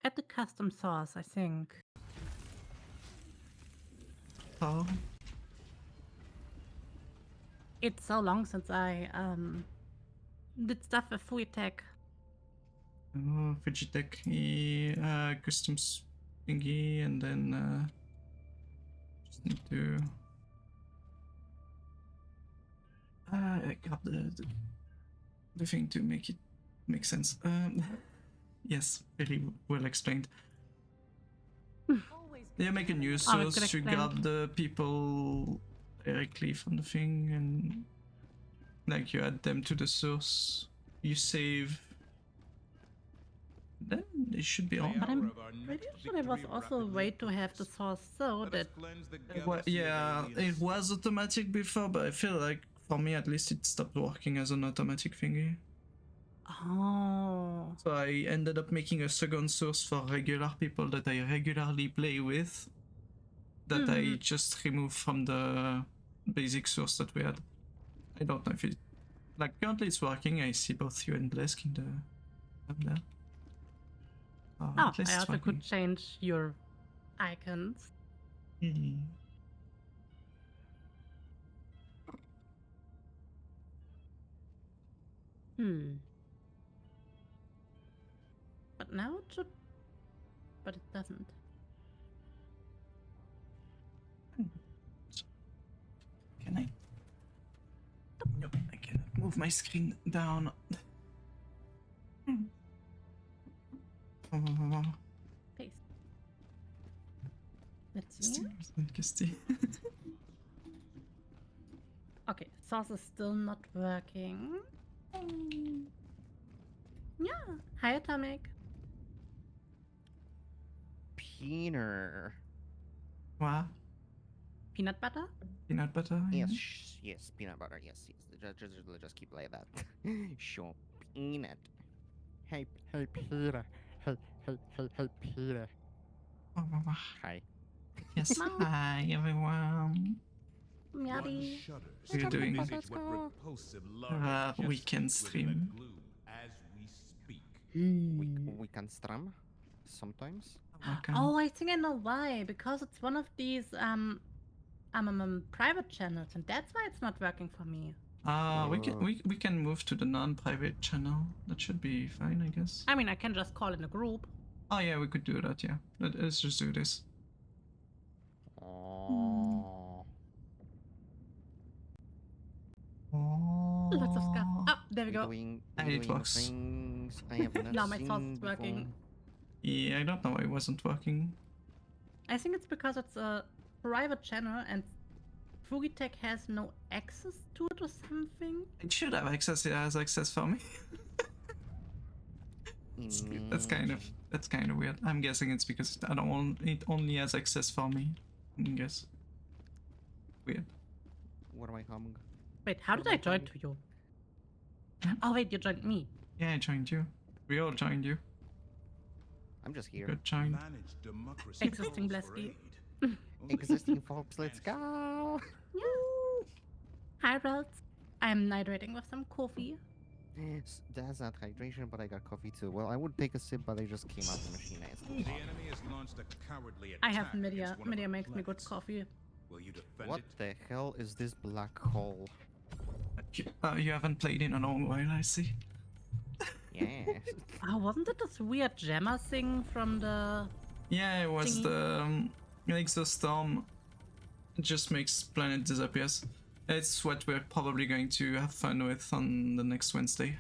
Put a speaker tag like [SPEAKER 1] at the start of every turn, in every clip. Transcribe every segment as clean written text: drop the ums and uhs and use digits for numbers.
[SPEAKER 1] At the custom source, I think.
[SPEAKER 2] Oh.
[SPEAKER 1] It's so long since I did stuff with Fuitech.
[SPEAKER 2] Oh, Fujitech customs thingy, and then just need to grab the thing to make it make sense. Yes, very well explained. You make a new source, you grab the people directly from the thing, and like you add them to the source, you save, then it should be on.
[SPEAKER 1] But I'm pretty sure there was also a way to have the source so that...
[SPEAKER 2] Yeah, it was automatic before, but I feel like, for me at least, it stopped working as an automatic thingy.
[SPEAKER 1] Oh.
[SPEAKER 2] So I ended up making a second source for regular people that I regularly play with, that I just removed from the basic source that we had. I don't know if it... Like, currently it's working. I see both you and blesky in the... up there.
[SPEAKER 1] Oh, I also could change your icons. But now it should... But it doesn't.
[SPEAKER 2] Can I? Nope, I cannot move my screen down.
[SPEAKER 1] Paste. Let's see. Okay, source is still not working. Yeah. Hi, Atomic.
[SPEAKER 3] Peanut.
[SPEAKER 2] What?
[SPEAKER 1] Peanut butter?
[SPEAKER 2] Peanut butter?
[SPEAKER 3] Yes, yes, peanut butter. Yes, yes. Just keep like that. Sure, peanut. Hey, Peter. Hey, Peter. Hi.
[SPEAKER 2] Yes, hi everyone.
[SPEAKER 1] Meowdy.
[SPEAKER 2] What are you doing? Weekend stream.
[SPEAKER 3] We can strum sometimes.
[SPEAKER 1] Oh, I think I know why. Because it's one of these private channels, and that's why it's not working for me.
[SPEAKER 2] We can move to the non-private channel. That should be fine, I guess.
[SPEAKER 1] I mean, I can just call in a group.
[SPEAKER 2] Oh yeah, we could do that. Yeah, let's just do this.
[SPEAKER 3] Oh.
[SPEAKER 1] Lots of stuff. Oh, there we go.
[SPEAKER 2] It works.
[SPEAKER 3] Things I have not
[SPEAKER 1] now my
[SPEAKER 3] seen
[SPEAKER 1] sauce is
[SPEAKER 3] before.
[SPEAKER 1] working.
[SPEAKER 2] Yeah, I don't know why it wasn't working.
[SPEAKER 1] I think it's because it's a private channel and Fugitech has no access to it or something.
[SPEAKER 2] It should have access. It has access for me. That's kind of weird. I'm guessing it's because it only has access for me. I guess. Weird.
[SPEAKER 3] What am I coming?
[SPEAKER 1] Wait, how did I join to you? Oh wait, you joined me.
[SPEAKER 2] Yeah, I joined you. We all joined you.
[SPEAKER 3] I'm just here.
[SPEAKER 2] Good join.
[SPEAKER 1] Existing blesky.
[SPEAKER 3] Existing folks, let's go.
[SPEAKER 1] Yeah. Hi, Rels. I'm hydrating with some coffee.
[SPEAKER 3] That's not hydration, but I got coffee too. Well, I would take a sip, but I just came out the machine.
[SPEAKER 1] I have Media. Media makes me good coffee.
[SPEAKER 3] What the hell is this black hole?
[SPEAKER 2] You haven't played in a long while, I see.
[SPEAKER 3] Yeah.
[SPEAKER 1] Oh, wasn't it this weird jammer thing from the...
[SPEAKER 2] Yeah, it was
[SPEAKER 1] thingy?
[SPEAKER 2] the makes the storm. It just makes planet disappears. It's what we're probably going to have fun with on the next Wednesday.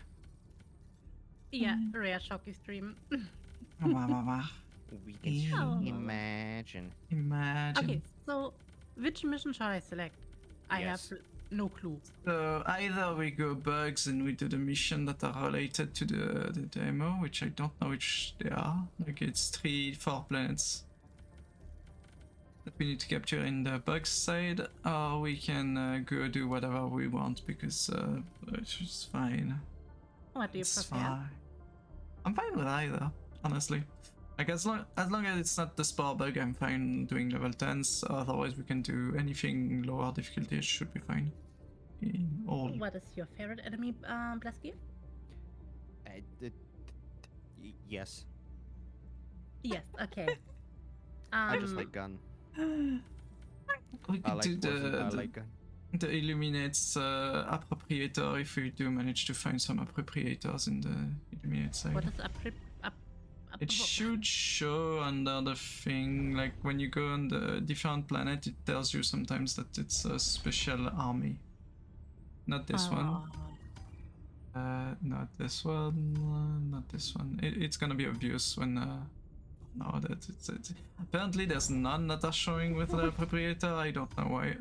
[SPEAKER 1] Yeah, rare shocky stream.
[SPEAKER 3] We can imagine.
[SPEAKER 2] Imagine.
[SPEAKER 1] Okay, so which mission shall I select? I
[SPEAKER 3] Yes.
[SPEAKER 1] have no clue.
[SPEAKER 2] So either we go bugs and we do the mission that are related to the demo, which I don't know which they are. Like it's 3-4 planets that we need to capture in the bugs side, or we can go do whatever we want because it's just fine.
[SPEAKER 1] What do you
[SPEAKER 2] It's
[SPEAKER 1] prefer?
[SPEAKER 2] fine. I'm fine with either, honestly. Like as long as it's not the spore bug, I'm fine doing level 10s. Otherwise, we can do anything lower difficulty. It should be fine.
[SPEAKER 1] What is your favorite enemy, Blesky?
[SPEAKER 3] Yes.
[SPEAKER 1] Yes. Okay.
[SPEAKER 3] I just like gun.
[SPEAKER 2] We
[SPEAKER 3] I
[SPEAKER 2] could
[SPEAKER 3] like
[SPEAKER 2] do
[SPEAKER 3] Warzone, I
[SPEAKER 2] the
[SPEAKER 3] like gun.
[SPEAKER 2] the Illuminates appropriator if we do manage to find some appropriators in the Illuminate side.
[SPEAKER 1] What is
[SPEAKER 2] It should show under the thing, like when you go on the different planet, it tells you sometimes that it's a special army. Not this one. Not this one. Not this one. It's gonna be obvious when. No, that it's apparently there's none that are showing with the appropriator. I don't know why.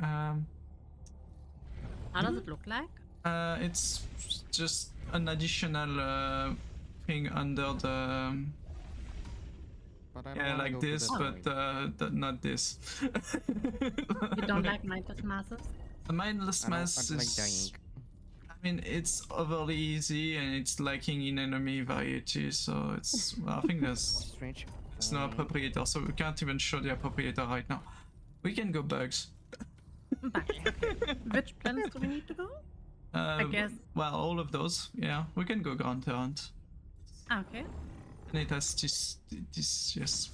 [SPEAKER 1] How does it look like?
[SPEAKER 2] It's just an additional thing under the.
[SPEAKER 3] But I don't
[SPEAKER 2] Yeah,
[SPEAKER 3] wanna
[SPEAKER 2] like
[SPEAKER 3] go to
[SPEAKER 2] this,
[SPEAKER 3] the
[SPEAKER 2] but not this.
[SPEAKER 1] You don't like mindless masses?
[SPEAKER 2] The mindless mass
[SPEAKER 3] I like
[SPEAKER 2] is.
[SPEAKER 3] dying.
[SPEAKER 2] I mean, it's overly easy and it's lacking in enemy variety, so it's. Well, I think there's
[SPEAKER 3] Strange.
[SPEAKER 2] no appropriator, so we can't even show the appropriator right now. We can go bugs.
[SPEAKER 1] Back. Okay. Which planets do we need to go? I guess.
[SPEAKER 2] Well, all of those. Yeah, we can go Grand Errant.
[SPEAKER 1] Okay.
[SPEAKER 2] And it has this. Yes.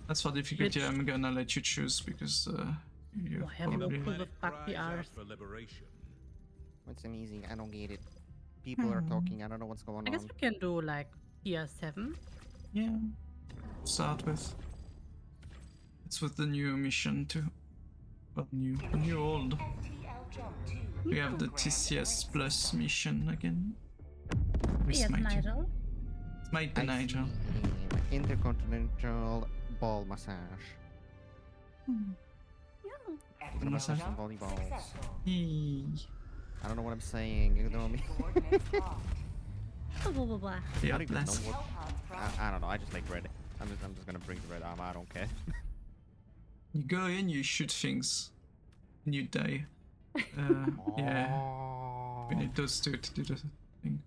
[SPEAKER 2] That's for difficulty.
[SPEAKER 1] Which-
[SPEAKER 2] I'm gonna let you choose because you
[SPEAKER 1] Oh, I have no
[SPEAKER 2] probably.
[SPEAKER 1] clue with bug PRs.
[SPEAKER 4] for liberation.
[SPEAKER 3] What's amazing? I don't get it. People are talking. I don't know what's going
[SPEAKER 1] I guess
[SPEAKER 3] on.
[SPEAKER 1] we can do like tier 7.
[SPEAKER 2] Yeah. Start with. It's with the new mission too. Well, new old. We have the TCS Plus mission again. We
[SPEAKER 1] Yes,
[SPEAKER 2] smite you.
[SPEAKER 1] Nigel.
[SPEAKER 2] Smite the
[SPEAKER 3] I
[SPEAKER 2] Nigel.
[SPEAKER 3] see. Intercontinental ball massage.
[SPEAKER 1] Yeah.
[SPEAKER 2] Massage.
[SPEAKER 3] Some volleyballs.
[SPEAKER 2] Eee.
[SPEAKER 3] I don't know what I'm saying. Ignore me.
[SPEAKER 1] Blah, blah, blah, blah.
[SPEAKER 3] I
[SPEAKER 2] Yeah,
[SPEAKER 3] don't even know
[SPEAKER 2] bless.
[SPEAKER 3] what. I don't know. I just like red. I'm just gonna bring the red armor. I don't care.
[SPEAKER 2] You go in, you shoot things, and you die. Yeah, we need those two to do the thing,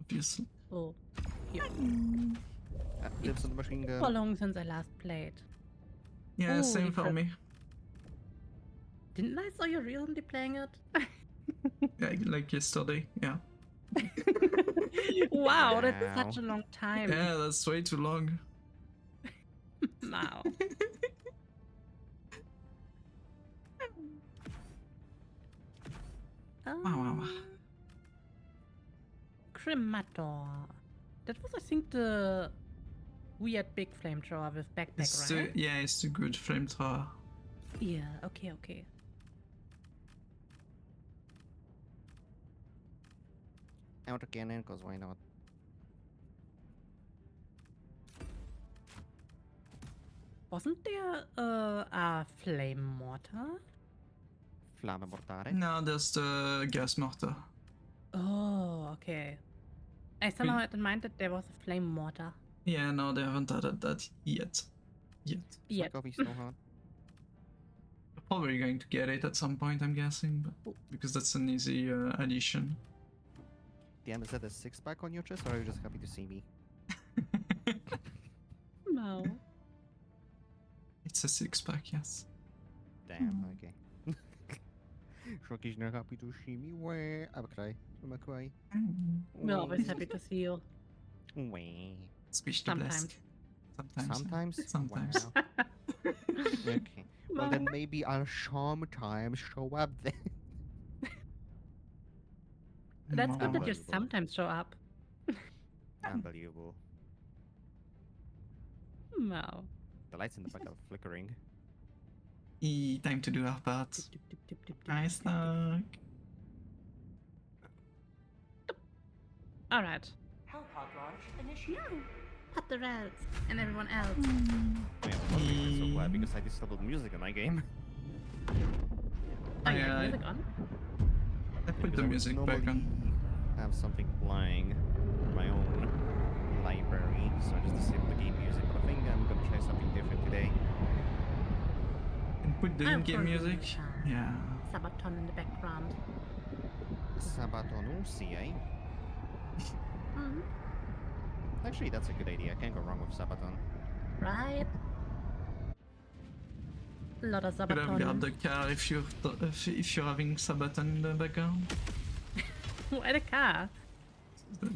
[SPEAKER 2] obviously.
[SPEAKER 1] Oh, here.
[SPEAKER 3] Lips on the machine gun.
[SPEAKER 1] So long since I last played.
[SPEAKER 2] Yeah,
[SPEAKER 1] Oh,
[SPEAKER 2] same
[SPEAKER 1] we
[SPEAKER 2] for
[SPEAKER 1] could-
[SPEAKER 2] me.
[SPEAKER 1] Didn't I saw you recently playing it?
[SPEAKER 2] Yeah, like yesterday. Yeah.
[SPEAKER 1] Wow, that's
[SPEAKER 3] Wow.
[SPEAKER 1] such a long time.
[SPEAKER 2] Yeah, that's way too long.
[SPEAKER 1] Wow.
[SPEAKER 2] Wow.
[SPEAKER 1] Cremator. That was, I think, the weird big flamethrower with backpack,
[SPEAKER 2] It's
[SPEAKER 1] right?
[SPEAKER 2] yeah, it's a good flamethrower.
[SPEAKER 1] Yeah, okay, okay.
[SPEAKER 3] Out cannon, cause why not?
[SPEAKER 1] Wasn't there a flame mortar?
[SPEAKER 3] Flamme mortare.
[SPEAKER 2] Now there's the gas mortar.
[SPEAKER 1] Oh, okay. I somehow had in mind that there was a flame mortar.
[SPEAKER 2] Yeah, no, they haven't added that yet.
[SPEAKER 3] My
[SPEAKER 1] Yeah.
[SPEAKER 3] coffee's so hot.
[SPEAKER 2] We're probably going to get it at some point, I'm guessing, but because that's an easy addition.
[SPEAKER 3] Damn, is that a 6-pack on your chest, or are you just happy to see me?
[SPEAKER 1] No.
[SPEAKER 2] It's a 6-pack, yes.
[SPEAKER 3] Damn, okay. Shoki's not happy to see me. Where? I'm cry. I'm cry.
[SPEAKER 1] We're always happy to see you.
[SPEAKER 3] Where?
[SPEAKER 2] Speech to blessed.
[SPEAKER 1] Sometimes.
[SPEAKER 2] Sometimes.
[SPEAKER 3] Sometimes?
[SPEAKER 2] Sometimes.
[SPEAKER 3] Wow. Okay. Well, then maybe I'll sometimes show up then.
[SPEAKER 1] That's good that you
[SPEAKER 3] Unbelievable.
[SPEAKER 1] sometimes show up.
[SPEAKER 3] Unbelievable.
[SPEAKER 1] No.
[SPEAKER 3] The lights in the back are flickering.
[SPEAKER 2] Time to do our part.
[SPEAKER 1] Tip, tip, tip, tip, tip.
[SPEAKER 2] Nice talk.
[SPEAKER 1] Alright.
[SPEAKER 5] Hellpod launch initiated.
[SPEAKER 1] Put the reds and everyone else.
[SPEAKER 3] Wait, I'm so glad because I disabled music in my game.
[SPEAKER 1] Oh, you
[SPEAKER 2] Yeah,
[SPEAKER 1] have
[SPEAKER 2] I-
[SPEAKER 1] music on?
[SPEAKER 2] I put
[SPEAKER 3] Because
[SPEAKER 2] the
[SPEAKER 3] I would
[SPEAKER 2] music back on.
[SPEAKER 3] normally have something playing in my own library, so I just disabled the game music. But I think I'm gonna try something different today.
[SPEAKER 2] And put the
[SPEAKER 1] Oh,
[SPEAKER 2] in-game
[SPEAKER 1] for
[SPEAKER 2] music.
[SPEAKER 1] Wolfinya.
[SPEAKER 2] Yeah.
[SPEAKER 1] Sabaton in the background.
[SPEAKER 3] Sabatonunsi, eh?
[SPEAKER 1] Mhm.
[SPEAKER 3] Actually, that's a good idea. Can't go wrong with Sabaton.
[SPEAKER 1] Right? A lot of
[SPEAKER 2] Could have
[SPEAKER 1] Sabaton.
[SPEAKER 2] grabbed the car if you're having Sabaton in the background.
[SPEAKER 1] Why the car?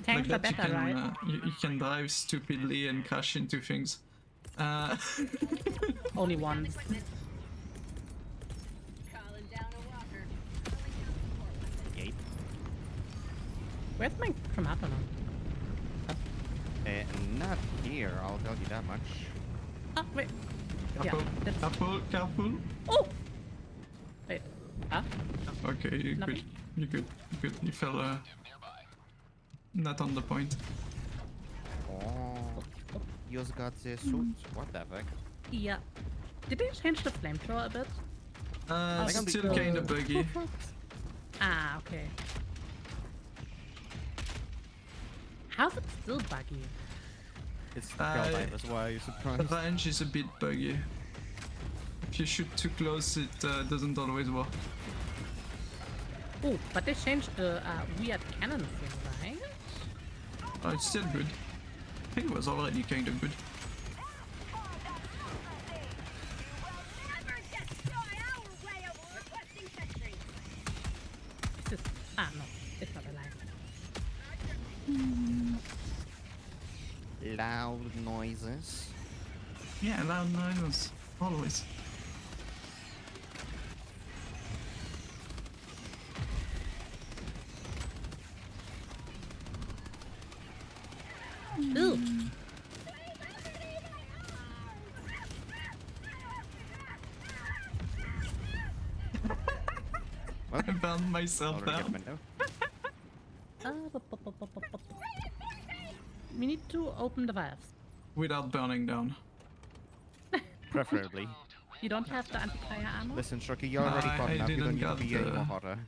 [SPEAKER 1] Tanks are
[SPEAKER 2] like that
[SPEAKER 1] better,
[SPEAKER 2] you can
[SPEAKER 1] right?
[SPEAKER 2] you can drive stupidly and crash into things. Uh,
[SPEAKER 1] Only once.
[SPEAKER 3] Yay.
[SPEAKER 1] Where's my Chromato now?
[SPEAKER 3] Not here, I'll tell you that much.
[SPEAKER 1] Oh, wait.
[SPEAKER 2] careful,
[SPEAKER 1] that's-
[SPEAKER 2] careful, careful.
[SPEAKER 1] Oh! Wait. Huh?
[SPEAKER 2] Okay, you're
[SPEAKER 1] Nothing?
[SPEAKER 2] good. You're good. You're good. You fell not on the point.
[SPEAKER 3] Oh. You just got the suit. What the fuck?
[SPEAKER 1] Yeah. Did they change the flamethrower a bit?
[SPEAKER 3] think
[SPEAKER 2] Still
[SPEAKER 3] I'm
[SPEAKER 2] kind of buggy.
[SPEAKER 1] Ah, okay. How's it still buggy?
[SPEAKER 3] It's Helldivers, why are you
[SPEAKER 2] The
[SPEAKER 3] surprised?
[SPEAKER 2] range is a bit buggy. If you shoot too close, it doesn't always work.
[SPEAKER 1] Oh, but they changed the weird cannon thing, right?
[SPEAKER 2] It's still good. I think it was already kind of good.
[SPEAKER 1] It's just... Ah, no. It's not alive.
[SPEAKER 3] Loud noises.
[SPEAKER 2] Yeah, loud noises. Always.
[SPEAKER 1] Ew!
[SPEAKER 2] I found myself
[SPEAKER 3] Already got a
[SPEAKER 2] down.
[SPEAKER 3] window.
[SPEAKER 1] We need to open the valves.
[SPEAKER 2] Without burning down.
[SPEAKER 3] Preferably.
[SPEAKER 1] You don't have the anti-fire armor?
[SPEAKER 3] Listen, Shoki, you're already
[SPEAKER 2] I
[SPEAKER 3] hot enough. You don't
[SPEAKER 2] didn't
[SPEAKER 3] need to be
[SPEAKER 2] got
[SPEAKER 3] any
[SPEAKER 2] the-
[SPEAKER 3] more hotter.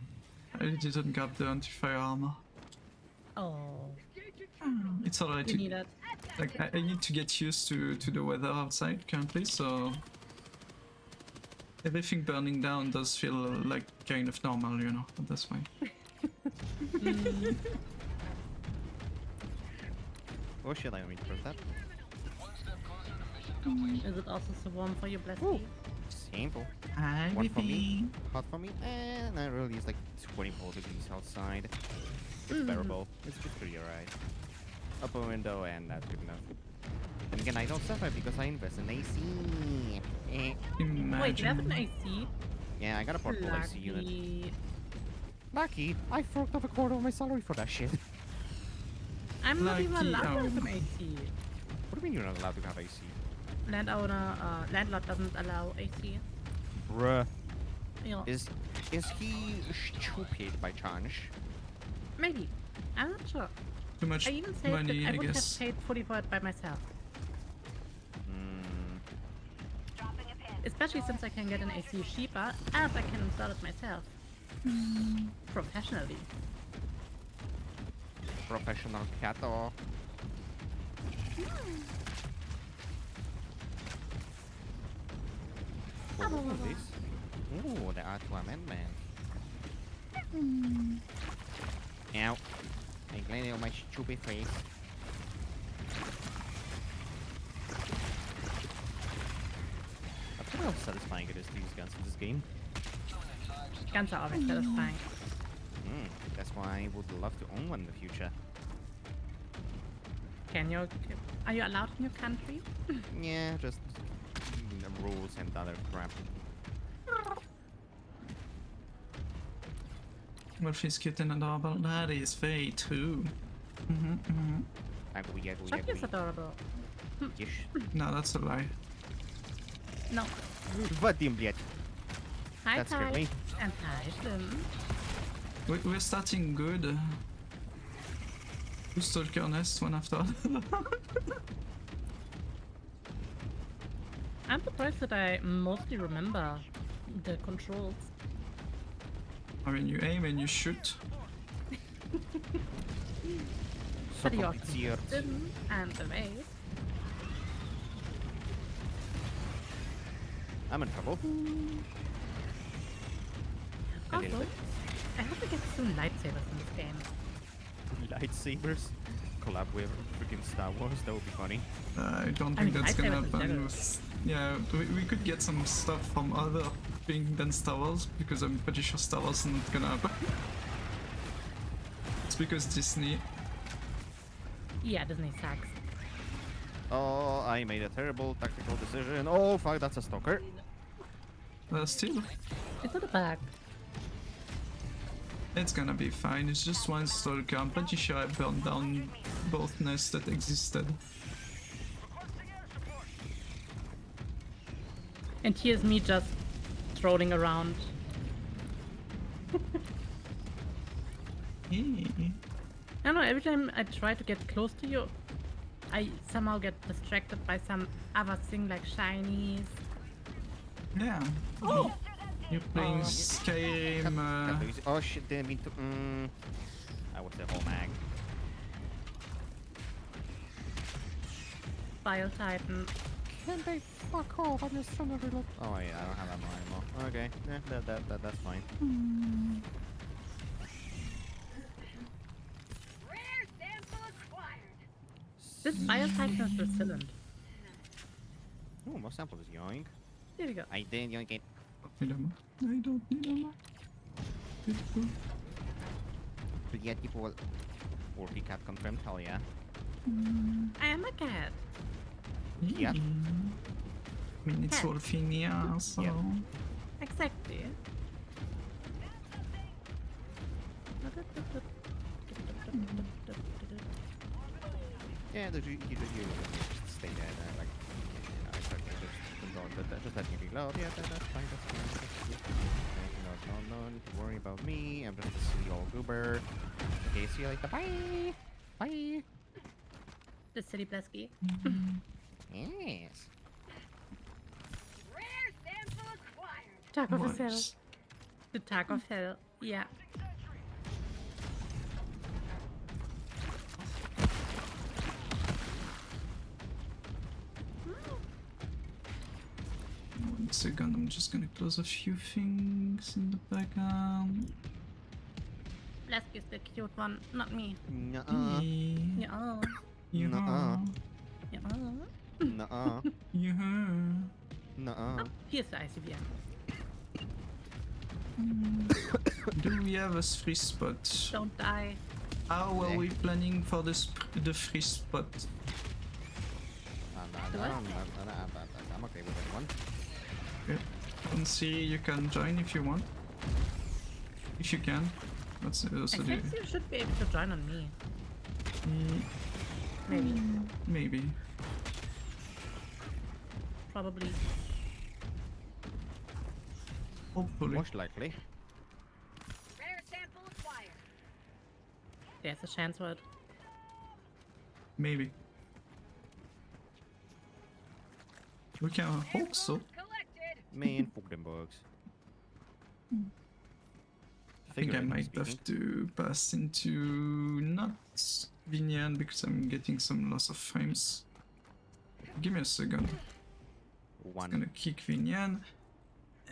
[SPEAKER 2] I didn't grab the anti-fire armor.
[SPEAKER 1] Oh,
[SPEAKER 2] It's alright.
[SPEAKER 1] you need it.
[SPEAKER 2] Like I need to get used to the weather outside currently, so everything burning down does feel like kind of normal, you know. But that's fine.
[SPEAKER 3] Oh shit, I don't mean to press that.
[SPEAKER 1] Is it also so warm for you, blesky?
[SPEAKER 3] Simple.
[SPEAKER 2] Hi,
[SPEAKER 3] One for me. Hot for me. Not really. It's like 24 degrees outside. It's bearable. It's pretty alright. Up a window and that's good enough. And again, I don't suffer because I invest in AC.
[SPEAKER 2] Imagine.
[SPEAKER 1] Wait, you have an AC?
[SPEAKER 3] Yeah, I got a portable AC unit.
[SPEAKER 1] Lucky.
[SPEAKER 3] Lucky, I forked off a quarter of my salary for that shit.
[SPEAKER 1] I'm not even
[SPEAKER 2] Lucky,
[SPEAKER 1] allowed to have an AC.
[SPEAKER 3] What do you mean you're not allowed to have AC?
[SPEAKER 1] Landlord doesn't allow AC.
[SPEAKER 3] Bruh.
[SPEAKER 1] Yeah,
[SPEAKER 3] Is he stupid by chance?
[SPEAKER 1] maybe. I'm not sure.
[SPEAKER 2] Too much
[SPEAKER 1] I even said
[SPEAKER 2] money,
[SPEAKER 1] that I
[SPEAKER 2] I
[SPEAKER 1] would
[SPEAKER 2] guess.
[SPEAKER 1] have paid fully for it by myself.
[SPEAKER 3] Hmm.
[SPEAKER 1] Especially since I can get an AC cheaper, as I can install it myself. Professionally.
[SPEAKER 3] Professional cat or what was this? Ooh, the R2 amendment. Ow. I landed on my stupid face. I forgot how satisfying it is to use guns in this game.
[SPEAKER 1] Guns are always satisfying.
[SPEAKER 3] That's why I would love to own one in the future.
[SPEAKER 1] Are you allowed in your country?
[SPEAKER 3] Yeah, just the rules and other crap.
[SPEAKER 2] Wolfie's cute and adorable. That is very true.
[SPEAKER 3] Agree,
[SPEAKER 1] Chucky is adorable.
[SPEAKER 3] Yes.
[SPEAKER 2] No, that's a lie.
[SPEAKER 1] No.
[SPEAKER 3] Vadim, блядь.
[SPEAKER 1] Hi,
[SPEAKER 3] That scared
[SPEAKER 1] Ty.
[SPEAKER 3] me.
[SPEAKER 1] And hi, Slim.
[SPEAKER 2] We're starting good. Two Stalker Nest, one after another.
[SPEAKER 1] I'm surprised that I mostly remember the controls.
[SPEAKER 2] I mean, you aim and you shoot.
[SPEAKER 3] So
[SPEAKER 1] But you also
[SPEAKER 3] complicated.
[SPEAKER 1] spin and away.
[SPEAKER 3] I'm in trouble. A little
[SPEAKER 1] Also,
[SPEAKER 3] bit.
[SPEAKER 1] I hope we get some lightsabers in this game.
[SPEAKER 3] Lightsabers. Collab with freaking Star Wars, that would be funny.
[SPEAKER 2] I don't
[SPEAKER 1] I
[SPEAKER 2] think
[SPEAKER 1] mean,
[SPEAKER 2] that's gonna
[SPEAKER 1] lightsabers is
[SPEAKER 2] happen.
[SPEAKER 1] better.
[SPEAKER 2] With, yeah, we could get some stuff from other things than Star Wars, because I'm pretty sure Star Wars is not gonna happen. It's because Disney.
[SPEAKER 1] Yeah, Disney sucks.
[SPEAKER 3] Oh, I made a terrible tactical decision. Oh, fuck, that's a stalker.
[SPEAKER 2] Still,
[SPEAKER 1] It's at the back.
[SPEAKER 2] it's gonna be fine. It's just one stalker. I'm pretty sure I burned down both nests that existed.
[SPEAKER 1] And here's me just trolling around.
[SPEAKER 2] Hey.
[SPEAKER 1] I don't know, every time I try to get close to you, I somehow get distracted by some other thing like shinies.
[SPEAKER 2] Yeah.
[SPEAKER 1] Oh!
[SPEAKER 2] You're playing
[SPEAKER 1] Oh.
[SPEAKER 2] Skyrim.
[SPEAKER 3] Oh shit, didn't mean to. I was the whole mag.
[SPEAKER 1] Bio Titan.
[SPEAKER 3] Can they fuck off? I'm just trying to reload. Oh yeah, I don't have ammo anymore. Okay, yeah, that's fine.
[SPEAKER 5] Rare sample acquired.
[SPEAKER 1] This Bio Titan is resilient.
[SPEAKER 3] Oh, more samples, yoink.
[SPEAKER 1] Here we go.
[SPEAKER 3] I didn't yoink it.
[SPEAKER 2] Need ammo. I don't need ammo. Beautiful.
[SPEAKER 3] But yet people will. Orky cat confirmed, hell yeah.
[SPEAKER 1] I am a cat.
[SPEAKER 3] Yeah.
[SPEAKER 2] I mean, it's
[SPEAKER 1] Yeah.
[SPEAKER 2] Wolfinya, so.
[SPEAKER 3] Yeah.
[SPEAKER 1] Exactly.
[SPEAKER 3] Yeah, you just stay there, like, I just don't, just let me reload. Yeah, that's fine, that's fine. No need to worry about me. I'm just a silly old goober. Okay, see you later. Bye. Bye.
[SPEAKER 1] The city blesky.
[SPEAKER 3] Yes.
[SPEAKER 5] Rare sample acquired.
[SPEAKER 1] Tag of hell.
[SPEAKER 2] Nice.
[SPEAKER 1] The tag of hell. Yeah.
[SPEAKER 2] One second, I'm just gonna close a few things in the background.
[SPEAKER 1] Blesky is the cute one, not me.
[SPEAKER 3] Nuh-uh.
[SPEAKER 1] Yeah.
[SPEAKER 2] Yeah.
[SPEAKER 3] Nuh-uh.
[SPEAKER 1] Yeah.
[SPEAKER 3] Nuh-uh.
[SPEAKER 2] Yeah.
[SPEAKER 3] Nuh-uh.
[SPEAKER 1] Oh, here's the ICBM.
[SPEAKER 2] Do we have a free spot?
[SPEAKER 1] Don't die.
[SPEAKER 2] How are
[SPEAKER 3] Yeah.
[SPEAKER 2] we planning for the free spot?
[SPEAKER 3] I'm okay with anyone.
[SPEAKER 2] And see, you can join if you want. If you can. That's
[SPEAKER 1] I
[SPEAKER 2] also
[SPEAKER 1] think you should be able to join on me. Maybe.
[SPEAKER 2] Maybe.
[SPEAKER 1] Probably.
[SPEAKER 2] Hopefully.
[SPEAKER 3] Most likely.
[SPEAKER 5] Rare sample acquired.
[SPEAKER 1] There's a chance for it.
[SPEAKER 2] Maybe. We can hope so.
[SPEAKER 5] Collected.
[SPEAKER 3] Man, fuck them bugs.
[SPEAKER 2] I think I might have to pass into not Vinyan because I'm getting some loss of frames. Give me a second. I'm
[SPEAKER 3] One.
[SPEAKER 2] gonna kick Vinyan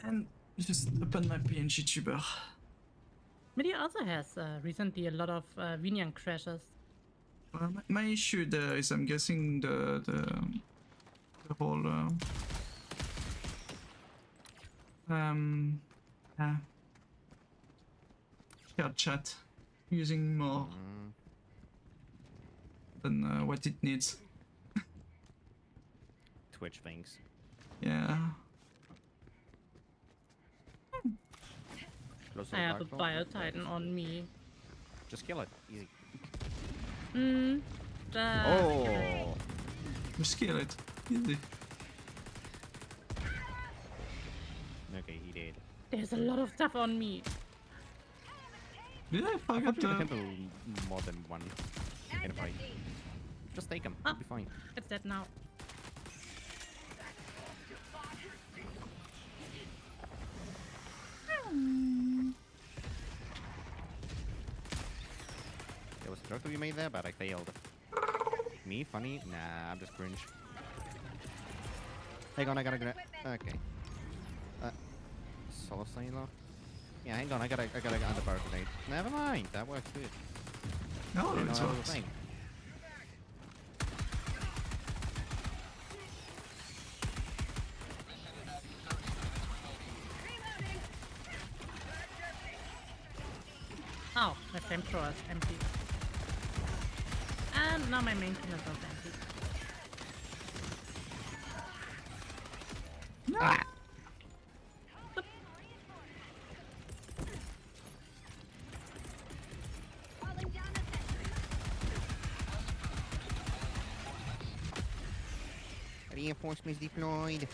[SPEAKER 2] and just open my PNG tuber.
[SPEAKER 1] Media also has recently a lot of Vinyan crashes.
[SPEAKER 2] My issue there is I'm guessing the whole shared chat using more than what it needs.
[SPEAKER 3] Twitch things.
[SPEAKER 2] Yeah.
[SPEAKER 3] Close
[SPEAKER 1] I have a
[SPEAKER 3] dark door.
[SPEAKER 1] Bio Titan on me.
[SPEAKER 3] Just kill it. Easy.
[SPEAKER 1] Oh.
[SPEAKER 2] Just kill it. Easy.
[SPEAKER 3] Okay, he did.
[SPEAKER 1] There's a lot of stuff on me.
[SPEAKER 2] Did I
[SPEAKER 3] I
[SPEAKER 2] forget
[SPEAKER 3] thought you
[SPEAKER 2] the...
[SPEAKER 3] can more than one in a fight. Just take him.
[SPEAKER 1] Ah.
[SPEAKER 3] You'll be fine.
[SPEAKER 1] It's dead now.
[SPEAKER 3] There was a joke to be made there, but I failed. Me? Funny? Nah, I'm just cringe. Hang on, I gotta grab. Okay. Solo Sailor? Yeah, hang on, I gotta get underbar grenade. Never mind, that works good.
[SPEAKER 2] No,
[SPEAKER 3] Didn't know
[SPEAKER 2] it's
[SPEAKER 3] that was a
[SPEAKER 2] works.
[SPEAKER 3] thing.
[SPEAKER 1] Oh, my flamethrower is empty. And now my main thing is also empty.
[SPEAKER 3] Ah!
[SPEAKER 5] Calling down a sentry.
[SPEAKER 3] Reinforcements deployed.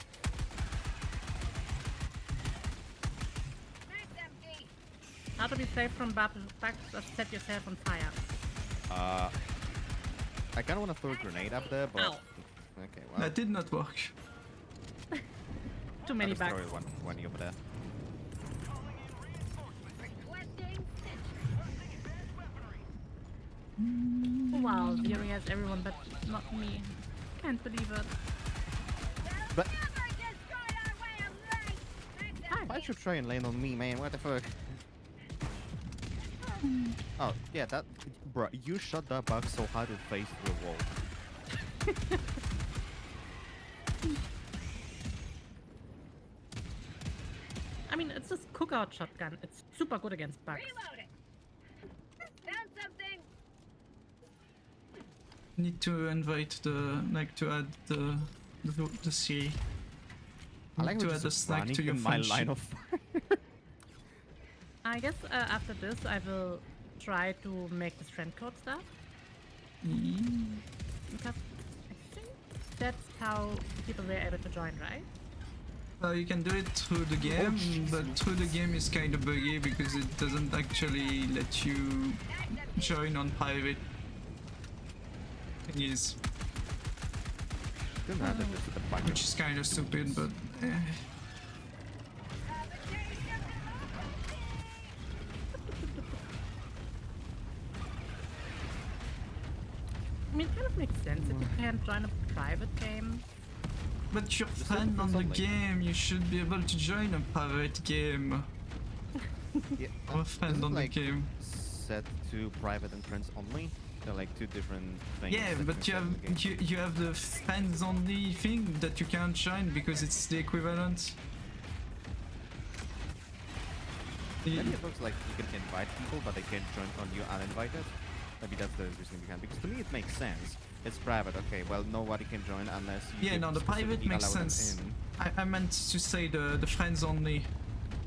[SPEAKER 5] Mag's empty.
[SPEAKER 1] How to be safe from bugs? Just set yourself on fire.
[SPEAKER 3] I kind of want to throw a grenade up there, but
[SPEAKER 1] Ow.
[SPEAKER 3] okay, well.
[SPEAKER 2] That did not work.
[SPEAKER 1] Too many
[SPEAKER 3] I'll just
[SPEAKER 1] bugs.
[SPEAKER 3] throw one over there.
[SPEAKER 5] Requesting sentry.
[SPEAKER 1] Wow, Zero has everyone, but not me. Can't believe it.
[SPEAKER 3] But
[SPEAKER 5] Never destroy our way of life. Mag's
[SPEAKER 1] Hi.
[SPEAKER 3] why should try and land on me, man? What the fuck? Oh, yeah, that... Bruh, you shot that bug so hard it faced the wall.
[SPEAKER 1] I mean, it's this cookout shotgun. It's super good against bugs.
[SPEAKER 5] Reloading. Found something.
[SPEAKER 2] Need to invite the to add the C.
[SPEAKER 3] I like
[SPEAKER 2] Need
[SPEAKER 3] how
[SPEAKER 2] to
[SPEAKER 3] it's
[SPEAKER 2] add a
[SPEAKER 3] just
[SPEAKER 2] snack
[SPEAKER 3] running
[SPEAKER 2] to your
[SPEAKER 3] in my
[SPEAKER 2] friendship.
[SPEAKER 3] line of fire.
[SPEAKER 1] I guess after this, I will try to make this friend code stuff. Because I think that's how people were able to join, right?
[SPEAKER 2] You can do it through the game, but through the game is kind of buggy because it doesn't actually let you join on private thingies,
[SPEAKER 3] Didn't have to just the bug.
[SPEAKER 2] which is kind of stupid, but
[SPEAKER 1] I mean, it kind of makes sense if you can't join a private game.
[SPEAKER 2] but you're
[SPEAKER 3] Just
[SPEAKER 2] friend
[SPEAKER 3] looking
[SPEAKER 2] on
[SPEAKER 3] for
[SPEAKER 2] the
[SPEAKER 3] something.
[SPEAKER 2] game, you should be able to join a private game.
[SPEAKER 3] Yeah,
[SPEAKER 2] Or a friend
[SPEAKER 3] isn't
[SPEAKER 2] on the
[SPEAKER 3] like
[SPEAKER 2] game.
[SPEAKER 3] set to private and friends only. They're like two different things.
[SPEAKER 2] Yeah,
[SPEAKER 3] that
[SPEAKER 2] but
[SPEAKER 3] can
[SPEAKER 2] you
[SPEAKER 3] set in
[SPEAKER 2] have
[SPEAKER 3] the game.
[SPEAKER 2] you have the friends only thing that you can't join because it's the equivalent.
[SPEAKER 3] Maybe it looks like you can invite people, but they can't join on you uninvited. Maybe that's the reason behind. Because to me it makes sense. It's private, okay. Well, nobody can join unless you.
[SPEAKER 2] Yeah, no, the private
[SPEAKER 3] specifically
[SPEAKER 2] makes
[SPEAKER 3] allow them
[SPEAKER 2] sense.
[SPEAKER 3] in.
[SPEAKER 2] I meant to say the friends only.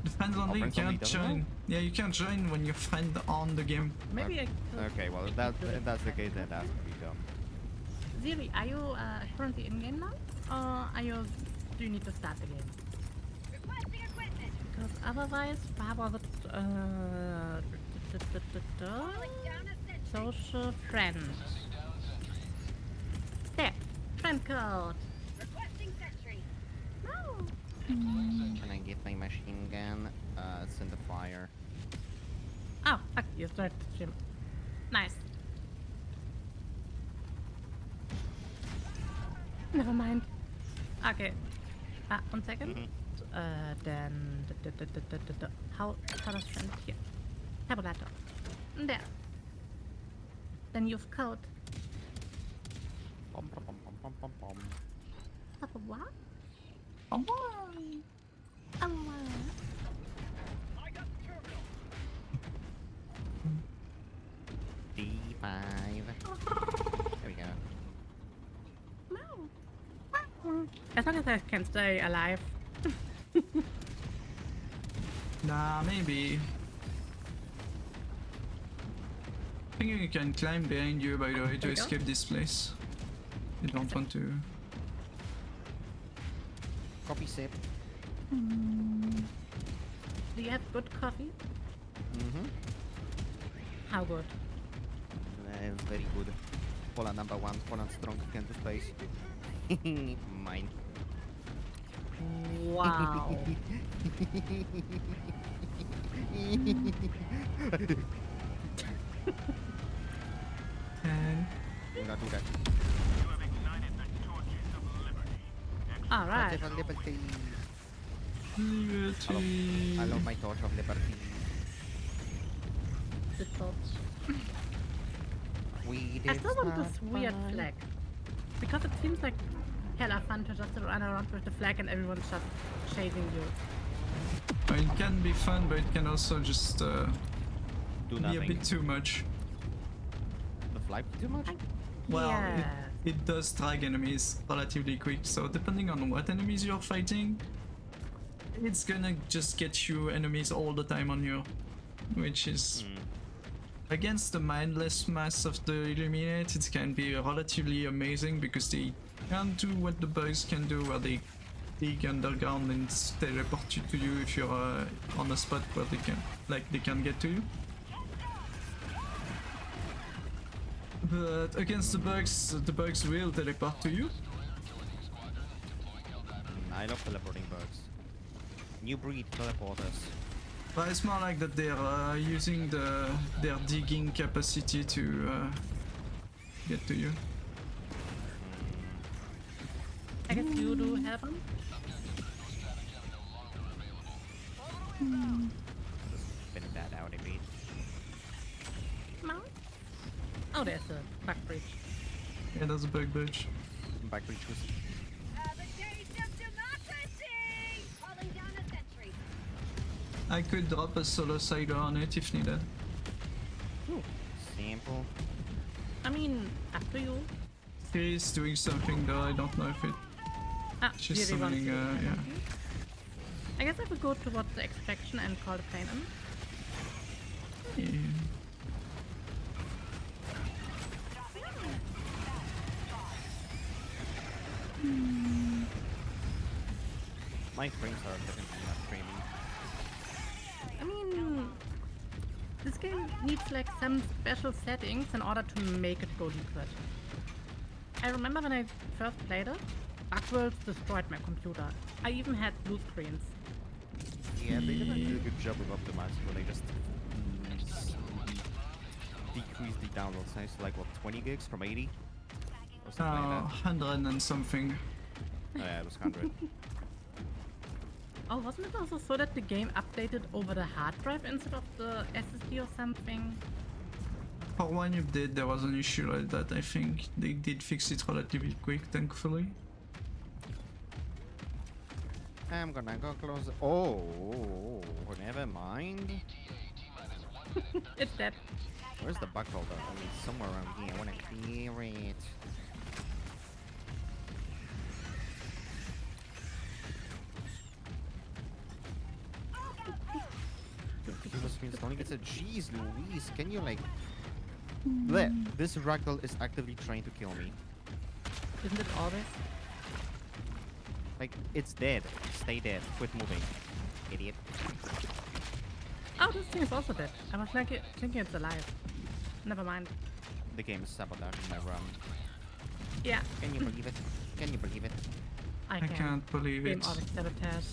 [SPEAKER 2] The friends only you
[SPEAKER 3] friends only
[SPEAKER 2] can't
[SPEAKER 3] doesn't
[SPEAKER 2] join.
[SPEAKER 3] work?
[SPEAKER 2] Yeah, you can't join when you're friend on the game.
[SPEAKER 1] Maybe I could.
[SPEAKER 3] Okay, well,
[SPEAKER 1] make
[SPEAKER 3] that,
[SPEAKER 1] you do it.
[SPEAKER 3] if that's the case, then that's gonna be dumb.
[SPEAKER 1] Ziri, are you currently in game now? Or are you? Do you need to start the game?
[SPEAKER 5] Requesting equipment.
[SPEAKER 1] Because otherwise, Barbara would
[SPEAKER 5] Calling down a sentry.
[SPEAKER 1] social friend. There, friend code.
[SPEAKER 5] Requesting sentry.
[SPEAKER 1] No.
[SPEAKER 3] Can I get my machine gun? It's in the fire.
[SPEAKER 1] Oh, fuck, you started to stream. Nice. Never mind. Okay. 1 second. Then how does friend here? Tabulator. There. Then use code.
[SPEAKER 3] Pom, pom, pom, pom, pom, pom.
[SPEAKER 1] What?
[SPEAKER 2] Oh,
[SPEAKER 1] Oh,
[SPEAKER 3] D5. There we go.
[SPEAKER 1] no. As long as I can stay alive.
[SPEAKER 2] nah, maybe. I think you can climb behind you, by the way, to
[SPEAKER 1] There we go.
[SPEAKER 2] escape this place. You don't want to.
[SPEAKER 3] Copy sip.
[SPEAKER 1] Do you have good coffee?
[SPEAKER 3] Mm-hmm.
[SPEAKER 1] How good?
[SPEAKER 3] Very good. Poland #1, Poland strong can do space. Mine.
[SPEAKER 1] Wow.
[SPEAKER 2] And
[SPEAKER 3] Do not do that.
[SPEAKER 1] Alright.
[SPEAKER 3] Torch of Liberty.
[SPEAKER 2] liberty.
[SPEAKER 3] I love my Torch of Liberty.
[SPEAKER 1] The thoughts.
[SPEAKER 3] We
[SPEAKER 1] I
[SPEAKER 3] did
[SPEAKER 1] still want this
[SPEAKER 3] start
[SPEAKER 1] weird
[SPEAKER 3] by-
[SPEAKER 1] flag. Because it seems like hella fun to just run around with the flag and everyone's just chasing you.
[SPEAKER 2] It can be fun, but it can also just
[SPEAKER 3] Do
[SPEAKER 2] be a
[SPEAKER 3] nothing.
[SPEAKER 2] bit too much.
[SPEAKER 3] The flag too much?
[SPEAKER 2] Well,
[SPEAKER 1] Yeah.
[SPEAKER 2] it does drag enemies relatively quick, so depending on what enemies you're fighting, it's gonna just get you enemies all the time on you, which is against the mindless mass of the Illuminate. It can be relatively amazing because they can't do what the bugs can do, where they dig underground and teleport you to you if you're on a spot where they can get to you. But against the bugs will teleport to you.
[SPEAKER 3] I love teleporting bugs. New breed teleporters.
[SPEAKER 2] But it's more like that they're using their digging capacity to get to you.
[SPEAKER 1] I guess you do have them.
[SPEAKER 3] Spin that out a bit.
[SPEAKER 1] Mount? Oh, there's a bug bridge.
[SPEAKER 2] Yeah, there's a bug bridge.
[SPEAKER 3] Back breach was
[SPEAKER 5] The taste of democracy! Calling down a sentry.
[SPEAKER 2] I could drop a solo sider on it if needed.
[SPEAKER 3] simple.
[SPEAKER 1] I mean, up to you.
[SPEAKER 2] He's doing something though, I don't know if it...
[SPEAKER 1] Ah,
[SPEAKER 2] She's
[SPEAKER 1] really wants
[SPEAKER 2] summoning,
[SPEAKER 1] to.
[SPEAKER 2] yeah.
[SPEAKER 1] I guess I could go towards the extraction and call the plane in.
[SPEAKER 2] Yeah.
[SPEAKER 3] My frames are definitely not streaming.
[SPEAKER 1] I mean, this game needs like some special settings in order to make it go liquid. I remember when I first played it, Bugworlds destroyed my computer. I even had blue screens.
[SPEAKER 3] Yeah, they did a really good job with optimizing when they just decreased the download size to like what, 20 gigs from 80? Or something like that.
[SPEAKER 2] 100 and something.
[SPEAKER 3] Oh, yeah, it was 100.
[SPEAKER 1] Oh, wasn't it also so that the game updated over the hard drive instead of the SSD or something?
[SPEAKER 2] For one update there was an issue like that, I think. They did fix it relatively quick, thankfully.
[SPEAKER 3] I'm gonna go close. Oh, never mind.
[SPEAKER 1] It's dead.
[SPEAKER 3] Where's the bug holder? I mean, somewhere around here. I wanna clear it. This means only gets a jeez Louise. Can you like... Bleh, this ragdoll is actively trying to kill me.
[SPEAKER 1] Isn't it always?
[SPEAKER 3] Like, it's dead. Stay dead. Quit moving. Idiot.
[SPEAKER 1] Oh, this thing is also dead. I was like thinking it's alive. Never mind.
[SPEAKER 3] The game is sabotaging my run.
[SPEAKER 1] Yeah,
[SPEAKER 3] Can you believe it? Can you believe it?
[SPEAKER 1] I
[SPEAKER 2] I
[SPEAKER 1] can.
[SPEAKER 2] can't believe
[SPEAKER 1] Game
[SPEAKER 2] it.
[SPEAKER 1] always sabotage.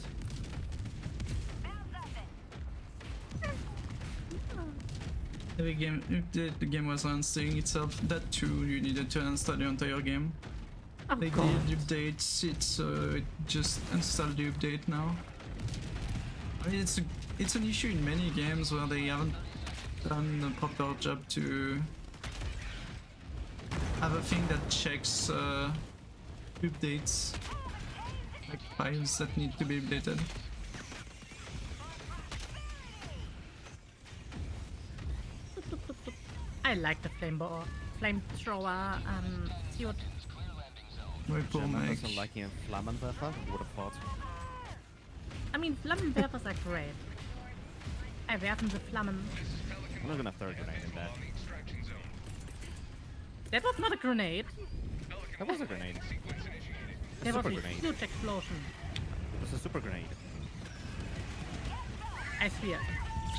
[SPEAKER 2] Every game, if the game was unstaying itself, that too, you needed to uninstall the entire game.
[SPEAKER 1] Oh
[SPEAKER 2] They
[SPEAKER 1] god.
[SPEAKER 2] did updates, it just installed the update now. I mean, it's an issue in many games where they haven't done a proper job to have a thing that checks updates, like files that need to be updated.
[SPEAKER 1] I like the flamethrower suit.
[SPEAKER 2] My poor
[SPEAKER 3] Gemma
[SPEAKER 2] Meg.
[SPEAKER 3] doesn't like him Flammenwerfer? Would have thought.
[SPEAKER 1] I mean, Flammenwerfers are great. I werfen the Flammen.
[SPEAKER 3] I'm not gonna throw a grenade in that.
[SPEAKER 1] That was not a grenade.
[SPEAKER 3] That was a grenade. A
[SPEAKER 1] That was
[SPEAKER 3] super
[SPEAKER 1] a
[SPEAKER 3] grenade.
[SPEAKER 1] huge explosion.
[SPEAKER 3] It was a super grenade.
[SPEAKER 1] I swear.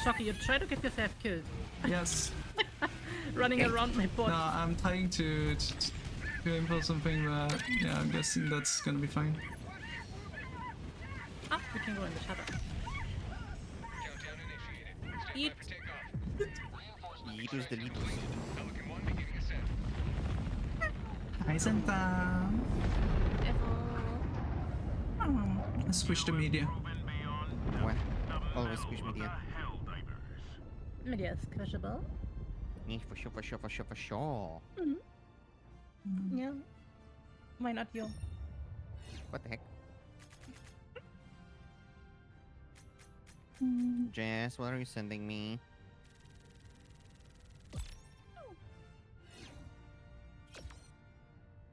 [SPEAKER 1] Shocky, you try to get yourself killed.
[SPEAKER 2] Yes.
[SPEAKER 1] Running around my body.
[SPEAKER 2] No, I'm trying to aim for something, but yeah, I'm guessing that's gonna be fine.
[SPEAKER 1] Ah, we can go in the shutter. Eat.
[SPEAKER 3] Yeetus deletus.
[SPEAKER 2] Hi, Santa. Squish the media.
[SPEAKER 3] What? Always squish media.
[SPEAKER 1] Media is squishable.
[SPEAKER 3] Yeah, for sure, for sure, for sure, for sure.
[SPEAKER 1] Yeah. Why not you?
[SPEAKER 3] What the heck? Jess, what are you sending me?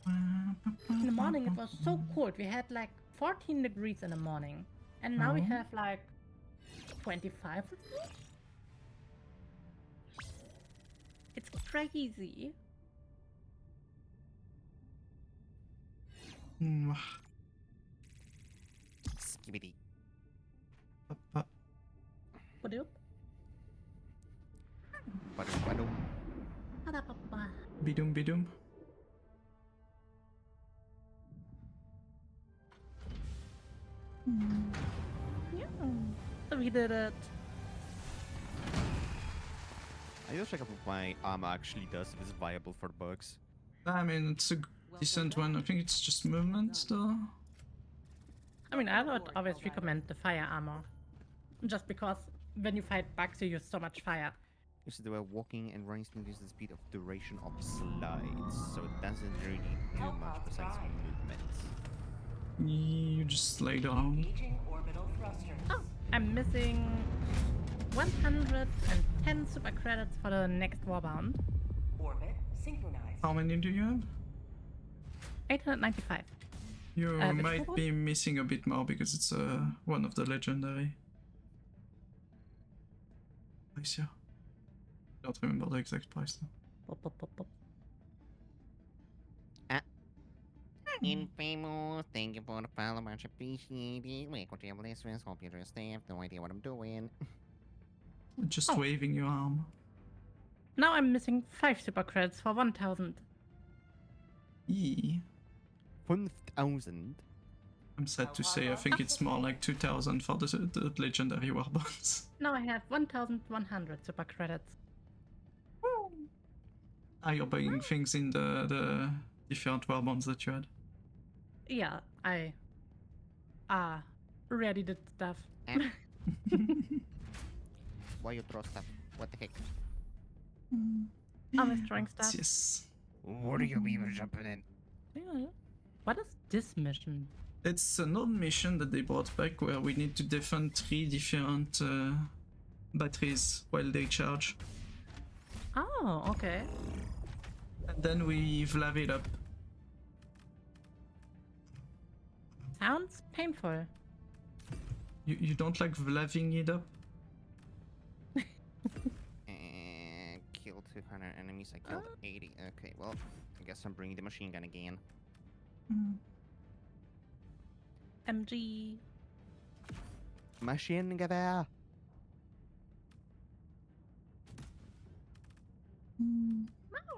[SPEAKER 1] In the morning it was so cold. We had like 14 degrees in the morning. And now we
[SPEAKER 2] Oh.
[SPEAKER 1] have like 25 of these? It's crazy.
[SPEAKER 2] Mm,
[SPEAKER 3] Skibidi.
[SPEAKER 2] pa-
[SPEAKER 1] Ba-doop.
[SPEAKER 3] Badum badum.
[SPEAKER 1] Ba-da-ba-ba.
[SPEAKER 2] Bidum bidum.
[SPEAKER 1] Yeah. So we did it.
[SPEAKER 3] I just check up if my armor actually does if it's viable for bugs.
[SPEAKER 2] I mean, it's a decent one. I think it's just movement though.
[SPEAKER 1] I mean, I would always recommend the fire armor. Just because when you fight bugs, you use so much fire.
[SPEAKER 3] You see, the way walking and running reduces the speed of duration of slides, so it doesn't really do much besides movement.
[SPEAKER 2] You just lay down.
[SPEAKER 1] Oh, I'm missing 110 super credits for the next warbound.
[SPEAKER 4] Orbit synchronized.
[SPEAKER 2] How many do you have?
[SPEAKER 1] 895.
[SPEAKER 2] You
[SPEAKER 1] Which
[SPEAKER 2] might
[SPEAKER 1] one?
[SPEAKER 2] be missing a bit more because it's one of the legendary. Price, yeah. Don't remember the exact price though.
[SPEAKER 1] Pop, pop, pop, pop.
[SPEAKER 3] Infamous, thank you for the follow, much appreciated. Wait, what you have listeners, hope you just have no idea what I'm doing.
[SPEAKER 2] Just
[SPEAKER 1] Oh.
[SPEAKER 2] waving your arm.
[SPEAKER 1] Now I'm missing 5 super credits for 1000.
[SPEAKER 2] Eee.
[SPEAKER 3] 1,000.
[SPEAKER 2] I'm sad to say, I think it's more like 2000 for the legendary warbands.
[SPEAKER 1] Now I have 1100 super credits.
[SPEAKER 2] Are you buying things in the different warbands that you had?
[SPEAKER 1] Yeah, I already did stuff.
[SPEAKER 3] Why you throw stuff? What the heck?
[SPEAKER 1] Always throwing stuff.
[SPEAKER 2] Yes.
[SPEAKER 3] What are you even jumping in?
[SPEAKER 1] Yeah. What is this mission?
[SPEAKER 2] It's an old mission that they brought back where we need to defend 3 different batteries while they charge.
[SPEAKER 1] Oh, okay.
[SPEAKER 2] And then we vlav it up.
[SPEAKER 1] Sounds painful.
[SPEAKER 3] Mm-hmm.
[SPEAKER 2] You don't like vlaving it up?
[SPEAKER 3] Killed 200 enemies, I killed 80. Okay, well, I guess I'm bringing the machine gun again.
[SPEAKER 1] MG.
[SPEAKER 3] Maschinengewehr!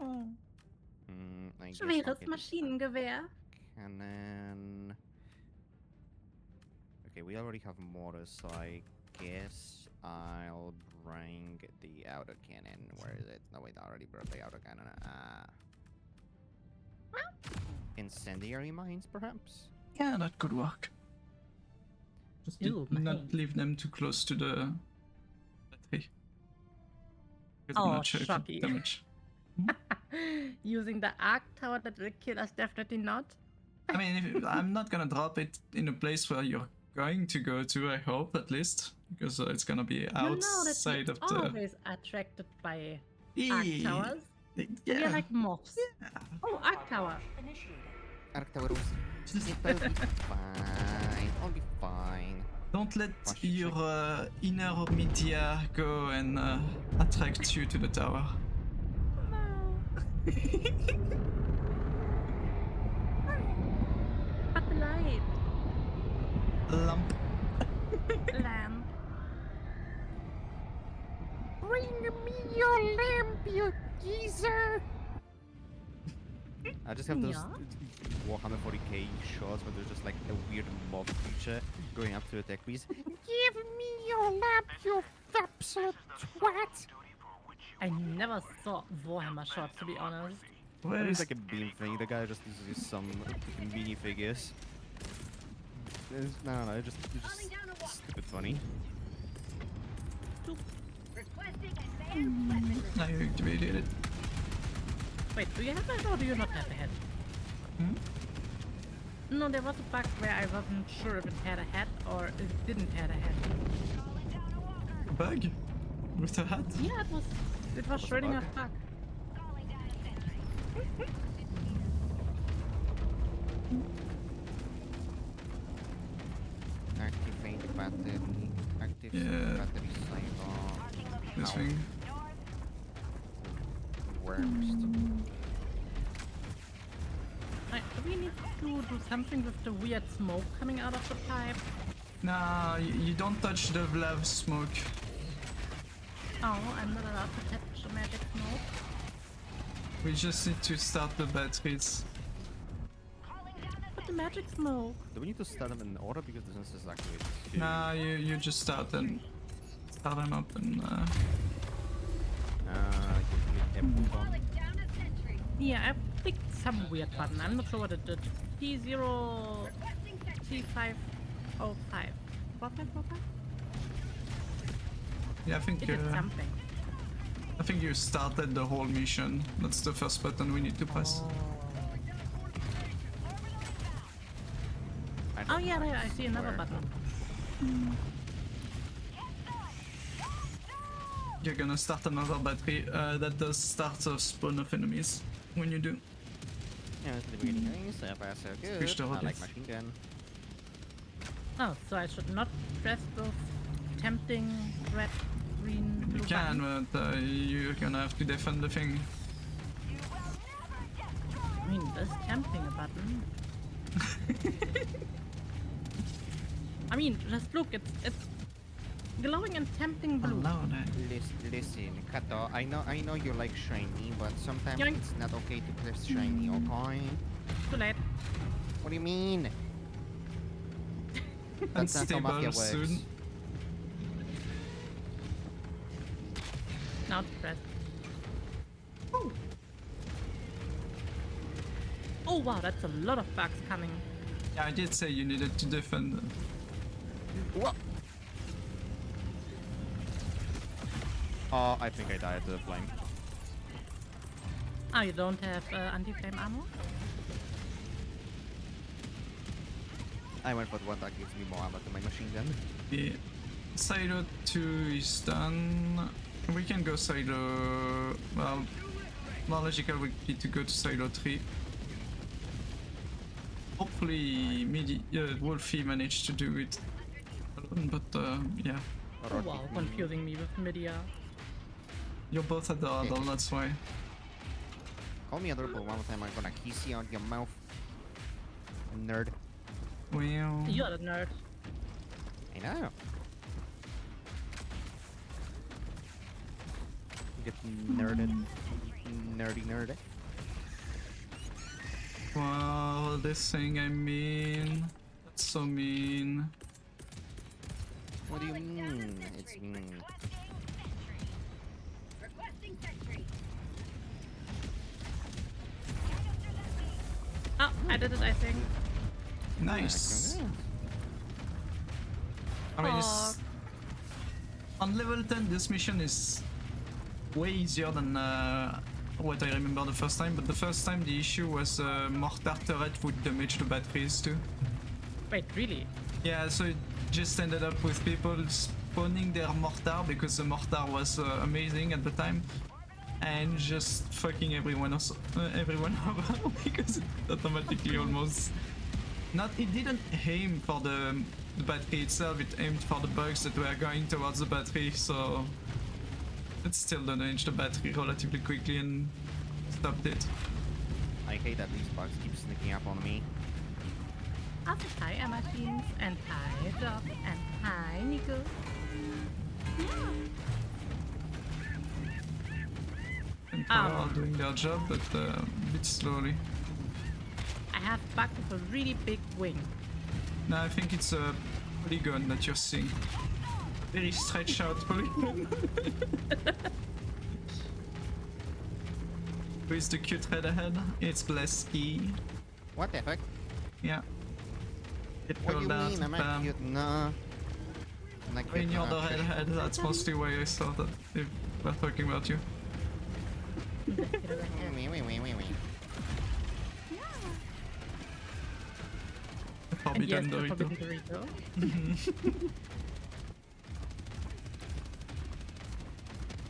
[SPEAKER 1] Oh,
[SPEAKER 3] I guess I'll
[SPEAKER 1] schweres
[SPEAKER 3] get this
[SPEAKER 1] Maschinengewehr.
[SPEAKER 3] cannon. Okay, we already have mortars, so I guess I'll bring the auto cannon. Where is it? No, wait, I already brought the auto cannon. Incendiary mines, perhaps?
[SPEAKER 2] Yeah, that could work. Just
[SPEAKER 1] Ooh,
[SPEAKER 2] not
[SPEAKER 1] mine.
[SPEAKER 2] leave them too close to the battery. Because I'm
[SPEAKER 1] Oh,
[SPEAKER 2] not sure if it
[SPEAKER 1] shocky.
[SPEAKER 2] damage.
[SPEAKER 1] Using the arc tower that will kill us, definitely not.
[SPEAKER 2] I mean, I'm not gonna drop it in a place where you're going to go to, I hope, at least. Because it's gonna be
[SPEAKER 1] You know that
[SPEAKER 2] outside
[SPEAKER 1] we're
[SPEAKER 2] of the...
[SPEAKER 1] always attracted by arc
[SPEAKER 2] Eee.
[SPEAKER 1] towers.
[SPEAKER 2] Yeah.
[SPEAKER 1] We're like moths. Oh, arc tower.
[SPEAKER 4] Initiated.
[SPEAKER 3] Arctaurus.
[SPEAKER 2] Just
[SPEAKER 3] It will be fine. I'll be fine.
[SPEAKER 2] don't let
[SPEAKER 3] Why should
[SPEAKER 2] your inner media go and attract you to the tower.
[SPEAKER 1] But the light.
[SPEAKER 2] Lump.
[SPEAKER 1] Lamp.
[SPEAKER 3] Bring me your lamp, you geezer! I just have those
[SPEAKER 1] Yeah.
[SPEAKER 3] Warhammer 40k shots where there's just like a weird mob creature going up to attack me. Give me your lamp, you absolute twat!
[SPEAKER 1] I never saw Warhammer shots, to be honest.
[SPEAKER 2] Where
[SPEAKER 3] It's
[SPEAKER 2] is...
[SPEAKER 3] like a beam thing, the guy just uses some freaking minifigures. No, it's just stupid funny.
[SPEAKER 5] Requesting advanced weapon
[SPEAKER 2] I activated it.
[SPEAKER 1] Wait, do you have a head or do you not have a head?
[SPEAKER 2] Hmm?
[SPEAKER 1] No, there was a bug where I wasn't sure if it had a head or if it didn't have a head.
[SPEAKER 5] calling down a walker.
[SPEAKER 2] A bug? With a hat?
[SPEAKER 1] Yeah, it was
[SPEAKER 3] a
[SPEAKER 1] Schrödinger's
[SPEAKER 3] bug?
[SPEAKER 1] bug.
[SPEAKER 5] Calling down a sentry.
[SPEAKER 3] Activate battery. Active
[SPEAKER 2] Yeah.
[SPEAKER 3] battery silo.
[SPEAKER 2] This
[SPEAKER 3] Ow.
[SPEAKER 2] thing.
[SPEAKER 3] Worms.
[SPEAKER 1] Do we need to do something with the weird smoke coming out of the pipe?
[SPEAKER 2] Nah, you don't touch the lava smoke.
[SPEAKER 1] Oh, I'm not allowed to touch the magic smoke.
[SPEAKER 2] We just need to start the batteries.
[SPEAKER 1] But the magic smoke.
[SPEAKER 3] Do we need to start them in order because this is activated?
[SPEAKER 2] Nah, you just start them up and
[SPEAKER 3] You move on.
[SPEAKER 5] Calling down a sentry.
[SPEAKER 1] Yeah, I clicked some weird button. I'm not sure what it did. T0
[SPEAKER 5] Requesting sentry.
[SPEAKER 1] T505. 4545?
[SPEAKER 2] yeah,
[SPEAKER 1] It did something.
[SPEAKER 2] I think you started the whole mission. That's the first button we need to press.
[SPEAKER 1] Oh yeah, there, I see another
[SPEAKER 3] Where?
[SPEAKER 1] button.
[SPEAKER 2] You're gonna start another battery. That does start a spawn of enemies when you do.
[SPEAKER 3] Yeah, it's the beginning. So far, so good.
[SPEAKER 2] Push the
[SPEAKER 3] I like
[SPEAKER 2] rockets.
[SPEAKER 3] machine gun.
[SPEAKER 1] Oh, so I should not press those tempting red, green, blue
[SPEAKER 2] You can,
[SPEAKER 1] buttons?
[SPEAKER 2] but you're gonna have to defend the thing.
[SPEAKER 1] I mean, this tempting a button. I mean, just look, it's glowing and tempting blue.
[SPEAKER 2] Hello there.
[SPEAKER 3] Listen, Kato, I know you like shiny, but sometimes
[SPEAKER 1] Yoink.
[SPEAKER 3] it's not okay to press shiny, okay?
[SPEAKER 1] Too late.
[SPEAKER 3] What do you mean? That's not how Mafia
[SPEAKER 2] Unstable
[SPEAKER 3] works.
[SPEAKER 2] soon.
[SPEAKER 1] Now to press. Oh. Oh wow, that's a lot of bugs coming.
[SPEAKER 2] Yeah, I did say you needed to defend.
[SPEAKER 3] What? Oh, I think I died to the flame.
[SPEAKER 1] Oh, you don't have anti-flame armor?
[SPEAKER 3] I went for the one that gives me more ammo to my machine gun.
[SPEAKER 2] Yeah. Silo 2 is done. We can go Silo. Well, more logical would be to go to Silo 3. Hopefully, Wolfie managed to do it alone, but yeah.
[SPEAKER 1] Oh wow, confusing me with Media.
[SPEAKER 2] You're both adorable, that's why.
[SPEAKER 3] Call me adorable one more time, I'm gonna kiss you on your mouth. Nerd.
[SPEAKER 2] Well,
[SPEAKER 1] You're the nerd.
[SPEAKER 3] I know. Get nerded. Nerdy nerd.
[SPEAKER 2] wow, this thing, I mean. That's so mean.
[SPEAKER 3] What do you mean? It's mean.
[SPEAKER 5] Requesting sentry.
[SPEAKER 1] Oh, I did it, I think.
[SPEAKER 2] Nice. I mean, it's, on level 10, this mission is way easier than what I remember the first time, but the first time the issue was mortar turret would damage the batteries too.
[SPEAKER 1] Wait, really?
[SPEAKER 2] Yeah, so it just ended up with people spawning their mortar because the mortar was amazing at the time, and just fucking everyone else, everyone over because it automatically almost. It didn't aim for the battery itself, it aimed for the bugs that were going towards the battery, so it still damaged the battery relatively quickly and stopped it.
[SPEAKER 3] I hate that these bugs keep sneaking up on me.
[SPEAKER 1] Also, hi, Machines, and hi, Job, and hi, Nico.
[SPEAKER 2] And people are doing their job, but a bit slowly.
[SPEAKER 1] I have bug with a really big wing.
[SPEAKER 2] No, I think it's a polygon that you're seeing. Very stretched out polygon. Who is the cute redhead? It's blesky.
[SPEAKER 3] What the fuck?
[SPEAKER 2] Yeah. Get
[SPEAKER 3] What do you
[SPEAKER 2] called out.
[SPEAKER 3] mean? I'm not cute. No. I'm not
[SPEAKER 2] I mean,
[SPEAKER 3] cute,
[SPEAKER 2] you're
[SPEAKER 3] no,
[SPEAKER 2] the
[SPEAKER 3] okay.
[SPEAKER 2] redhead, that's mostly why I saw that they were talking about you.
[SPEAKER 3] Wee.
[SPEAKER 1] And yes,
[SPEAKER 2] Forbidden
[SPEAKER 1] the
[SPEAKER 2] Dorito.
[SPEAKER 1] forbidden Dorito.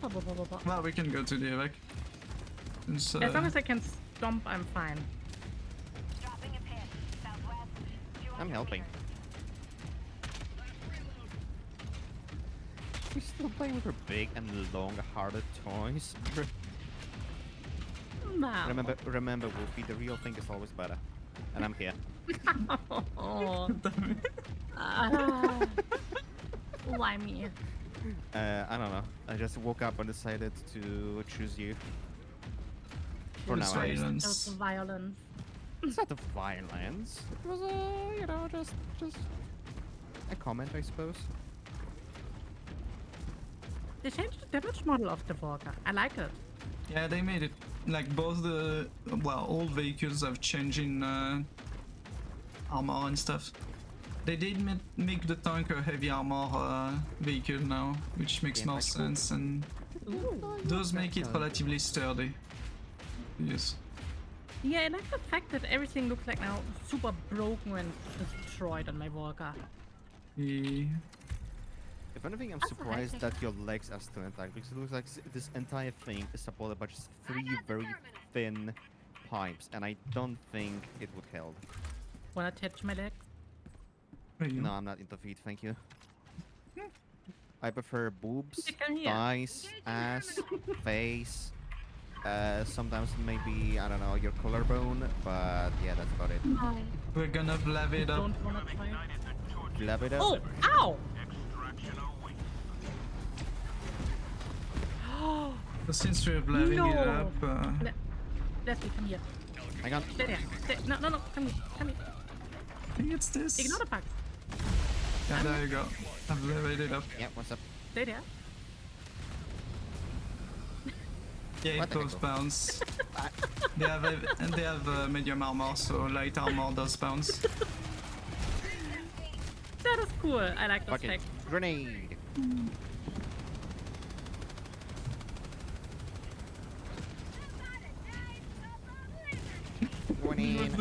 [SPEAKER 1] Blah, blah, blah, blah, blah.
[SPEAKER 2] Well, we can go to the evac. Since,
[SPEAKER 1] As long as I can stomp, I'm fine.
[SPEAKER 5] Dropping a pin. Southwest.
[SPEAKER 3] I'm helping. We still play with her big and long-hearted toys.
[SPEAKER 1] Wow.
[SPEAKER 3] Remember, Wolfie, the real thing is always better. And I'm here.
[SPEAKER 1] Oh. Why me?
[SPEAKER 3] I don't know. I just woke up and decided to choose you. For now,
[SPEAKER 2] Choose
[SPEAKER 3] at least.
[SPEAKER 2] violence.
[SPEAKER 1] Those violence.
[SPEAKER 3] It's not the violence. It was you know, just a comment, I suppose.
[SPEAKER 1] They changed the damage model of the Walker. I like it.
[SPEAKER 2] Yeah, they made it like both the all vehicles have changed in armor and stuff. They did make the tank a heavy armor vehicle now, which makes
[SPEAKER 3] Yeah,
[SPEAKER 2] more
[SPEAKER 3] like-
[SPEAKER 2] sense, and those make it relatively sturdy. Yes.
[SPEAKER 1] Yeah, I like the fact that everything looks like now super broken and destroyed on my Walker.
[SPEAKER 2] Yeah.
[SPEAKER 3] If anything, I'm
[SPEAKER 1] Also, I
[SPEAKER 3] surprised
[SPEAKER 1] think-
[SPEAKER 3] that your legs are still intact because it looks like this entire thing is supported by just 3 very thin pipes, and I don't think it would hold.
[SPEAKER 1] Wanna touch my legs?
[SPEAKER 2] There you go.
[SPEAKER 3] No, I'm not into feet, thank you. I prefer boobs,
[SPEAKER 1] Yeah, come here.
[SPEAKER 3] thighs, ass, face. Sometimes maybe, I don't know, your collarbone, but yeah, that's about it.
[SPEAKER 1] No.
[SPEAKER 2] We're gonna blab it up.
[SPEAKER 1] Don't wanna try.
[SPEAKER 3] Blab it up.
[SPEAKER 1] Oh! Ow!
[SPEAKER 2] So since we're blabbing it
[SPEAKER 1] No.
[SPEAKER 2] up,
[SPEAKER 1] Leslie, come here.
[SPEAKER 3] Hang on.
[SPEAKER 1] Stay there. Stay. No, come here. Come here.
[SPEAKER 2] I think it's this.
[SPEAKER 1] Ignore the bugs.
[SPEAKER 2] Yeah, there you go. I've blabbed it up.
[SPEAKER 3] Yeah, what's up?
[SPEAKER 1] Stay there.
[SPEAKER 2] Yeah,
[SPEAKER 3] What
[SPEAKER 2] it
[SPEAKER 3] the
[SPEAKER 2] goes
[SPEAKER 3] heck?
[SPEAKER 2] bounce. they have medium armor, so light armor does bounce.
[SPEAKER 1] That is cool. I like this
[SPEAKER 3] Fucking
[SPEAKER 1] tech.
[SPEAKER 3] grenade. Grenade.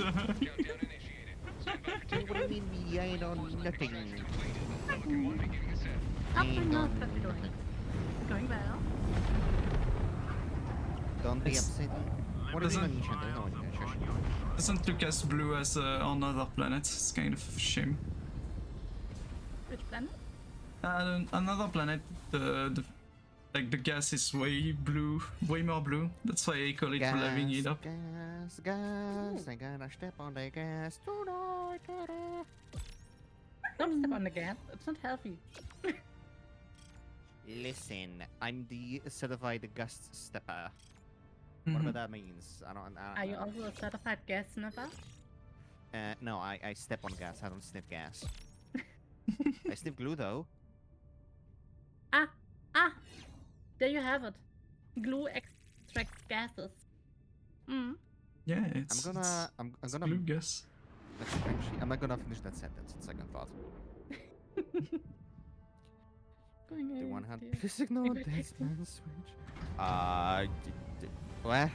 [SPEAKER 3] What do you mean we ain't on nothing?
[SPEAKER 1] Something else that we're doing. Going well.
[SPEAKER 3] Don't be
[SPEAKER 2] It's-
[SPEAKER 3] upset. What is
[SPEAKER 2] doesn't-
[SPEAKER 3] even There's no one here. Shush.
[SPEAKER 2] Doesn't look as blue as on other planets. It's kind of a shame.
[SPEAKER 1] Which planet?
[SPEAKER 2] Another planet, the gas is way blue, way more blue. That's why I call it blowing it up.
[SPEAKER 3] Gas. I gotta step on the gas tonight.
[SPEAKER 1] Don't step on the gas. It's not healthy.
[SPEAKER 3] Listen, I'm the certified gust stepper.
[SPEAKER 2] Mhm.
[SPEAKER 3] Whatever that means. I don't
[SPEAKER 1] Are you
[SPEAKER 3] know.
[SPEAKER 1] also a certified gas sniffer?
[SPEAKER 3] No, I step on gas. I don't sniff gas. I sniff glue though.
[SPEAKER 1] Ah! There you have it. Glue extracts gases. Mm.
[SPEAKER 2] Yeah, it's.
[SPEAKER 3] I'm gonna
[SPEAKER 2] it's blue gas.
[SPEAKER 3] I'm not gonna finish that sentence on second thought.
[SPEAKER 1] Going
[SPEAKER 3] The
[SPEAKER 1] away,
[SPEAKER 3] one hand.
[SPEAKER 1] dear.
[SPEAKER 3] Please ignore
[SPEAKER 1] Maybe I
[SPEAKER 3] this
[SPEAKER 1] take them.
[SPEAKER 3] man switch. What?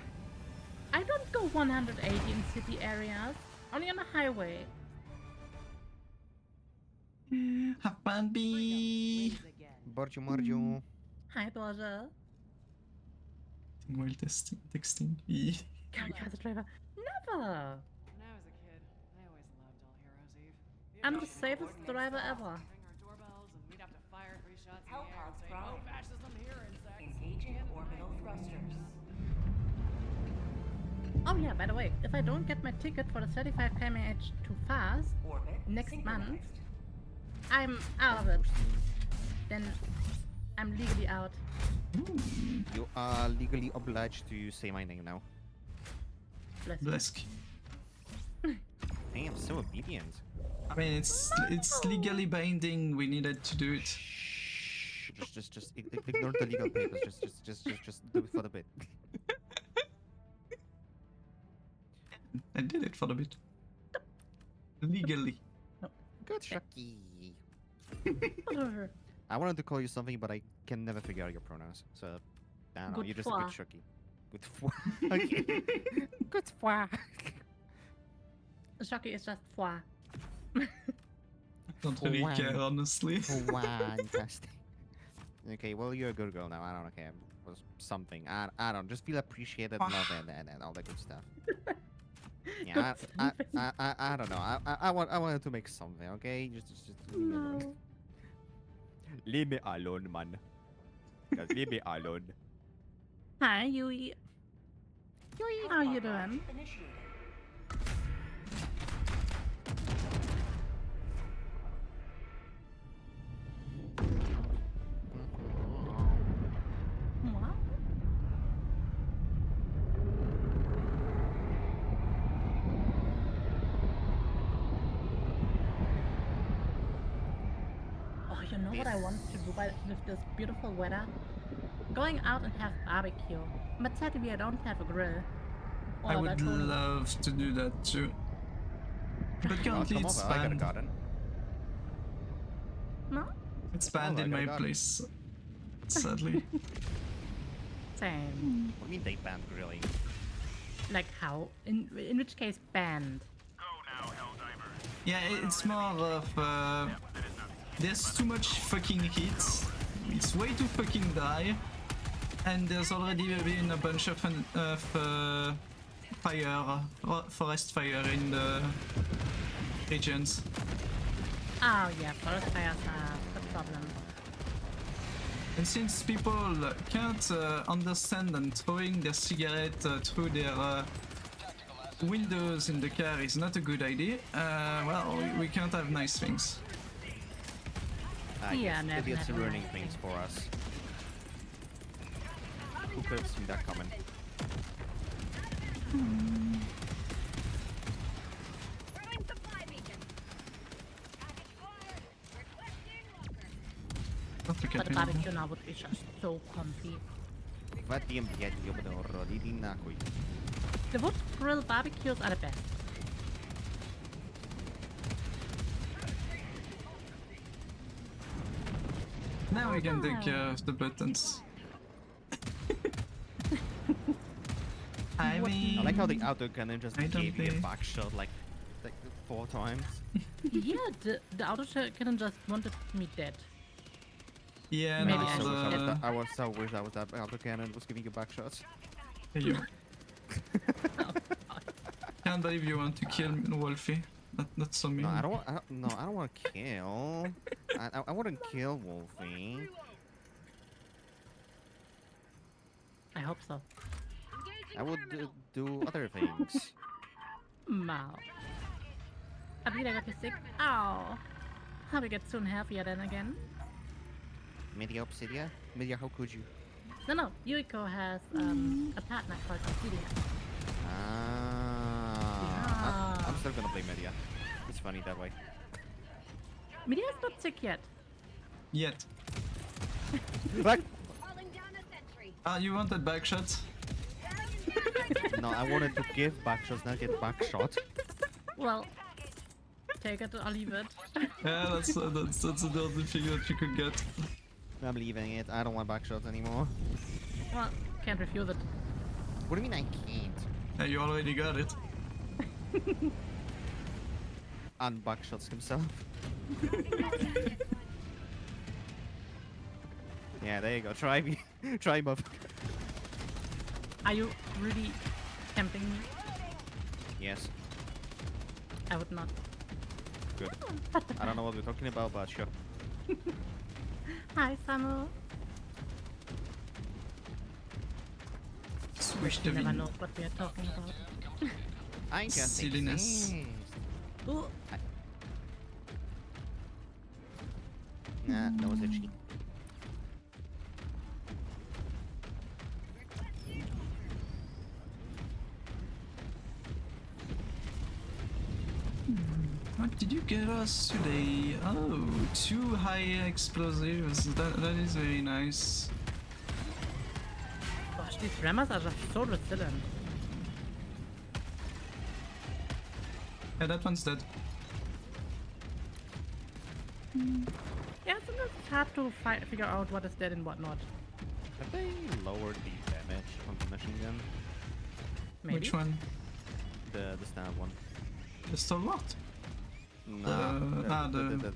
[SPEAKER 1] I don't go 180 in city areas. Only on the highway.
[SPEAKER 2] Have fun, bee.
[SPEAKER 4] Wins again.
[SPEAKER 3] Borju Morju.
[SPEAKER 1] Hi, Borja.
[SPEAKER 2] While texting. Yeah.
[SPEAKER 1] Kamikaze driver. Never.
[SPEAKER 6] When I was a kid, I always loved All Heroes Eve.
[SPEAKER 1] I'm the safest driver ever.
[SPEAKER 6] Ring our doorbells and we'd have to fire 3 shots in the
[SPEAKER 4] Hell
[SPEAKER 6] air and
[SPEAKER 4] pods
[SPEAKER 6] say,
[SPEAKER 4] prime.
[SPEAKER 6] "No fascism here, insects."
[SPEAKER 4] Engaging orbital thrusters.
[SPEAKER 1] Oh yeah, by the way, if I don't get my ticket for the 35 km/h too fast,
[SPEAKER 4] Orbit
[SPEAKER 1] Next
[SPEAKER 4] synchronized.
[SPEAKER 1] I'm out of it. Then I'm legally out.
[SPEAKER 3] You are legally obliged to say my name now.
[SPEAKER 1] Bless you.
[SPEAKER 2] Blesky.
[SPEAKER 3] I am so obedient.
[SPEAKER 2] I mean, it's legally binding. We needed to do it.
[SPEAKER 3] Shh. Just ignore the legal papers. Just do it for the bit.
[SPEAKER 2] I did it for the bit. Legally.
[SPEAKER 3] Good Shucky.
[SPEAKER 1] Whatever.
[SPEAKER 3] I wanted to call you something, but I can never figure out your pronouns. So, I don't know.
[SPEAKER 1] Good
[SPEAKER 3] You're just a good
[SPEAKER 1] foi.
[SPEAKER 3] Shucky. Good foi. Okay. Good foi.
[SPEAKER 1] Shocky is just foie.
[SPEAKER 2] Don't really
[SPEAKER 3] Wow.
[SPEAKER 2] care, honestly.
[SPEAKER 3] Fantastic. Okay, well, you're a good girl now. I don't care. It was something. I don't. Just feel appreciated, love, and all that good stuff. Yeah, I don't know. I wanted to make something. Okay, just leave me alone.
[SPEAKER 1] No.
[SPEAKER 3] Leave me alone, man. Just leave me alone.
[SPEAKER 1] Hi, Yui. How you doing?
[SPEAKER 4] Initiated.
[SPEAKER 1] What? Oh, you know what I want to do with this beautiful weather? Going out and have barbecue. But sadly, I don't have a grill.
[SPEAKER 2] I
[SPEAKER 1] Or
[SPEAKER 2] would
[SPEAKER 1] that's only-
[SPEAKER 2] love to do that too. But currently
[SPEAKER 3] Come
[SPEAKER 2] it's
[SPEAKER 3] over, I got a
[SPEAKER 2] banned.
[SPEAKER 3] garden.
[SPEAKER 1] No?
[SPEAKER 2] It's banned
[SPEAKER 3] Oh, I
[SPEAKER 2] in
[SPEAKER 3] got a
[SPEAKER 2] my
[SPEAKER 3] garden.
[SPEAKER 2] place. Sadly.
[SPEAKER 1] Same.
[SPEAKER 3] What do you mean they banned grilling?
[SPEAKER 1] Like how? In which case banned?
[SPEAKER 2] Yeah, it's more of there's too much fucking heat. It's way too fucking dry, and there's already been a bunch of forest fire in the regions.
[SPEAKER 1] Oh yeah, forest fires are the problem.
[SPEAKER 2] And since people can't understand and throwing their cigarette through their windows in the car is not a good idea, well, we can't have nice things.
[SPEAKER 1] Yeah,
[SPEAKER 3] Yes,
[SPEAKER 1] never,
[SPEAKER 3] idiots are
[SPEAKER 1] never
[SPEAKER 3] ruining
[SPEAKER 1] mind.
[SPEAKER 3] things for us. Who could have seen that coming?
[SPEAKER 5] Throwing supply beacon. Package acquired. Requesting locker.
[SPEAKER 2] Not look
[SPEAKER 1] But
[SPEAKER 2] at
[SPEAKER 1] the
[SPEAKER 2] me.
[SPEAKER 1] barbecue now would be just so comfy.
[SPEAKER 3] Вадим, блядь, ёбаный в рот, иди нахуй.
[SPEAKER 1] The wood grill barbecues are the best.
[SPEAKER 2] Now we can take care of the buttons. I mean,
[SPEAKER 3] I like how the autocannon just
[SPEAKER 2] I don't
[SPEAKER 3] gave me a
[SPEAKER 2] play.
[SPEAKER 3] back shot like 4 times.
[SPEAKER 1] Yeah, the auto cannon just wanted me dead.
[SPEAKER 2] yeah,
[SPEAKER 1] Maybe
[SPEAKER 2] no,
[SPEAKER 1] I should
[SPEAKER 2] the,
[SPEAKER 1] get
[SPEAKER 3] I was so wish I was that autocannon was giving you back shots.
[SPEAKER 2] you can't believe you want to kill Wolfie. That's so mean.
[SPEAKER 3] No, I don't want to kill. I wouldn't kill Wolfie.
[SPEAKER 1] I hope so.
[SPEAKER 3] I would do other things.
[SPEAKER 1] Wow. I think I got you sick. Ow. How we get soon healthier then again?
[SPEAKER 3] Media Obsidia? Media, how could you?
[SPEAKER 1] No, Yuiko has a partner called Ophelia.
[SPEAKER 3] I'm still gonna play Media. It's funny that way.
[SPEAKER 1] Media's not sick yet.
[SPEAKER 2] Yet.
[SPEAKER 3] Back!
[SPEAKER 5] Calling down a sentry.
[SPEAKER 2] You wanted back shots?
[SPEAKER 3] No, I wanted to give back shots, not get back shot.
[SPEAKER 1] Well, take it or leave it.
[SPEAKER 2] Yeah, that's the only thing that you could get.
[SPEAKER 3] I'm leaving it. I don't want back shots anymore.
[SPEAKER 1] Well, can't refuse it.
[SPEAKER 3] What do you mean I can't?
[SPEAKER 2] Yeah, you already got it.
[SPEAKER 3] And back shots himself. Yeah, there you go. Try me. Try buff.
[SPEAKER 1] Are you really tempting me?
[SPEAKER 3] Yes,
[SPEAKER 1] I would not.
[SPEAKER 3] good. I don't know what we're talking about, but sure.
[SPEAKER 1] Hi, Samu.
[SPEAKER 2] Swish
[SPEAKER 1] You
[SPEAKER 2] the
[SPEAKER 1] never
[SPEAKER 2] wind.
[SPEAKER 1] know what we are talking about.
[SPEAKER 3] I just
[SPEAKER 2] Silliness.
[SPEAKER 3] exist.
[SPEAKER 1] Ooh,
[SPEAKER 3] Nah, that was itchy.
[SPEAKER 2] What did you get us today? Oh, 2 high explosives. That is very nice.
[SPEAKER 1] gosh, these rammers are just so resilient.
[SPEAKER 2] Yeah, that one's dead.
[SPEAKER 1] Yeah, sometimes it's hard to figure out what is dead and what not.
[SPEAKER 3] Have they lowered the damage on the machine gun?
[SPEAKER 1] Maybe.
[SPEAKER 2] Which one?
[SPEAKER 3] The stand one.
[SPEAKER 2] The Stalwart?
[SPEAKER 3] Nah,
[SPEAKER 2] the-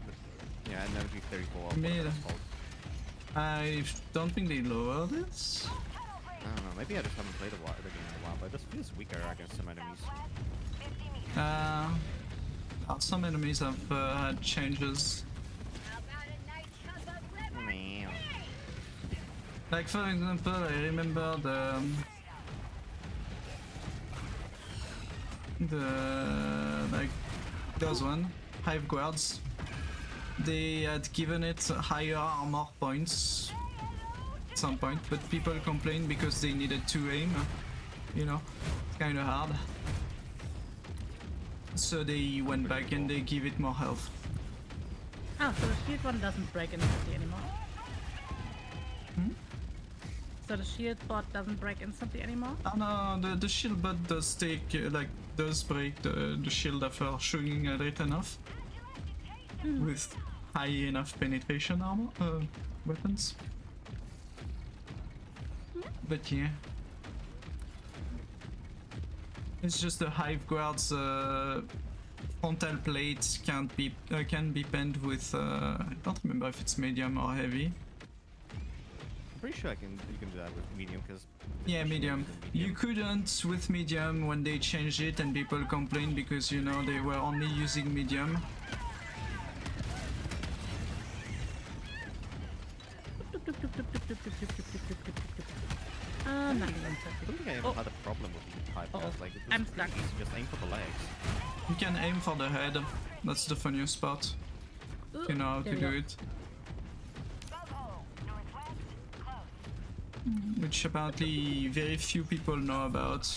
[SPEAKER 3] yeah, Energy 34. Whatever
[SPEAKER 2] Mid.
[SPEAKER 3] that's called.
[SPEAKER 2] I don't think they lowered it.
[SPEAKER 3] I don't know. Maybe I just haven't played the game in a while, but it just feels weaker against some enemies.
[SPEAKER 2] Some enemies have had changes.
[SPEAKER 5] How about a nice hunk of red
[SPEAKER 2] Like for example, I remember the like those one Hive Guards. They had given it higher armor points at some point, but people complained because they needed to aim. You know, it's kind of hard. So they went back and they give it more health.
[SPEAKER 1] Oh, so the shield one doesn't break instantly anymore.
[SPEAKER 2] Hmm?
[SPEAKER 1] So the shield bot doesn't break instantly anymore?
[SPEAKER 2] Oh no, the shield bot does take does break the shield after shooting at it enough with high enough penetration armor weapons. But yeah, it's just the Hive Guard's frontal plate can be penned with I don't remember if it's medium or heavy.
[SPEAKER 3] I'm pretty sure you can do that with medium because
[SPEAKER 2] Yeah, medium. You couldn't with medium when they changed it and people complained because, you know, they were only using medium.
[SPEAKER 1] Nothing
[SPEAKER 3] I don't think I ever had a problem with the Hive Guards. Like, it was
[SPEAKER 1] I'm
[SPEAKER 3] pretty
[SPEAKER 1] stuck.
[SPEAKER 3] easy, just aim for the legs.
[SPEAKER 2] You can aim for the head. That's the funniest part. You know how to do it. Which apparently very few people know about.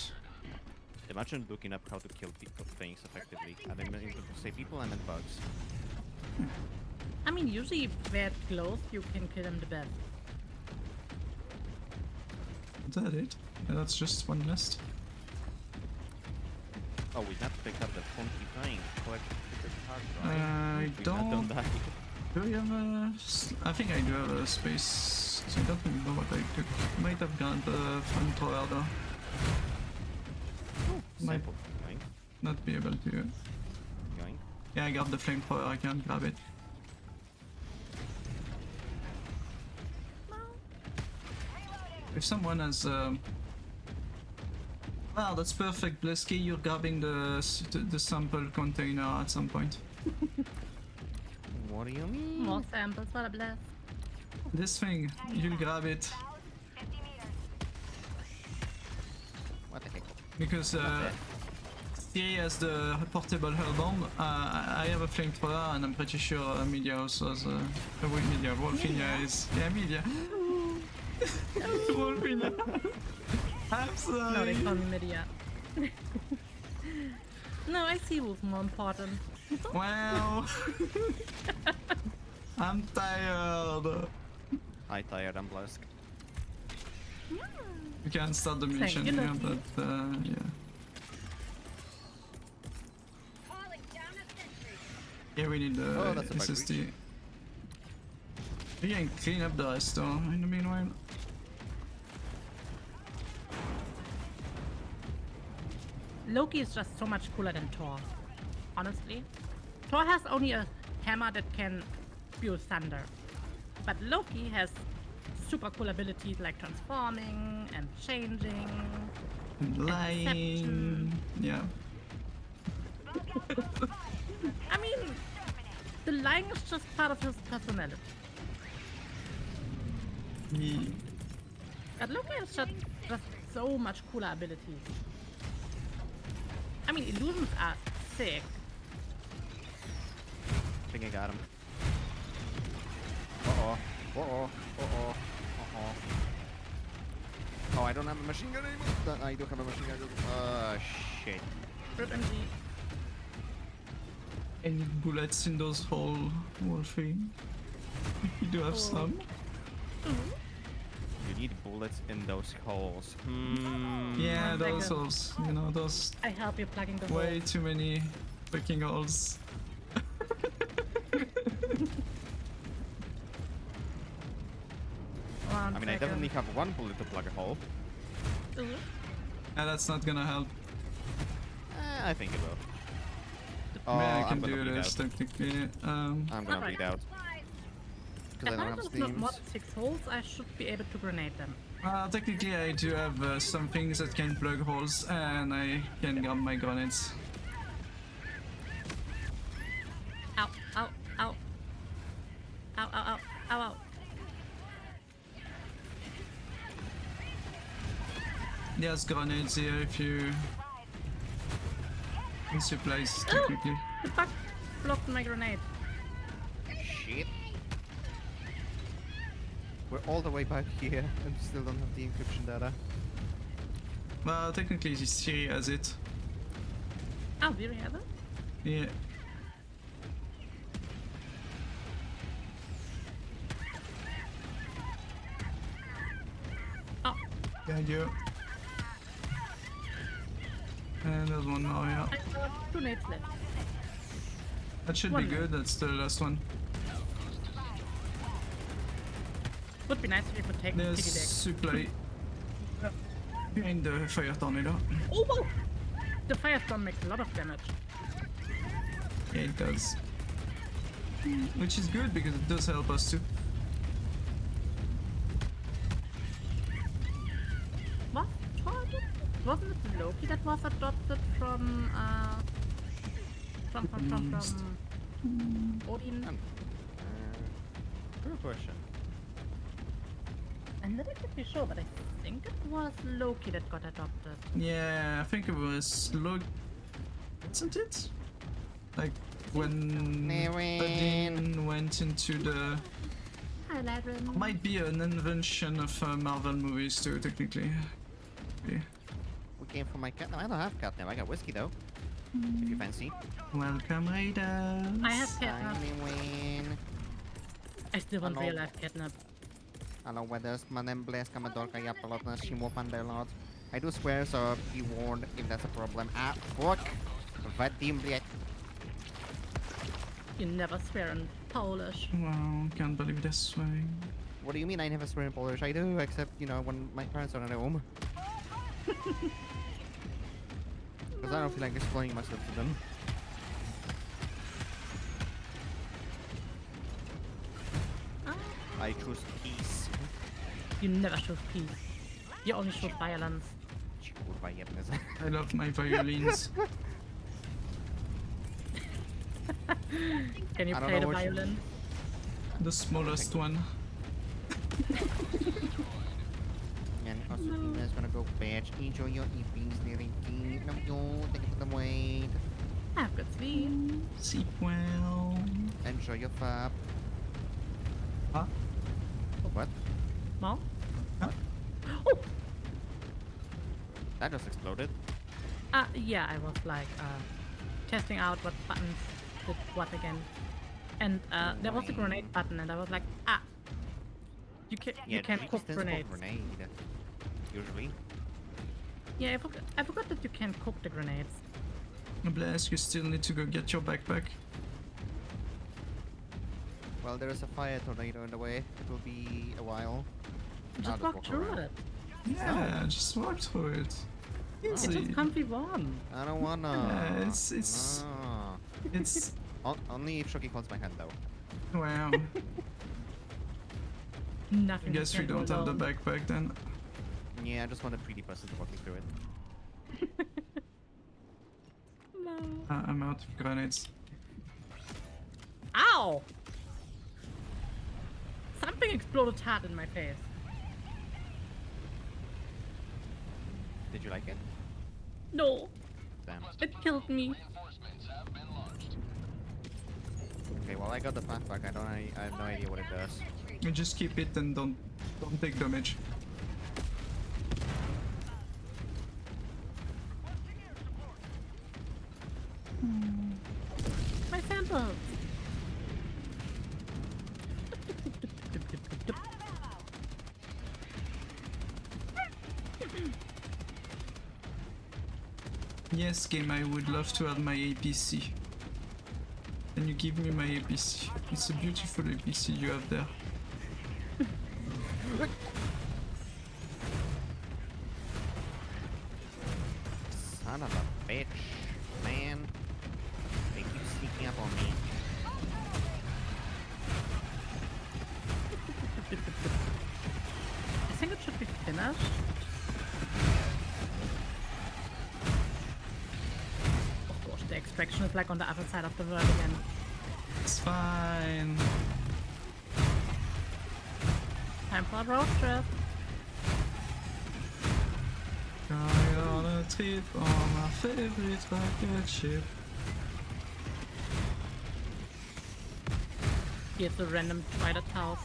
[SPEAKER 3] Imagine looking up how to kill things effectively. I didn't mean to say people, I meant bugs.
[SPEAKER 1] I mean, usually if they're close, you can kill them the best.
[SPEAKER 2] Is that it? Yeah, that's just one nest.
[SPEAKER 3] Oh, we have to pick up the funky thing. Collect the card, right?
[SPEAKER 2] I
[SPEAKER 3] We've not
[SPEAKER 2] don't.
[SPEAKER 3] done that.
[SPEAKER 2] Do we have a... I think I do have a space. I don't remember what I took. Might have got the flamethrower though. Might
[SPEAKER 3] Simple. Going,
[SPEAKER 2] not be able to.
[SPEAKER 3] going.
[SPEAKER 2] Yeah, I got the flamethrower. I can't grab it. If someone has, wow, that's perfect, blesky. You're grabbing the sample container at some point.
[SPEAKER 3] What do you mean?
[SPEAKER 1] More samples, what a blast.
[SPEAKER 2] This thing, you'll grab it
[SPEAKER 3] What the heck?
[SPEAKER 2] because Siri has the portable hell bomb. I have a flamethrower, and I'm pretty sure Media also has a Media. Wolfinya is Media. Wolfinya. I'm sorry.
[SPEAKER 1] No, they call me Media. No, I see who's more important.
[SPEAKER 2] Well, I'm tired.
[SPEAKER 3] I tired, I'm blessed.
[SPEAKER 2] We can start the mission
[SPEAKER 1] you,
[SPEAKER 2] here,
[SPEAKER 1] Lucky.
[SPEAKER 2] but yeah.
[SPEAKER 5] Calling down a sentry.
[SPEAKER 2] Yeah, we need the
[SPEAKER 3] Oh, that's a bug
[SPEAKER 2] SSD. We can clean up the rest though, in the meanwhile.
[SPEAKER 1] Loki is just so much cooler than Thor. Honestly. Thor has only a hammer that can spew thunder. But Loki has super cool abilities like transforming and changing.
[SPEAKER 2] Lying.
[SPEAKER 1] Exception.
[SPEAKER 2] Yeah.
[SPEAKER 1] I mean, the lying is just part of his personality.
[SPEAKER 2] He,
[SPEAKER 1] But Loki has just so much cooler abilities. I mean, illusions are sick.
[SPEAKER 3] I think I got him. Uh-oh. Uh-oh. Uh-oh. Uh-oh. Oh, I don't have a machine gun anymore. I do have a machine gun. Shit.
[SPEAKER 1] Rip MG.
[SPEAKER 2] any bullets in those hole, Wolfie? You do have some.
[SPEAKER 3] You need bullets in those holes. Hmm.
[SPEAKER 2] Yeah,
[SPEAKER 1] 1
[SPEAKER 2] those
[SPEAKER 1] second.
[SPEAKER 2] holes. You know, those
[SPEAKER 1] I help you plugging the
[SPEAKER 2] way
[SPEAKER 1] hole.
[SPEAKER 2] too many freaking holes.
[SPEAKER 3] I mean, I definitely have one bullet to plug a hole.
[SPEAKER 1] Mhm.
[SPEAKER 2] And that's not gonna help.
[SPEAKER 3] I think it will.
[SPEAKER 2] I mean, I
[SPEAKER 3] I'm
[SPEAKER 2] can
[SPEAKER 3] gonna
[SPEAKER 2] do
[SPEAKER 3] bleed
[SPEAKER 2] this
[SPEAKER 3] out.
[SPEAKER 2] technically.
[SPEAKER 3] I'm gonna
[SPEAKER 1] Alright.
[SPEAKER 3] bleed out.
[SPEAKER 5] Supplies.
[SPEAKER 3] Because
[SPEAKER 1] As
[SPEAKER 3] I
[SPEAKER 1] long
[SPEAKER 3] don't
[SPEAKER 1] as
[SPEAKER 3] have
[SPEAKER 1] it's not more
[SPEAKER 3] steams.
[SPEAKER 1] than 6 holes, I should be able to grenade them.
[SPEAKER 2] Technically, I do have some things that can plug holes, and I can grab my grenades.
[SPEAKER 1] Ow, ow, ow. Ow, ow, ow, ow, ow.
[SPEAKER 2] There's grenades here if you... And supplies, technically.
[SPEAKER 1] The bug blocked my grenade.
[SPEAKER 3] Shit. We're all the way back here and still don't have the encryption data.
[SPEAKER 2] Well, technically this Siri has it.
[SPEAKER 1] Oh, do you have it?
[SPEAKER 2] Yeah.
[SPEAKER 1] Oh,
[SPEAKER 2] Thank you. And there's one more here.
[SPEAKER 1] I got 2 nades left.
[SPEAKER 2] That should
[SPEAKER 1] One
[SPEAKER 2] be good, that's the last one.
[SPEAKER 1] Would be nice if you could take the
[SPEAKER 2] There's
[SPEAKER 1] piggy deck.
[SPEAKER 2] supply behind the fire tornado.
[SPEAKER 1] Oh, whoa! The firestorm makes a lot of damage.
[SPEAKER 2] Yeah, it does. Which is good because it does help us too.
[SPEAKER 1] What? Wasn't it Loki that was adopted from Odin?
[SPEAKER 3] Good question.
[SPEAKER 1] I'm not exactly sure, but I think it was Loki that got adopted.
[SPEAKER 2] Yeah, I think it was wasn't it? Like when Odin went into the...
[SPEAKER 1] Hi, Laren.
[SPEAKER 2] Might be an invention of Marvel movies too, technically. Yeah.
[SPEAKER 3] We came from my catnip. I don't have catnip. I got whiskey though. If you fancy.
[SPEAKER 2] Welcome, Raiders.
[SPEAKER 1] I have catnip.
[SPEAKER 3] Win.
[SPEAKER 1] I still want
[SPEAKER 3] Hello.
[SPEAKER 1] real life catnip.
[SPEAKER 3] Hello, weathers. My name Blesky. I'm a dog. I upload na Shimo Pandelot. I do swear, so be warned if that's a problem. Ah, fuck. Vadim, блядь.
[SPEAKER 1] You never swear in Polish.
[SPEAKER 2] Wow, can't believe this way.
[SPEAKER 3] What do you mean I never swear in Polish? I do, except, you know, when my parents are not at home. Because I don't feel like explaining myself to them.
[SPEAKER 1] Ah,
[SPEAKER 3] I choose peace.
[SPEAKER 1] you never choose peace. You only choose violence.
[SPEAKER 3] Kurwa jedne z...
[SPEAKER 2] I love my violins.
[SPEAKER 1] Can you
[SPEAKER 3] I don't
[SPEAKER 1] play
[SPEAKER 3] know
[SPEAKER 1] the
[SPEAKER 3] what you-
[SPEAKER 1] violin?
[SPEAKER 2] The smallest one.
[SPEAKER 3] And Osuna is gonna go fetch. Enjoy your evenings, Nirinki. No, you take it to the weight.
[SPEAKER 1] Have good sleep.
[SPEAKER 2] Sleep well.
[SPEAKER 3] Enjoy your fab.
[SPEAKER 2] Huh?
[SPEAKER 3] What?
[SPEAKER 1] Well,
[SPEAKER 2] Huh?
[SPEAKER 1] oh!
[SPEAKER 3] That just exploded.
[SPEAKER 1] Yeah, I was like, testing out what buttons did what again. And, there was a grenade button and I was like, you can
[SPEAKER 3] G
[SPEAKER 1] cook
[SPEAKER 3] stands for
[SPEAKER 1] grenades.
[SPEAKER 3] Grenade. Usually.
[SPEAKER 1] Yeah, I forgot that you can cook the grenades.
[SPEAKER 2] Bless, you still need to go get your backpack.
[SPEAKER 3] Well, there is a fire tornado in the way. It will be a while. I'll
[SPEAKER 1] Just walk through
[SPEAKER 3] around.
[SPEAKER 1] it.
[SPEAKER 2] Yeah, just walk through it.
[SPEAKER 1] It's
[SPEAKER 2] Easy.
[SPEAKER 1] just comfy warm.
[SPEAKER 3] I don't wanna.
[SPEAKER 2] Yeah, it's
[SPEAKER 3] Ah.
[SPEAKER 2] it's
[SPEAKER 3] Only if Shoki holds my hand though.
[SPEAKER 2] wow. I
[SPEAKER 1] Nothing.
[SPEAKER 2] guess we don't have the backpack then.
[SPEAKER 3] Yeah, I just want a pretty person to walk me through it.
[SPEAKER 1] No.
[SPEAKER 2] I'm out of grenades.
[SPEAKER 1] Ow! Something exploded hard in my face.
[SPEAKER 3] Did you like it?
[SPEAKER 1] No,
[SPEAKER 3] Damn.
[SPEAKER 1] it killed me.
[SPEAKER 3] Okay, well I got the backpack. I have no idea what it does.
[SPEAKER 2] You just keep it and don't take damage.
[SPEAKER 1] My samples.
[SPEAKER 2] Yes, game, I would love to have my APC. Can you give me my APC? It's a beautiful APC you have there.
[SPEAKER 3] Son of a bitch, man. They keep sneaking up on me.
[SPEAKER 1] I think it should be finished. Of course, the extraction is like on the other side of the world again.
[SPEAKER 2] It's fine.
[SPEAKER 1] Time for a road trip.
[SPEAKER 2] Going on a trip on my favorite rocket ship.
[SPEAKER 1] Here's a random spider's house.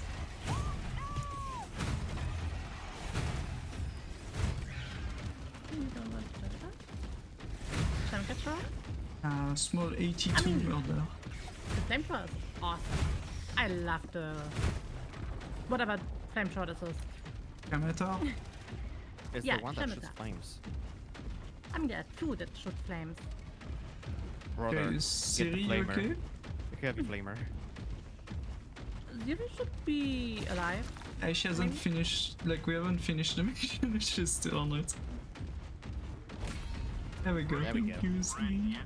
[SPEAKER 1] Shall we get shot?
[SPEAKER 2] Small 82
[SPEAKER 1] I mean-
[SPEAKER 2] murder.
[SPEAKER 1] The flamethrower is awesome. I love the... Whatever flamethrower this is.
[SPEAKER 2] Scimitar?
[SPEAKER 3] It's
[SPEAKER 1] Yeah,
[SPEAKER 3] the one that shoots
[SPEAKER 1] scimitar.
[SPEAKER 3] flames.
[SPEAKER 1] I mean, there are two that shoot flames.
[SPEAKER 3] Brother,
[SPEAKER 2] Okay, is
[SPEAKER 3] get the
[SPEAKER 2] Siri
[SPEAKER 3] flamer.
[SPEAKER 2] okay?
[SPEAKER 3] You can have the flamer.
[SPEAKER 1] Ziri should be alive.
[SPEAKER 2] She hasn't
[SPEAKER 1] Maybe?
[SPEAKER 2] finished, like we haven't finished the mission, she's still on it. There we go.
[SPEAKER 3] There we
[SPEAKER 2] Thank
[SPEAKER 3] go.
[SPEAKER 2] you, Siri.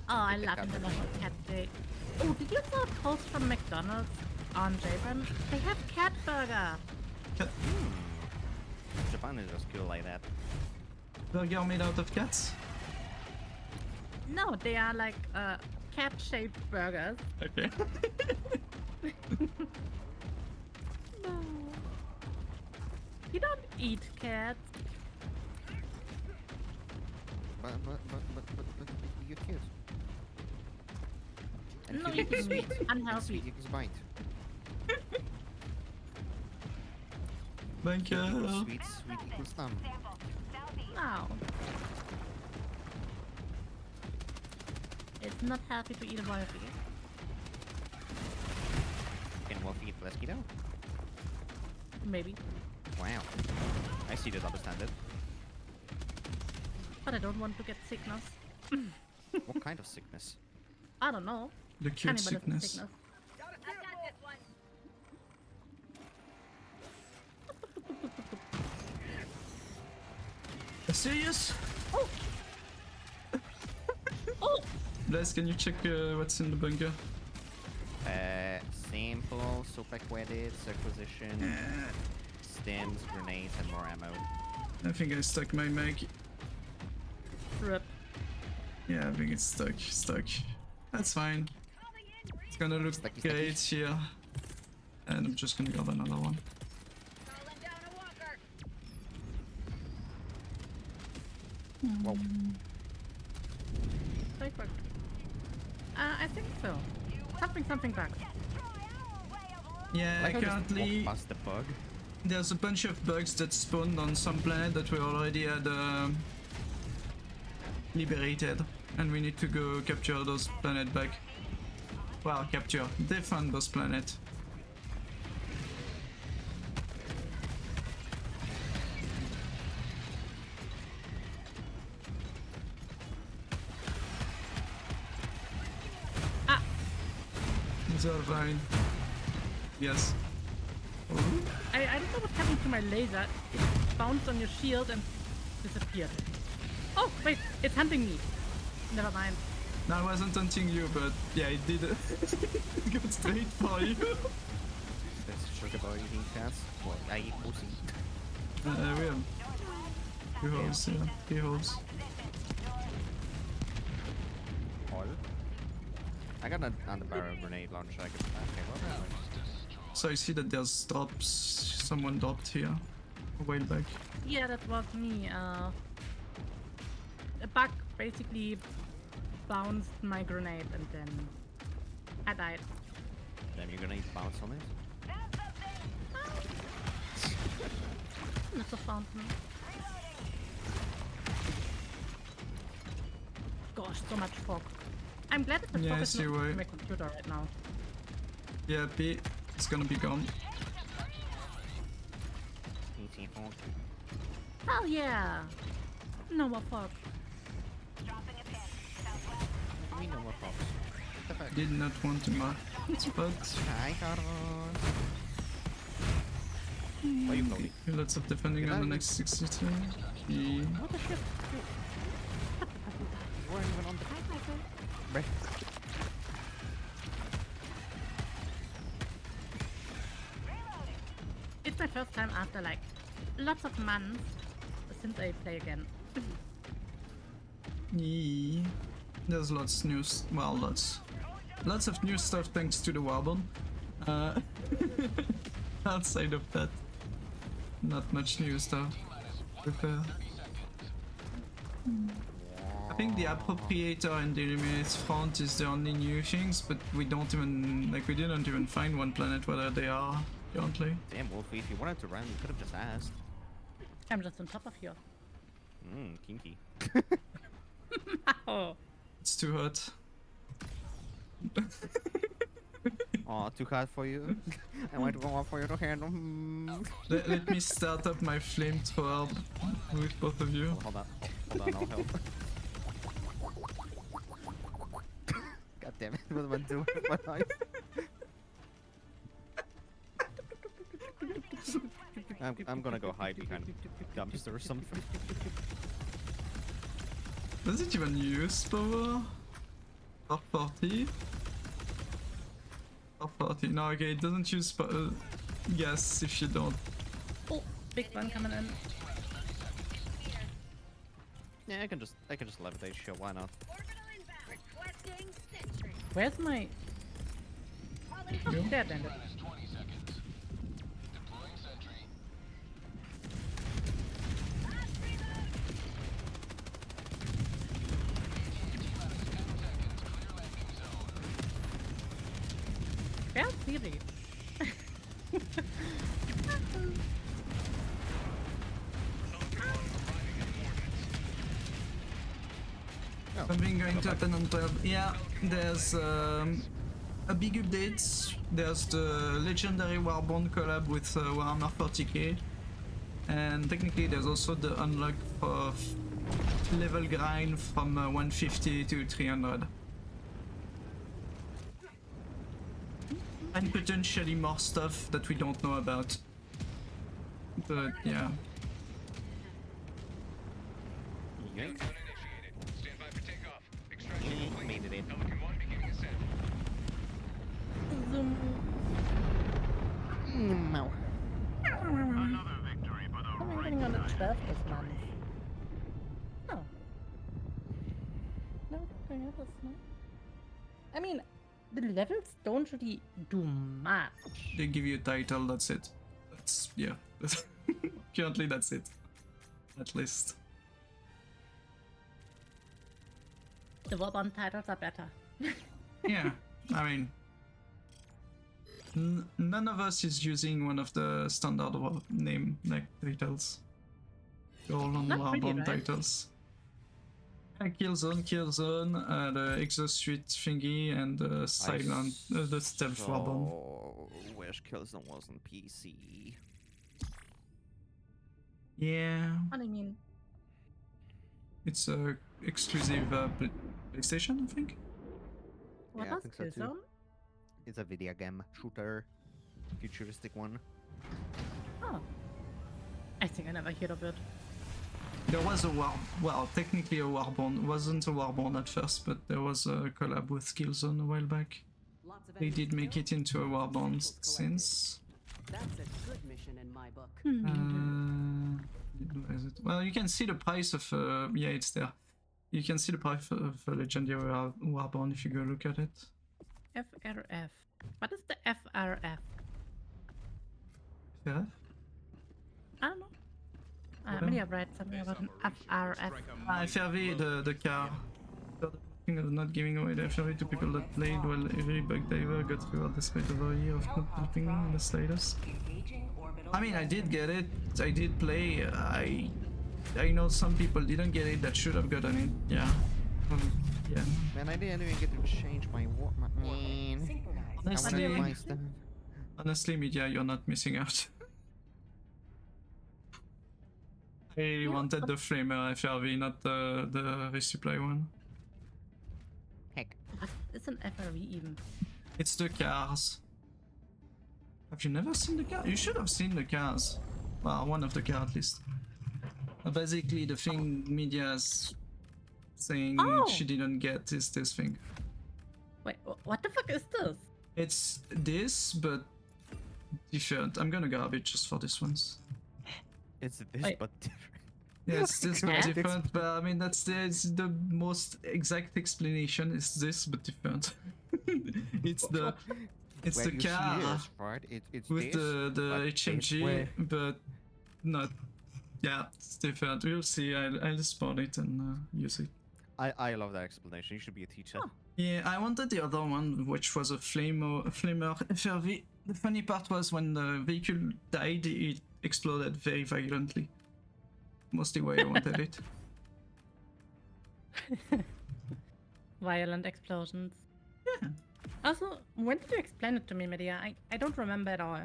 [SPEAKER 1] Oh, I love International Cat Day. Oh, did you saw a post from McDonald's on Japan? They have cat burger.
[SPEAKER 3] Japan is just cool like that.
[SPEAKER 2] Burger made out of cats?
[SPEAKER 1] No, they are like cat-shaped burgers.
[SPEAKER 2] Okay.
[SPEAKER 1] No. You don't eat cats.
[SPEAKER 3] But you're cute. And
[SPEAKER 1] No,
[SPEAKER 3] cute equals
[SPEAKER 1] eating
[SPEAKER 3] sweet.
[SPEAKER 1] meat.
[SPEAKER 3] And
[SPEAKER 1] Unhealthy.
[SPEAKER 3] sweet equals bite.
[SPEAKER 2] Thank
[SPEAKER 3] Cute equals
[SPEAKER 2] you.
[SPEAKER 3] sweet, sweet equals thumb.
[SPEAKER 1] No. It's not healthy to eat a Wolfie.
[SPEAKER 3] Can Wolf eat blesky though?
[SPEAKER 1] Maybe.
[SPEAKER 3] Wow. I see the double standard.
[SPEAKER 1] But I don't want to get sickness.
[SPEAKER 3] What kind of sickness?
[SPEAKER 1] I don't know.
[SPEAKER 2] The cute
[SPEAKER 1] Cannibalism
[SPEAKER 2] sickness.
[SPEAKER 5] I've got this one.
[SPEAKER 2] Serious?
[SPEAKER 1] Oh!
[SPEAKER 2] Bless, can you check what's in the bunker?
[SPEAKER 3] Sample, super quedit, circumcision, stems, grenades, and more ammo.
[SPEAKER 2] I think I stuck my mag.
[SPEAKER 1] Rip.
[SPEAKER 2] Yeah, I think it's stuck. That's fine. It's gonna look
[SPEAKER 3] Stucky,
[SPEAKER 2] great here. And I'm just gonna grab another one.
[SPEAKER 5] Calling down a walker.
[SPEAKER 3] Whoa.
[SPEAKER 1] Take back. I think so. Something back.
[SPEAKER 2] Yeah,
[SPEAKER 3] Like how just
[SPEAKER 2] currently
[SPEAKER 3] walk past the bug.
[SPEAKER 2] there's a bunch of bugs that spawned on some planet that we already had liberated. And we need to go capture those planet back. Well, capture. Defend those planet.
[SPEAKER 1] Ah!
[SPEAKER 2] It's all fine. Yes.
[SPEAKER 1] I don't know what happened to my laser. It bounced on your shield and disappeared. Oh, wait, it's hunting me. Never mind.
[SPEAKER 2] No, I wasn't hunting you, but yeah, it did. It got straight for you.
[SPEAKER 3] Let's talk about eating cats. Well, I eat pussy.
[SPEAKER 2] We have 2 holes, yeah. 3 holes.
[SPEAKER 3] All. I got an underbarrel grenade launcher. I could. Okay, well,
[SPEAKER 2] So I see that there's drops. Someone dropped here a while back.
[SPEAKER 1] Yeah, that was me. A bug basically bounced my grenade and then I died.
[SPEAKER 3] Then you're gonna eat bounce on it.
[SPEAKER 1] It's a fountain. Gosh, so much fog. I'm glad that the
[SPEAKER 2] Yeah,
[SPEAKER 1] fog
[SPEAKER 2] I
[SPEAKER 1] is
[SPEAKER 2] see
[SPEAKER 1] not
[SPEAKER 2] why.
[SPEAKER 1] on my computer right now.
[SPEAKER 2] Yeah, P. It's gonna be gone.
[SPEAKER 3] Eating fog.
[SPEAKER 1] Hell yeah! No more fog.
[SPEAKER 3] I mean, no more fox. What the fuck?
[SPEAKER 2] Did not want to mark spot.
[SPEAKER 3] Hi, Carlos. Why are you floating?
[SPEAKER 2] Lots of defending on the next 63. Yeah.
[SPEAKER 3] What the shit? You weren't even on the... Bruh.
[SPEAKER 1] my first time after like lots of months since I play again.
[SPEAKER 2] Yeah. There's lots new, lots of new stuff thanks to the Warbon. Outside of that, not much new stuff. I think the appropriator and the illuminates front is the only new things, but we don't even we didn't even find one planet whether they are currently.
[SPEAKER 3] Damn, Wolfie, if you wanted to run, you could have just asked.
[SPEAKER 1] I'm just on top of you.
[SPEAKER 3] Kinky.
[SPEAKER 1] Oh.
[SPEAKER 2] It's too hot.
[SPEAKER 3] Aw, too hot for you. I want to go off for you to handle.
[SPEAKER 2] Let me start up my flamethrower with both of you.
[SPEAKER 3] Hold on, I'll help. God damn it, what am I doing with my life? I'm gonna go hide behind a dumpster or something.
[SPEAKER 2] Does it even use power? Or 40? Or 40? No, okay, it doesn't use gas if you don't.
[SPEAKER 1] Oh, big one coming in.
[SPEAKER 3] Yeah, I can just levitate. Sure, why not?
[SPEAKER 5] Orbital inbound. Requesting sentry.
[SPEAKER 1] Where's my...
[SPEAKER 5] Calling
[SPEAKER 1] Oh, there it ended. Where's Siri?
[SPEAKER 2] Something going to happen on 12. Yeah, there's a big update. There's the legendary Warbond collab with Warhammer 40k. And technically there's also the unlock of level grind from 150 to 300. And potentially more stuff that we don't know about. But yeah.
[SPEAKER 3] Yoink.
[SPEAKER 7] Stand by for takeoff. Extraction complete.
[SPEAKER 3] Made it in.
[SPEAKER 7] Pelican 1 beginning ascent.
[SPEAKER 1] Zoom.
[SPEAKER 3] No.
[SPEAKER 7] Another victory for the
[SPEAKER 1] I'm getting on the 12th this month. Oh. No, going out this month. I mean, the levels don't really do much.
[SPEAKER 2] They give you a title, that's it. That's, yeah. Currently that's it. At least.
[SPEAKER 1] The Warbond titles are better.
[SPEAKER 2] Yeah, I mean... none of us is using one of the standard name titles. They're all on
[SPEAKER 1] Not really,
[SPEAKER 2] Warbond
[SPEAKER 1] right?
[SPEAKER 2] titles. Killzone, the exosuit thingy, and the silent, the stealth Warbond.
[SPEAKER 3] Oh, wish Killzone wasn't PC.
[SPEAKER 2] Yeah,
[SPEAKER 1] What do you mean?
[SPEAKER 2] it's a exclusive PlayStation, I think.
[SPEAKER 1] What
[SPEAKER 3] Yeah, I
[SPEAKER 1] was
[SPEAKER 3] think so too.
[SPEAKER 1] Killzone?
[SPEAKER 3] It's a video game shooter, futuristic one.
[SPEAKER 1] Oh. I think I never heard of it.
[SPEAKER 2] There was a technically a Warbond. Wasn't a Warbond at first, but there was a collab with Killzone a while back.
[SPEAKER 4] Lots of
[SPEAKER 2] They did
[SPEAKER 4] enemies
[SPEAKER 2] make it
[SPEAKER 4] killed,
[SPEAKER 2] into a Warbond
[SPEAKER 4] samples collected.
[SPEAKER 2] since.
[SPEAKER 4] That's a good mission in my book.
[SPEAKER 2] Where is it? Well, you can see the price of. Yeah, it's there. You can see the price of a legendary Warbond if you go look at it.
[SPEAKER 1] FRF. What is the FRF?
[SPEAKER 2] Yeah.
[SPEAKER 1] I don't know. Maybe I've read something about an FRF.
[SPEAKER 2] FRV, the car. The thing of not giving away the FRV to people that played while every bug diver got reward despite over a year of not helping in the slightest.
[SPEAKER 4] Engaging orbital
[SPEAKER 2] I mean, I did get it. I did play. I know some people didn't get it that should have gotten it. Yeah. Yeah.
[SPEAKER 3] Man, I didn't even get to change my man.
[SPEAKER 4] synchronized.
[SPEAKER 2] Honestly,
[SPEAKER 3] My stuff.
[SPEAKER 2] honestly, media, you're not missing out. I really wanted the Flamer FRV, not the resupply one.
[SPEAKER 3] Heck.
[SPEAKER 1] What is an FRV even?
[SPEAKER 2] It's the cars. Have you never seen the car? You should have seen the cars. Well, one of the cars at least. Basically, the thing media's saying
[SPEAKER 1] Oh!
[SPEAKER 2] she didn't get is this thing.
[SPEAKER 1] Wait, what the fuck is this?
[SPEAKER 2] It's this, but different. I'm gonna grab it just for this once.
[SPEAKER 3] It's this,
[SPEAKER 1] Wait.
[SPEAKER 3] but different.
[SPEAKER 2] Yeah, it's this but
[SPEAKER 1] Yeah.
[SPEAKER 2] different, but I mean it's the most exact explanation. It's this but different. it's the it's
[SPEAKER 3] Where
[SPEAKER 2] the
[SPEAKER 3] you see
[SPEAKER 2] car
[SPEAKER 3] this, right? It's
[SPEAKER 2] with
[SPEAKER 3] this,
[SPEAKER 2] the
[SPEAKER 3] but this
[SPEAKER 2] HMG,
[SPEAKER 3] way.
[SPEAKER 2] but not. Yeah, it's different. We'll see. I'll spawn it and use it.
[SPEAKER 3] I love that explanation. You should be a teacher.
[SPEAKER 2] Yeah, I wanted the other one, which was a flamer FRV. The funny part was when the vehicle died, it exploded very violently. Mostly why I wanted it.
[SPEAKER 1] Violent explosions.
[SPEAKER 2] Yeah.
[SPEAKER 1] Also, when did you explain it to me, Media? I don't remember at all.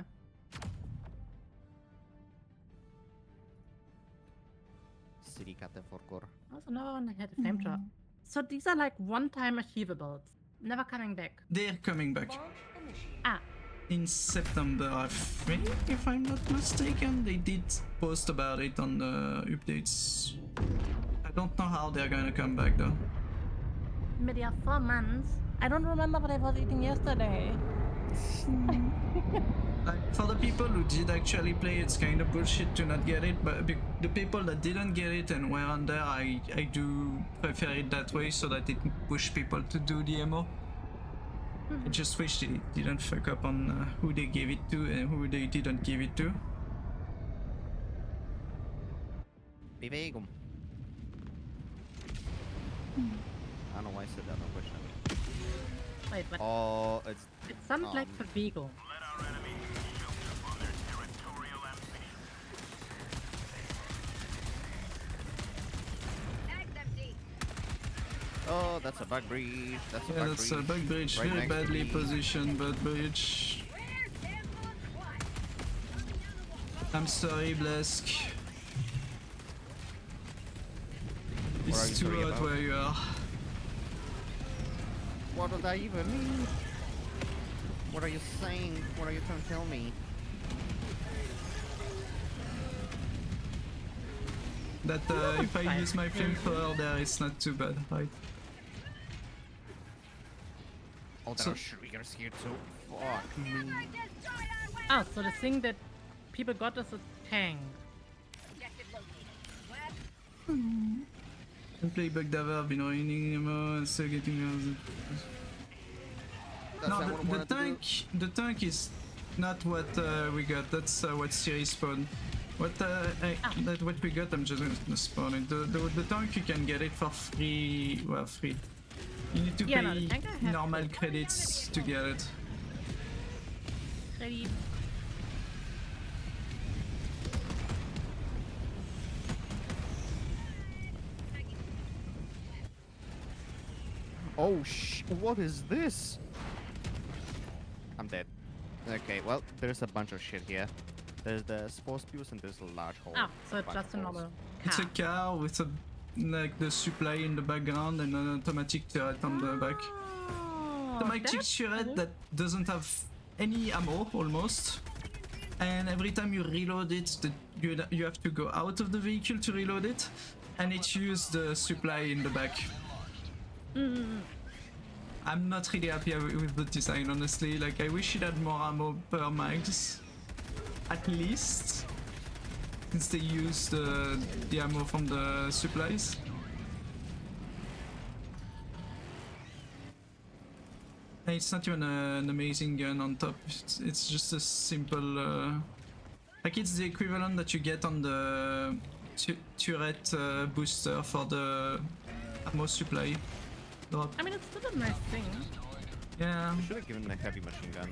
[SPEAKER 3] City cat for core.
[SPEAKER 1] Also, no one had a flamethrower. So these are like one-time achievables, never coming back.
[SPEAKER 2] They're coming back
[SPEAKER 4] Launch initiated.
[SPEAKER 1] Ah,
[SPEAKER 2] in September, I think, if I'm not mistaken. They did post about it on the updates. I don't know how they're gonna come back though.
[SPEAKER 1] Media, 4 months. I don't remember what I was eating yesterday.
[SPEAKER 2] Like, for the people who did actually play, it's kind of bullshit to not get it, but the people that didn't get it and were on there, I do prefer it that way so that it push people to do the MO. I just wish they didn't fuck up on who they gave it to and who they didn't give it to.
[SPEAKER 3] Bewegum. I don't know why I said that. No question.
[SPEAKER 1] Wait, what?
[SPEAKER 3] Oh,
[SPEAKER 1] It sounds like Favigo.
[SPEAKER 5] Mag's empty.
[SPEAKER 3] oh, that's a bug breach. That's a
[SPEAKER 2] Yeah,
[SPEAKER 3] bug
[SPEAKER 2] that's
[SPEAKER 3] breach.
[SPEAKER 2] a bug bridge,
[SPEAKER 3] Right
[SPEAKER 2] very
[SPEAKER 3] next to
[SPEAKER 2] badly
[SPEAKER 3] me.
[SPEAKER 2] positioned, but bridge.
[SPEAKER 5] Where's Sample Squad? Coming down the wall.
[SPEAKER 2] I'm sorry, Blesk.
[SPEAKER 3] What are
[SPEAKER 2] It's
[SPEAKER 3] you
[SPEAKER 2] too
[SPEAKER 3] sorry
[SPEAKER 2] hot
[SPEAKER 3] about?
[SPEAKER 2] where you are.
[SPEAKER 3] What does that even mean? What are you saying? What are you trying to tell me?
[SPEAKER 2] That if I use my flamethrower there, it's not too bad, right?
[SPEAKER 3] Oh, there
[SPEAKER 2] So-
[SPEAKER 3] are triggers here too. Fuck me.
[SPEAKER 5] Destroy our way.
[SPEAKER 1] Ah, so the thing that people got is a tank.
[SPEAKER 5] Objective located. West.
[SPEAKER 2] And play Helldivers, been raining ammo and still getting
[SPEAKER 3] That's not what I
[SPEAKER 2] No, the
[SPEAKER 3] wanted to do.
[SPEAKER 2] tank is not what we got. That's what series spawn. What what we got, I'm just gonna spawn it. The tank you can get it for free. Well, free. You need to
[SPEAKER 1] Yeah, no, the
[SPEAKER 2] pay
[SPEAKER 1] tank I have
[SPEAKER 2] normal
[SPEAKER 1] to.
[SPEAKER 2] credits to get it.
[SPEAKER 1] Ready?
[SPEAKER 3] Oh what is this? I'm dead. Okay, well, there's a bunch of shit here. There's the sports fuse and there's a large hole.
[SPEAKER 1] Ah, so
[SPEAKER 3] a
[SPEAKER 1] it's
[SPEAKER 3] bunch
[SPEAKER 1] just a
[SPEAKER 3] of holes.
[SPEAKER 1] normal
[SPEAKER 2] It's a
[SPEAKER 1] car.
[SPEAKER 2] car with a like the supply in the background and an automatic turret on the back.
[SPEAKER 1] Oh,
[SPEAKER 2] Automatic
[SPEAKER 1] that's
[SPEAKER 2] turret
[SPEAKER 1] cool.
[SPEAKER 2] that doesn't have any ammo almost. And every time you reload it, you have to go out of the vehicle to reload it, and it uses the supply in the back. I'm not really happy with the design, honestly. Like, I wish it had more ammo per mags, at least, since they use the ammo from the supplies. And it's not even an amazing gun on top. It's just a simple, like it's the equivalent that you get on the turret booster for the ammo supply drop.
[SPEAKER 1] I mean, it's still a nice thing.
[SPEAKER 2] Yeah.
[SPEAKER 3] You should have given the heavy machine gun.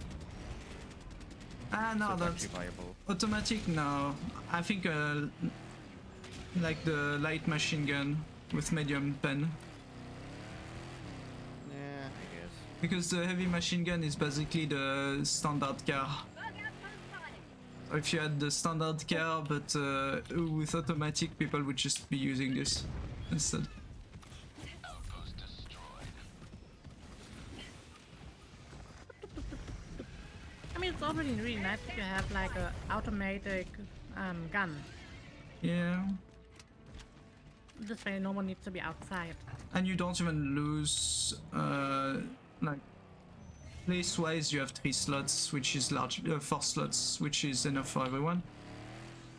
[SPEAKER 2] Ah,
[SPEAKER 3] So
[SPEAKER 2] no,
[SPEAKER 3] it's
[SPEAKER 2] that's
[SPEAKER 3] actually viable.
[SPEAKER 2] automatic. No, I think like the light machine gun with medium pen.
[SPEAKER 3] Yeah, I guess.
[SPEAKER 2] Because the heavy machine gun is basically the standard car.
[SPEAKER 5] Bug outpost spotted.
[SPEAKER 2] So if you had the standard car but with automatic, people would just be using this instead.
[SPEAKER 1] I mean, it's already really nice if you have like a automatic gun.
[SPEAKER 2] Yeah.
[SPEAKER 1] This way, no one needs to be outside.
[SPEAKER 2] And you don't even lose like Place-wise, you have 3 slots, which is large, 4 slots, which is enough for everyone.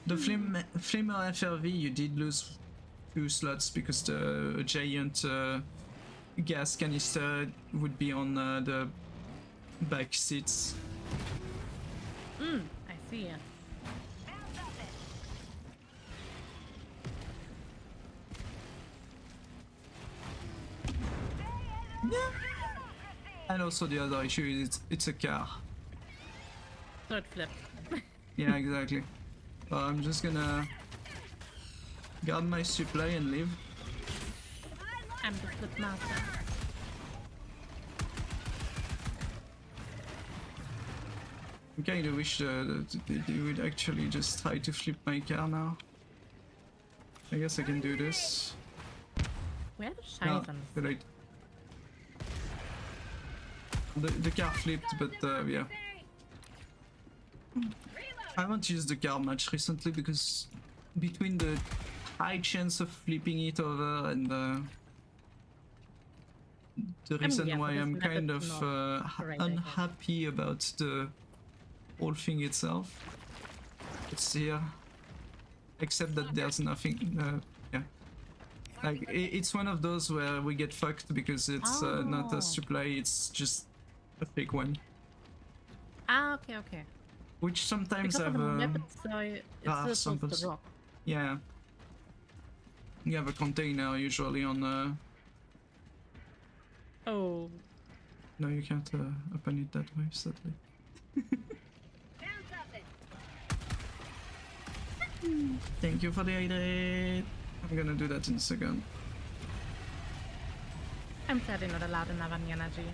[SPEAKER 2] The Flamer FRV, you did lose 2 slots because the giant gas canister would be on the back seats.
[SPEAKER 1] I see it.
[SPEAKER 2] And also the other issue is it's a car.
[SPEAKER 1] So it flipped.
[SPEAKER 2] Yeah, exactly. I'm just gonna guard my supply and leave.
[SPEAKER 1] I'm the flip master.
[SPEAKER 2] I kinda wish they would actually just try to flip my car now. I guess I can do this.
[SPEAKER 1] Where are the shines on
[SPEAKER 2] too late. The car flipped, but yeah. I haven't used the car much recently because between the high chance of flipping it over and the reason
[SPEAKER 1] yeah,
[SPEAKER 2] why
[SPEAKER 1] for this
[SPEAKER 2] I'm
[SPEAKER 1] method,
[SPEAKER 2] kind of
[SPEAKER 1] not great, I guess.
[SPEAKER 2] unhappy about the whole thing itself. It's here. Except that there's nothing, yeah. Like, it's one of those where we get fucked because it's not
[SPEAKER 1] Oh.
[SPEAKER 2] a supply, it's just a fake one.
[SPEAKER 1] Ah, okay, okay.
[SPEAKER 2] Which sometimes
[SPEAKER 1] Because of
[SPEAKER 2] have
[SPEAKER 1] the map, it's still supposed
[SPEAKER 2] samples.
[SPEAKER 1] to rock.
[SPEAKER 2] Yeah. You have a container usually on
[SPEAKER 1] Oh,
[SPEAKER 2] no, you can't open it that way, sadly.
[SPEAKER 5] Found something.
[SPEAKER 2] Thank you for the idea. I'm gonna do that in a second.
[SPEAKER 1] I'm sadly not allowed enough on the energy.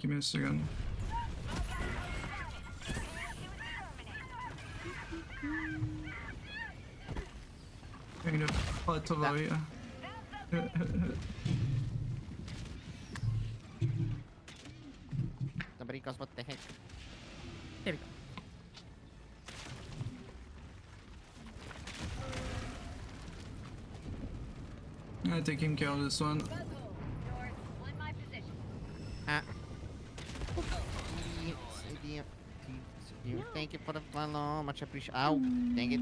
[SPEAKER 2] Give me a second. Kind of hot over here.
[SPEAKER 3] Somebody goes, what the heck?
[SPEAKER 1] There we go.
[SPEAKER 2] I'm taking care of this one.
[SPEAKER 5] Yours, on my position.
[SPEAKER 3] Ah. Thank you for the follow, much appreciated. Ow, dang it.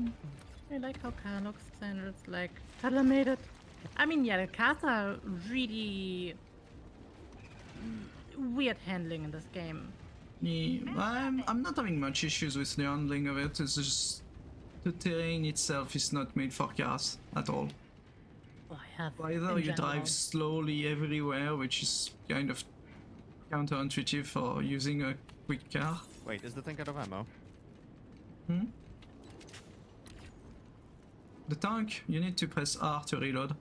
[SPEAKER 1] I like how car looks and it's like, Cuddler made it. I mean, yeah, the cars are really weird handling in this game.
[SPEAKER 2] Yeah, I'm not having much issues with the handling of it. It's just the terrain itself is not made for cars at all.
[SPEAKER 1] Oh, I have.
[SPEAKER 2] Either
[SPEAKER 1] in
[SPEAKER 2] you
[SPEAKER 1] general.
[SPEAKER 2] drive slowly everywhere, which is kind of counterintuitive for using a quick car.
[SPEAKER 3] Wait, is the thing out of ammo?
[SPEAKER 2] Hmm? The tank, you need to press R to reload.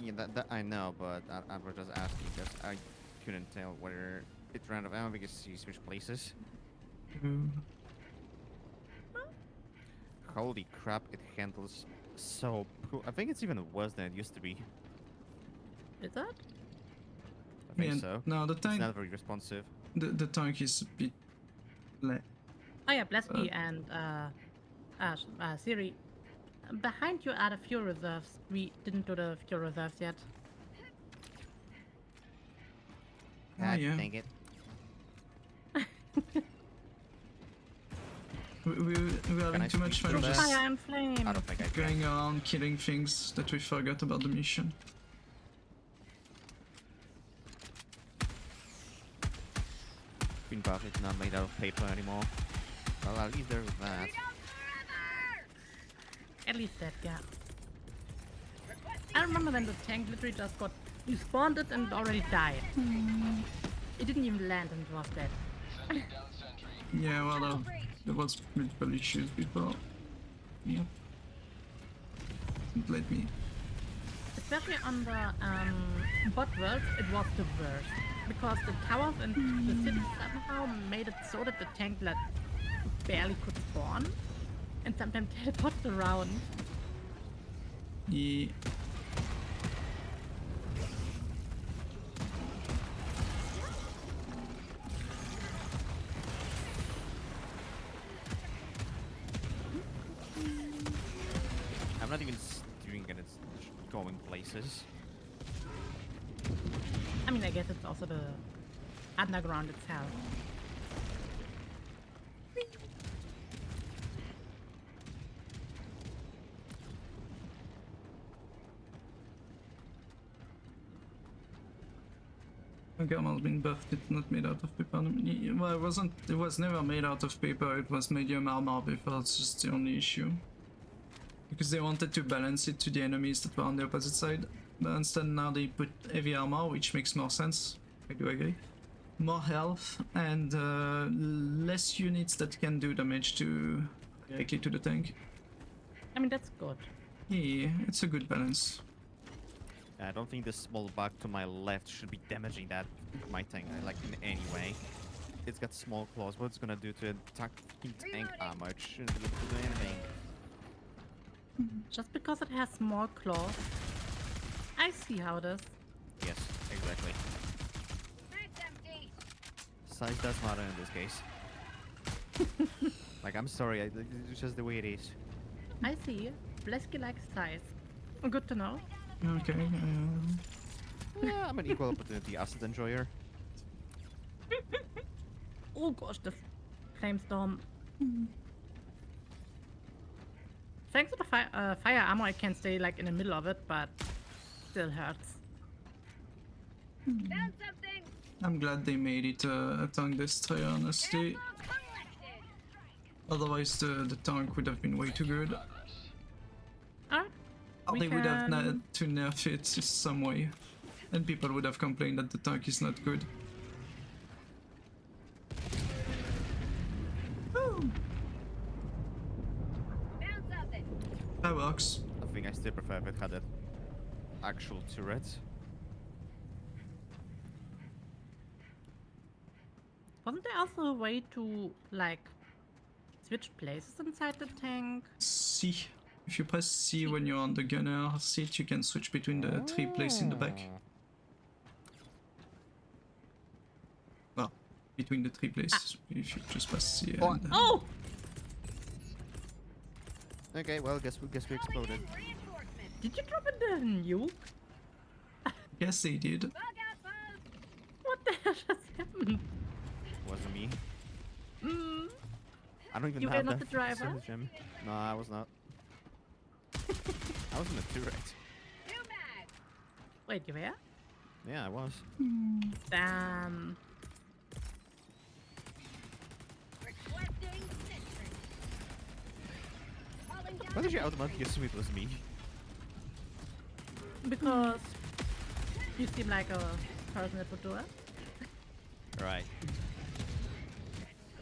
[SPEAKER 3] Yeah, that I know, but I was just asking because I couldn't tell whether it ran out of ammo because you switched places. Holy crap, it handles so poor. I think it's even worse than it used to be.
[SPEAKER 1] Is that?
[SPEAKER 3] I think
[SPEAKER 2] Yeah,
[SPEAKER 3] so.
[SPEAKER 2] no, the
[SPEAKER 3] It's
[SPEAKER 2] tank,
[SPEAKER 3] not very responsive.
[SPEAKER 2] the tank is a bit.
[SPEAKER 1] Oh yeah, blesky and Siri. Behind you are the fuel reserves. We didn't do the fuel reserves yet.
[SPEAKER 3] God
[SPEAKER 2] yeah.
[SPEAKER 3] dang it.
[SPEAKER 2] We're having
[SPEAKER 3] I
[SPEAKER 2] too much
[SPEAKER 3] speak
[SPEAKER 2] fun
[SPEAKER 3] to
[SPEAKER 2] just
[SPEAKER 1] Fire and flame.
[SPEAKER 3] I don't think I can.
[SPEAKER 2] going around killing things that we forgot about the mission.
[SPEAKER 3] Green buff is not made out of paper anymore. Well, I'll leave there with that.
[SPEAKER 1] At least that, yeah. I remember when the tank literally just got respawned it and already died. It didn't even land and it was dead.
[SPEAKER 2] Yeah, well, there was multiple issues before. Yep. Didn't let me.
[SPEAKER 1] Especially on the bot worlds, it was the worst. Because the towers and the city somehow made it so that the tank like, barely could spawn. And sometimes teleported around.
[SPEAKER 2] Yeah.
[SPEAKER 3] not even steering it, it's going places.
[SPEAKER 1] I mean, I guess it's also the underground itself.
[SPEAKER 2] Gamma's been buffed, it's not made out of paper. Well, it was never made out of paper, it was medium armor before, it's just the only issue. Because they wanted to balance it to the enemies that were on the opposite side. But instead now they put heavy armor, which makes more sense. I do agree. More health and less units that can do damage to directly to the tank.
[SPEAKER 1] I mean, that's good.
[SPEAKER 2] Yeah, it's a good balance.
[SPEAKER 3] I don't think this small bug to my left should be damaging my tank like in any way. It's got small claws. What's gonna do to attack tank armor? It shouldn't do anything.
[SPEAKER 1] Just because it has small claws. I see how it is.
[SPEAKER 3] Yes, exactly.
[SPEAKER 5] Mag's empty.
[SPEAKER 3] Size does matter in this case. Like, I'm sorry, it's just the way it is.
[SPEAKER 1] I see. Blesky likes size. Good to know.
[SPEAKER 2] Okay,
[SPEAKER 3] Yeah, I'm an equal opportunity asset enjoyer.
[SPEAKER 1] Oh gosh, the flamestorm. Thanks to the fire armor, I can stay like in the middle of it, but still hurts.
[SPEAKER 5] Found something.
[SPEAKER 2] I'm glad they made it a tank destroyer, honestly.
[SPEAKER 5] Ammo collected.
[SPEAKER 2] Otherwise the tank would have been way too good.
[SPEAKER 1] Alright.
[SPEAKER 2] Or
[SPEAKER 1] We
[SPEAKER 2] they would have
[SPEAKER 1] can-
[SPEAKER 2] had to nerf it in some way. And people would have complained that the tank is not good. Woo!
[SPEAKER 5] Found something.
[SPEAKER 2] That works.
[SPEAKER 3] I think I still prefer if it had an actual turret.
[SPEAKER 1] Wasn't there also a way to like switch places inside the tank?
[SPEAKER 2] C. If you press C when you're on the gunner seat, you can switch between the three places in the back.
[SPEAKER 3] Oh.
[SPEAKER 2] Well, between the three places. If you just press C
[SPEAKER 3] Oh.
[SPEAKER 2] and...
[SPEAKER 1] Oh!
[SPEAKER 3] Okay, well, guess we exploded.
[SPEAKER 5] Reinforcements.
[SPEAKER 1] Did you drop in the nuke?
[SPEAKER 2] Yes, they did.
[SPEAKER 5] Bug outpost.
[SPEAKER 1] What the hell just happened?
[SPEAKER 3] Wasn't me.
[SPEAKER 1] Mm.
[SPEAKER 3] I don't even
[SPEAKER 1] You were
[SPEAKER 3] have
[SPEAKER 1] not
[SPEAKER 3] that
[SPEAKER 1] the driver?
[SPEAKER 3] service gem. No, I was not. I was in the turret.
[SPEAKER 5] New mag.
[SPEAKER 1] Wait, you were?
[SPEAKER 3] Yeah, I was.
[SPEAKER 1] Damn.
[SPEAKER 5] Requesting sentry. Calling down
[SPEAKER 3] Why did you
[SPEAKER 5] the
[SPEAKER 3] automatically assume it was me?
[SPEAKER 1] Because you seem like a person that would do it.
[SPEAKER 3] Right.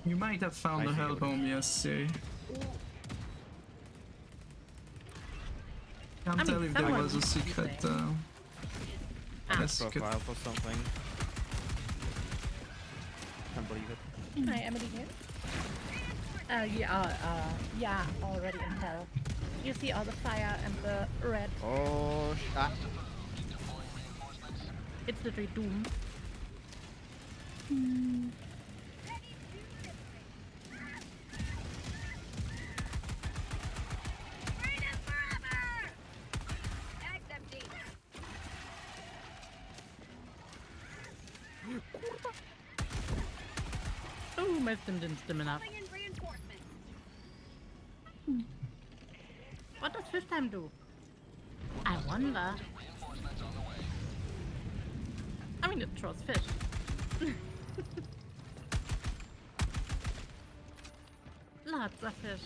[SPEAKER 2] You might have found
[SPEAKER 3] I
[SPEAKER 2] the
[SPEAKER 3] see.
[SPEAKER 2] hell bomb, yes. Can't
[SPEAKER 1] I mean,
[SPEAKER 2] tell if there
[SPEAKER 1] someone
[SPEAKER 2] was a
[SPEAKER 1] needs to be
[SPEAKER 2] secret.
[SPEAKER 1] there. Ah.
[SPEAKER 2] Yes, good.
[SPEAKER 3] Profile for something. Can't believe it.
[SPEAKER 1] Hi, Emily here. Yeah, already in hell. You see all the fire and the red.
[SPEAKER 3] Oh,
[SPEAKER 1] It's literally doom.
[SPEAKER 5] freedom forever. Mag's empty.
[SPEAKER 1] Oh, my stim didn't stim enough.
[SPEAKER 5] Calling in reinforcements.
[SPEAKER 1] What does fifth time do? I wonder. I mean, it throws fish. Lots of fish.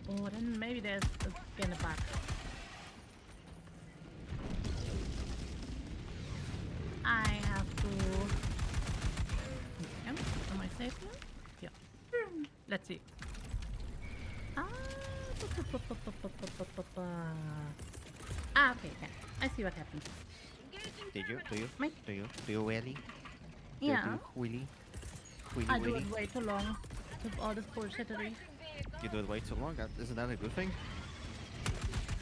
[SPEAKER 1] Oh, then maybe there's again a bug. I have to. Am I safe now? Yeah. Let's see. Ah, okay, okay. I see what happened.
[SPEAKER 5] Engaging
[SPEAKER 3] do you really?
[SPEAKER 1] Yeah,
[SPEAKER 3] Willy?
[SPEAKER 1] I do it way too long with all this bullshittery.
[SPEAKER 3] You do it way too long. Isn't that a good thing?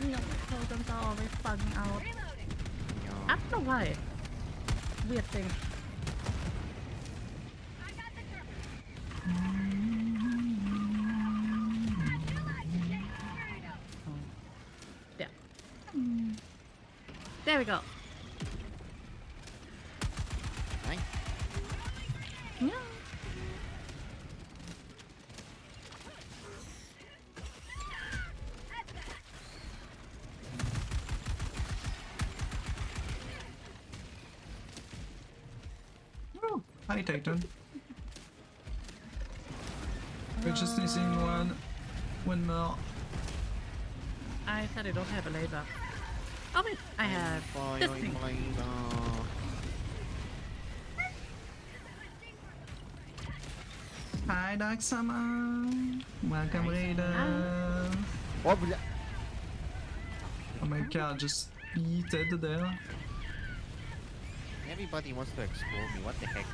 [SPEAKER 1] No, programs are always bugging out.
[SPEAKER 5] reloading.
[SPEAKER 3] No.
[SPEAKER 1] I don't know why. weird thing. There. There we go.
[SPEAKER 3] Nice.
[SPEAKER 1] Yeah.
[SPEAKER 2] Oh, hi Titan. We're just missing one more.
[SPEAKER 1] I said I don't have a laser. Oh wait, I have this thing.
[SPEAKER 2] Hi Dark Summer. Welcome Raiders.
[SPEAKER 3] Oh, blah.
[SPEAKER 2] Oh my god, just yeeted there.
[SPEAKER 3] Everybody wants to explore me. What the heck?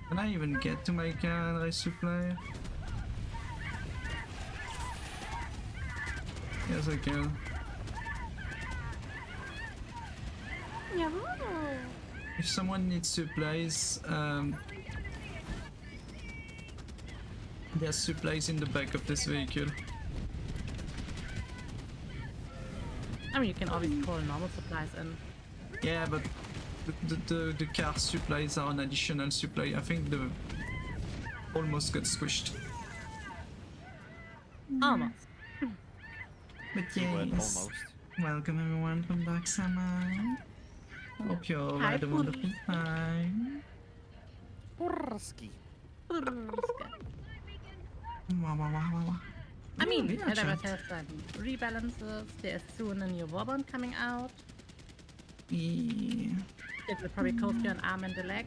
[SPEAKER 2] Can I even get to my can resupply? Yes, I can.
[SPEAKER 1] Yeah.
[SPEAKER 2] If someone needs supplies, there's supplies in the back of this vehicle.
[SPEAKER 1] I mean, you can always call normal supplies in.
[SPEAKER 2] Yeah, but the car supplies are an additional supply. I think the almost got squished.
[SPEAKER 1] Almost.
[SPEAKER 2] But
[SPEAKER 3] Keyword
[SPEAKER 2] yes,
[SPEAKER 3] almost.
[SPEAKER 2] welcome everyone from Dark Summer. Hope you all
[SPEAKER 1] Hi,
[SPEAKER 2] had a wonderful time.
[SPEAKER 3] Blesky.
[SPEAKER 2] Wah, wah, wah, wah, wah.
[SPEAKER 1] I mean,
[SPEAKER 2] Yeah,
[SPEAKER 1] Helldivers
[SPEAKER 2] chat.
[SPEAKER 1] has done rebalances. There's soon a new warband coming out.
[SPEAKER 2] Yeah.
[SPEAKER 1] It will probably cost you an arm and a leg.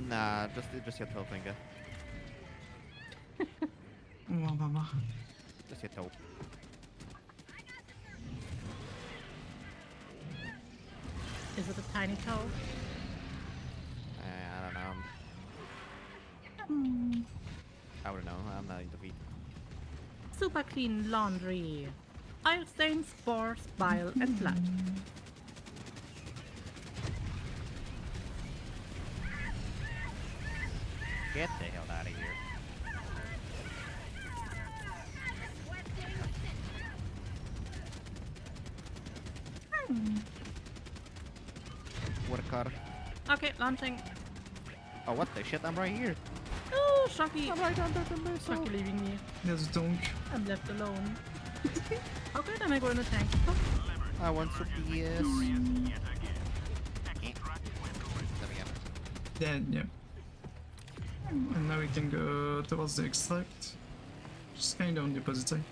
[SPEAKER 3] Nah, just your toe finger.
[SPEAKER 2] Wah, wah, wah.
[SPEAKER 3] Just your toe.
[SPEAKER 1] Is it a tiny toe?
[SPEAKER 3] I don't know. I don't know. I'm not into feet.
[SPEAKER 1] Super clean laundry. Oil stains, spores, bile, and blood.
[SPEAKER 3] Get the hell out of here. Worker.
[SPEAKER 1] Okay, launching.
[SPEAKER 3] Oh, what the shit? I'm right here.
[SPEAKER 1] Oh, Shocky.
[SPEAKER 3] I'm right under the missile.
[SPEAKER 1] Shocky leaving me.
[SPEAKER 2] There's a donk.
[SPEAKER 1] I'm left alone. Okay, then I go in the tank.
[SPEAKER 3] I want some DS.
[SPEAKER 2] Dead, yeah. And now we can go towards the extract. Just kind of on the opposite side.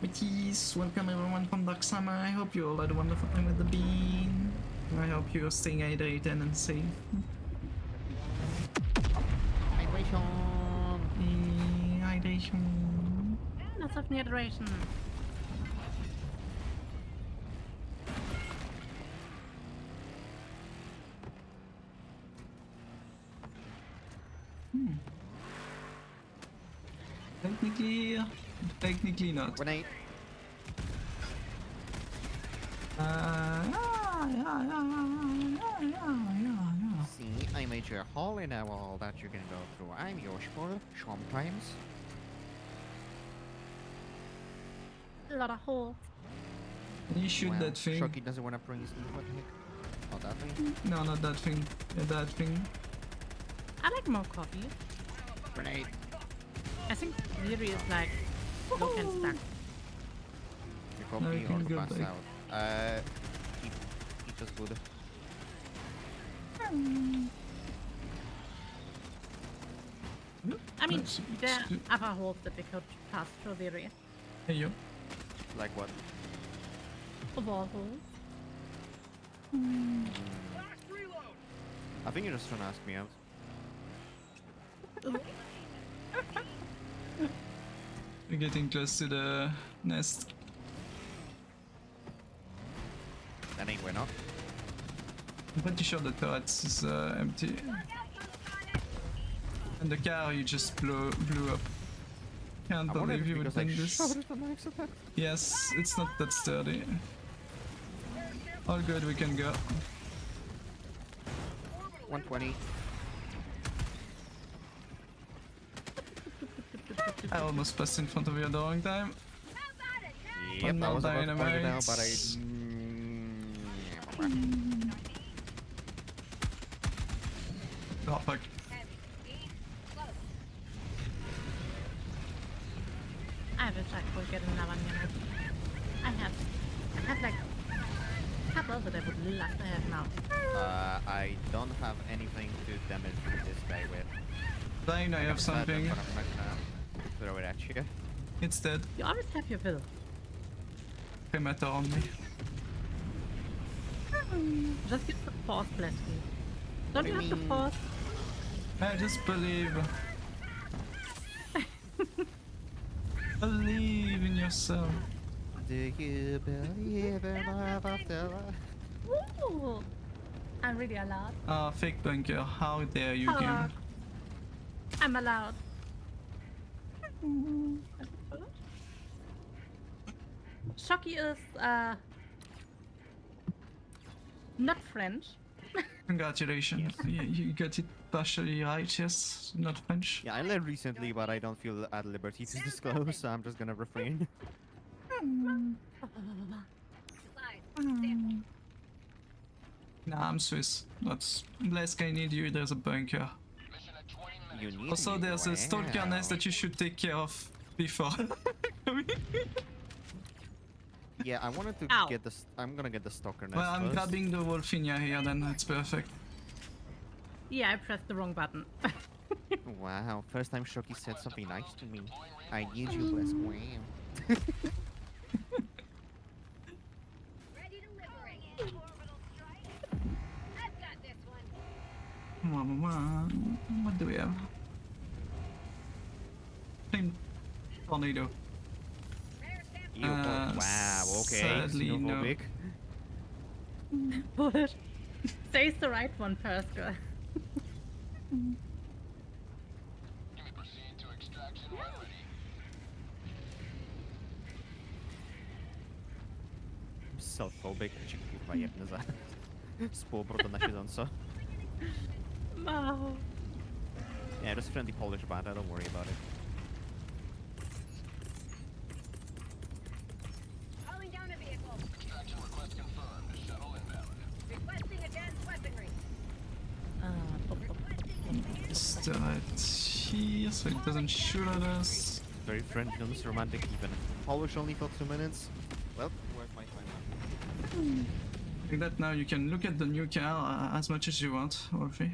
[SPEAKER 2] Witties, welcome everyone from Dark Summer. I hope you all had a wonderful time with the bean. I hope you're staying hydrated and safe.
[SPEAKER 3] Hydration.
[SPEAKER 2] Hydration.
[SPEAKER 1] Lots of hydration.
[SPEAKER 2] Technically not.
[SPEAKER 3] Grenade.
[SPEAKER 2] Yeah.
[SPEAKER 3] See, I made you a hole in a wall that you can go through. I'm useful sometimes.
[SPEAKER 1] A lot of holes.
[SPEAKER 2] Can you shoot
[SPEAKER 3] Well,
[SPEAKER 2] that thing?
[SPEAKER 3] Shocky doesn't want to praise me. What the heck? Oh, that thing?
[SPEAKER 2] No, not that thing. Yeah, that thing.
[SPEAKER 1] I like more coffee.
[SPEAKER 3] Grenade.
[SPEAKER 1] I think Leary is like low and stuck.
[SPEAKER 3] You
[SPEAKER 2] No,
[SPEAKER 3] copy
[SPEAKER 2] you
[SPEAKER 3] or
[SPEAKER 2] can
[SPEAKER 3] to
[SPEAKER 2] go
[SPEAKER 3] pass
[SPEAKER 2] back.
[SPEAKER 3] out? Keep us good.
[SPEAKER 1] I mean,
[SPEAKER 2] That's-
[SPEAKER 1] there
[SPEAKER 2] that's good.
[SPEAKER 1] are other holes that we could pass through Leary.
[SPEAKER 2] Hey yo.
[SPEAKER 3] Like what?
[SPEAKER 1] Wall holes.
[SPEAKER 3] I think you're just trying to ask me out.
[SPEAKER 2] We're getting close to the nest.
[SPEAKER 3] That ain't we're not.
[SPEAKER 2] I'm pretty sure the turret is empty. And the car you just blew up. Can't
[SPEAKER 3] I wonder if
[SPEAKER 2] believe you would
[SPEAKER 3] because I
[SPEAKER 2] think this.
[SPEAKER 3] shot it on accident.
[SPEAKER 2] Yes, it's not that sturdy. All good, we can go.
[SPEAKER 3] 120.
[SPEAKER 2] I almost passed in front of your door in time.
[SPEAKER 5] How about it?
[SPEAKER 3] Yep, I
[SPEAKER 2] no
[SPEAKER 3] was about to point it out, but I...
[SPEAKER 2] dynamites. Oh fuck.
[SPEAKER 5] Heavy. Speed. Close.
[SPEAKER 1] I wish I could get another unit. I have like a couple that I would love to have now.
[SPEAKER 3] I don't have anything to damage this guy with.
[SPEAKER 2] Fine, I have something.
[SPEAKER 3] But I'm not gonna throw it at you.
[SPEAKER 2] It's dead.
[SPEAKER 1] You always have your will.
[SPEAKER 2] Cremator on me.
[SPEAKER 1] Just use the force, blesky. Don't you
[SPEAKER 3] do you
[SPEAKER 1] have the
[SPEAKER 3] mean?
[SPEAKER 1] force?
[SPEAKER 2] I just believe. Believe in yourself.
[SPEAKER 3] Do you believe in love after life?
[SPEAKER 1] Ooh. I'm really allowed.
[SPEAKER 2] Ah, fake bunker. How dare you, game?
[SPEAKER 1] Allowed. I'm allowed. Shocky is not French.
[SPEAKER 2] Congratulations. You got it partially right, yes. Not French.
[SPEAKER 3] Yeah, I learned recently, but I don't feel at liberty to disclose, so I'm just gonna refrain.
[SPEAKER 2] Nah, I'm Swiss. That's blesky, I need you. There's a bunker.
[SPEAKER 7] Mission at 20 minutes.
[SPEAKER 3] You need
[SPEAKER 2] Also,
[SPEAKER 3] me.
[SPEAKER 2] there's a stalker nest
[SPEAKER 3] Wow.
[SPEAKER 2] that you should take care of before.
[SPEAKER 3] Yeah, I wanted to
[SPEAKER 1] Ow.
[SPEAKER 3] get this. I'm gonna get the stalker nest
[SPEAKER 2] Well, I'm
[SPEAKER 3] first.
[SPEAKER 2] grabbing the Wolfinya here, then that's perfect.
[SPEAKER 1] Yeah, I pressed the wrong button.
[SPEAKER 3] Wow, first time Shoki said something nice to me. I need you, bless. Wow.
[SPEAKER 5] Ready to liberate. Orbital strike. I've got this one.
[SPEAKER 2] What do we have? Flame tornado.
[SPEAKER 5] Rare sample.
[SPEAKER 3] Ew, oh, wow, okay.
[SPEAKER 2] Sadly, no.
[SPEAKER 3] Xenophobic.
[SPEAKER 1] Bullet. Say's the right one first, girl.
[SPEAKER 7] Give me proceed to extraction when ready.
[SPEAKER 3] Self-phobic, czy kurwa jedne za... z półobrotu na siedząco.
[SPEAKER 1] Wow.
[SPEAKER 3] Yeah, just friendly Polish band, don't worry about it.
[SPEAKER 5] Calling down a vehicle.
[SPEAKER 7] Extraction request confirmed. Shuttle inbound.
[SPEAKER 5] Requesting advanced weaponry.
[SPEAKER 2] Just right here so it doesn't shoot at us.
[SPEAKER 3] Very friendly, almost romantic even. Polish only for 2 minutes. Well, worth my time.
[SPEAKER 2] Like that now you can look at the new car as much as you want, Wolfie.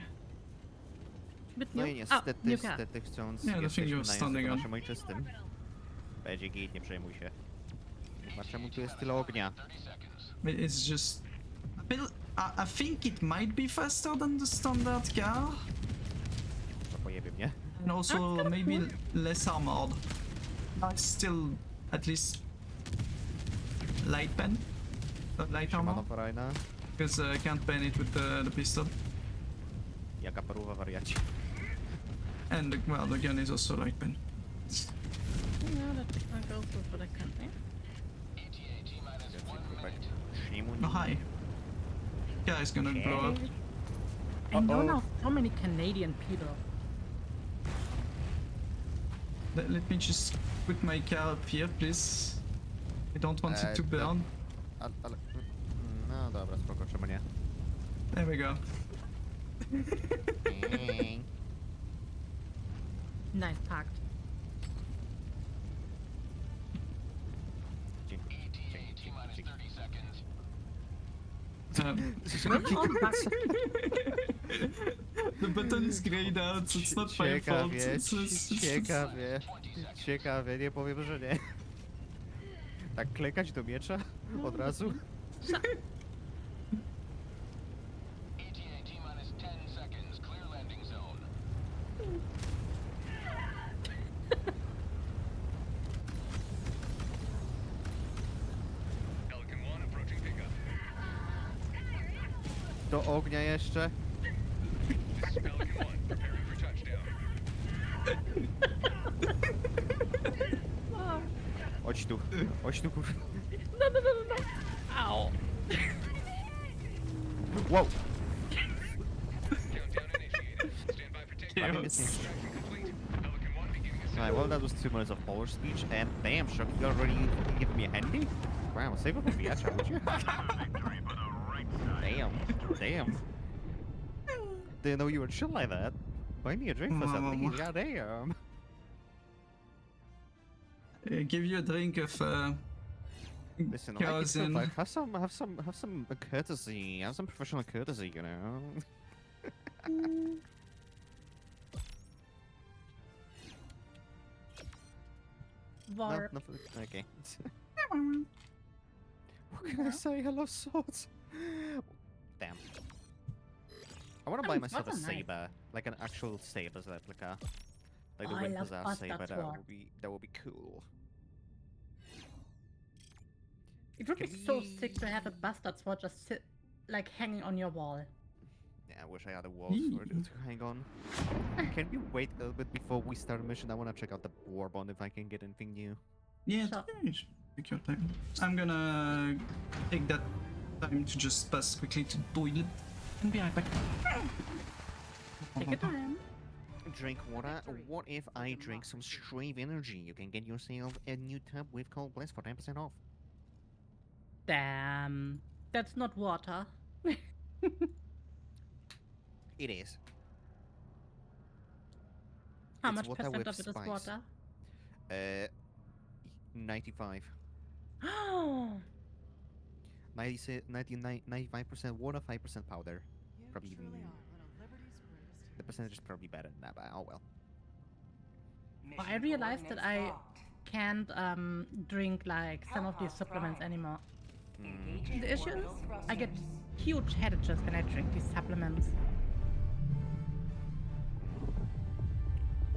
[SPEAKER 1] Bit
[SPEAKER 3] No
[SPEAKER 1] new.
[SPEAKER 3] i
[SPEAKER 1] Oh, new
[SPEAKER 3] niestety
[SPEAKER 1] car.
[SPEAKER 3] z tych chcąc
[SPEAKER 2] Yeah, the thing
[SPEAKER 3] jesteśmy
[SPEAKER 2] you're
[SPEAKER 3] na
[SPEAKER 2] standing
[SPEAKER 3] języku
[SPEAKER 2] on.
[SPEAKER 3] naszym ojczystym. Będzie git, nie przejmuj się. Chyba czemu tu jest tyle ognia?
[SPEAKER 7] 30 seconds.
[SPEAKER 2] It's just... I think it might be faster than the standard car.
[SPEAKER 3] To pojebie mnie.
[SPEAKER 2] And also maybe less armored. But still at least light pen. Light
[SPEAKER 3] Siemano
[SPEAKER 2] armor.
[SPEAKER 3] Farajna.
[SPEAKER 2] Because I can't pen it with the pistol.
[SPEAKER 3] Jaka paruwa wariaci.
[SPEAKER 2] And well, the gun is also light pen.
[SPEAKER 1] No, that goes with what I can think.
[SPEAKER 7] ETA T minus 1 minute.
[SPEAKER 3] Shame on
[SPEAKER 2] Oh,
[SPEAKER 3] you.
[SPEAKER 2] hi. Car is gonna blow up.
[SPEAKER 1] I know
[SPEAKER 3] Uh-oh.
[SPEAKER 1] now so many Canadian people.
[SPEAKER 2] Let me just put my car up here, please. I don't want it to burn.
[SPEAKER 3] Ale... No dobra, spoko, czemu nie?
[SPEAKER 2] There we go.
[SPEAKER 1] Nice parked.
[SPEAKER 7] ETA T minus 30 seconds.
[SPEAKER 1] All bugs.
[SPEAKER 2] The button is grayed out, so it's not my fault.
[SPEAKER 3] Ciekawie,
[SPEAKER 2] It's
[SPEAKER 3] ciekawie, ciekawie, nie powiem, że nie. Tak klekać do miecza od razu?
[SPEAKER 7] ETA T minus 10 seconds. Clear landing zone. Pelican 1 approaching pickup.
[SPEAKER 3] Do ognia jeszcze?
[SPEAKER 7] This is Pelican 1 preparing for touchdown.
[SPEAKER 3] du? Oś du?
[SPEAKER 1] No. Ow.
[SPEAKER 3] Whoa!
[SPEAKER 7] Countdown initiated. Stand by for takeoff.
[SPEAKER 2] Chaos.
[SPEAKER 7] Extraction complete. Pelican 1 beginning ascent.
[SPEAKER 3] Alright, well, that was 2 minutes of power speech, and damn, Chuck, you already fucking giving me a handy? Wow, save it for the chat, would you? Damn. Didn't know you were chill like that. Buy me a drink for something, goddamn.
[SPEAKER 2] Give you a drink of
[SPEAKER 3] Listen, I like it so
[SPEAKER 2] kerosene.
[SPEAKER 3] much. Have some courtesy. Have some professional courtesy, you know.
[SPEAKER 1] Warp.
[SPEAKER 3] No, okay. What can I say? I love swords. Damn. I want to buy
[SPEAKER 1] mean,
[SPEAKER 3] myself a
[SPEAKER 1] swords are nice.
[SPEAKER 3] saber, like an actual saber's replica, like the
[SPEAKER 1] Oh, I
[SPEAKER 3] Wind
[SPEAKER 1] love
[SPEAKER 3] Possessed saber.
[SPEAKER 1] bastard sword.
[SPEAKER 3] That would be cool.
[SPEAKER 1] It would be
[SPEAKER 3] Can
[SPEAKER 1] so
[SPEAKER 3] we-
[SPEAKER 1] sick to have a bastard sword just sit, like, hanging on your wall.
[SPEAKER 3] Yeah, I wish I had a wall sword to hang on. Can we wait a little bit before we start a mission? I want to check out the war bond if I can get anything new.
[SPEAKER 2] Yeah,
[SPEAKER 1] Sure.
[SPEAKER 2] take your time. I'm gonna take that time to just pass quickly to the toilet and be right back.
[SPEAKER 1] Take your time.
[SPEAKER 3] Drink water. What if I drink some Stram energy? You can get yourself a new tub with cold bliss for 10% off.
[SPEAKER 1] Damn. That's not water.
[SPEAKER 3] It is.
[SPEAKER 1] How
[SPEAKER 3] It's
[SPEAKER 1] much
[SPEAKER 3] water
[SPEAKER 1] percent
[SPEAKER 3] with
[SPEAKER 1] of it is
[SPEAKER 3] spice.
[SPEAKER 1] water?
[SPEAKER 3] 95.
[SPEAKER 1] Oh,
[SPEAKER 3] 95% water, 5% powder.
[SPEAKER 6] You
[SPEAKER 3] Probably
[SPEAKER 6] truly
[SPEAKER 3] even-
[SPEAKER 6] are one of Liberty's greatest
[SPEAKER 3] The percentage is probably better than that, but oh well.
[SPEAKER 1] I realized that I can't drink like some of these supplements anymore. The issue is I get huge headaches when I drink these supplements.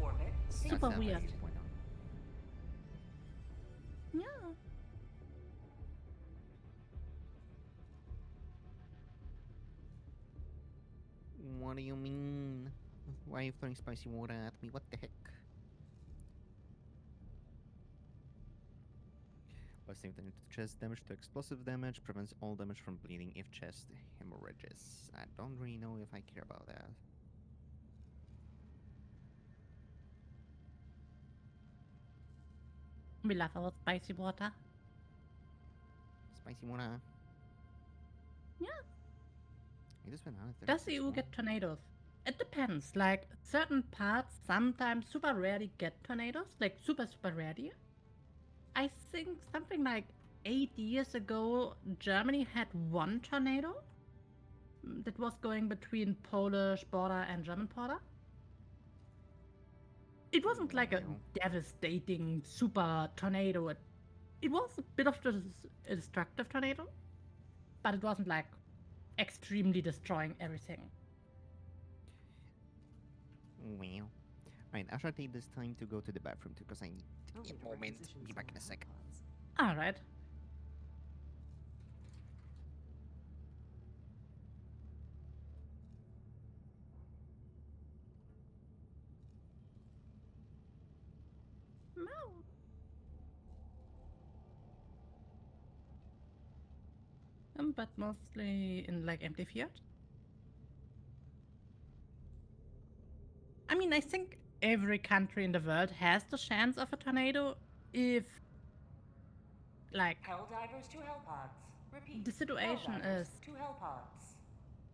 [SPEAKER 4] Orbit.
[SPEAKER 1] Super
[SPEAKER 3] That's
[SPEAKER 1] weird.
[SPEAKER 3] nice. Why not?
[SPEAKER 1] Yeah.
[SPEAKER 3] What do you mean? Why are you throwing spicy water at me? What the heck? Plus limited chest damage to explosive damage, prevents all damage from bleeding if chest hemorrhages. I don't really know if I care about that.
[SPEAKER 1] We love our spicy water.
[SPEAKER 3] Spicy water.
[SPEAKER 1] Yeah.
[SPEAKER 3] I just went out.
[SPEAKER 1] Does the EU get tornadoes? It depends. Like certain parts sometimes super rarely get tornadoes. Like super rarely. I think something like 8 years ago, Germany had one tornado that was going between Polish border and German border. It wasn't like a
[SPEAKER 3] Wow.
[SPEAKER 1] devastating super tornado. It was a bit of a destructive tornado, but it wasn't like extremely destroying everything.
[SPEAKER 3] Well. Alright, I shall take this time to go to the bathroom too, because I need
[SPEAKER 4] Tell me
[SPEAKER 3] a
[SPEAKER 4] to
[SPEAKER 3] moment.
[SPEAKER 4] reposition
[SPEAKER 3] Be back in a
[SPEAKER 4] some
[SPEAKER 3] sec.
[SPEAKER 4] pods.
[SPEAKER 1] All right. No. But mostly in like empty field. I mean, I think every country in the world has the chance of a tornado if, like,
[SPEAKER 4] Helldivers to Hellpods. Repeat.
[SPEAKER 1] the situation
[SPEAKER 4] Helldivers
[SPEAKER 1] is
[SPEAKER 4] to Hellpods.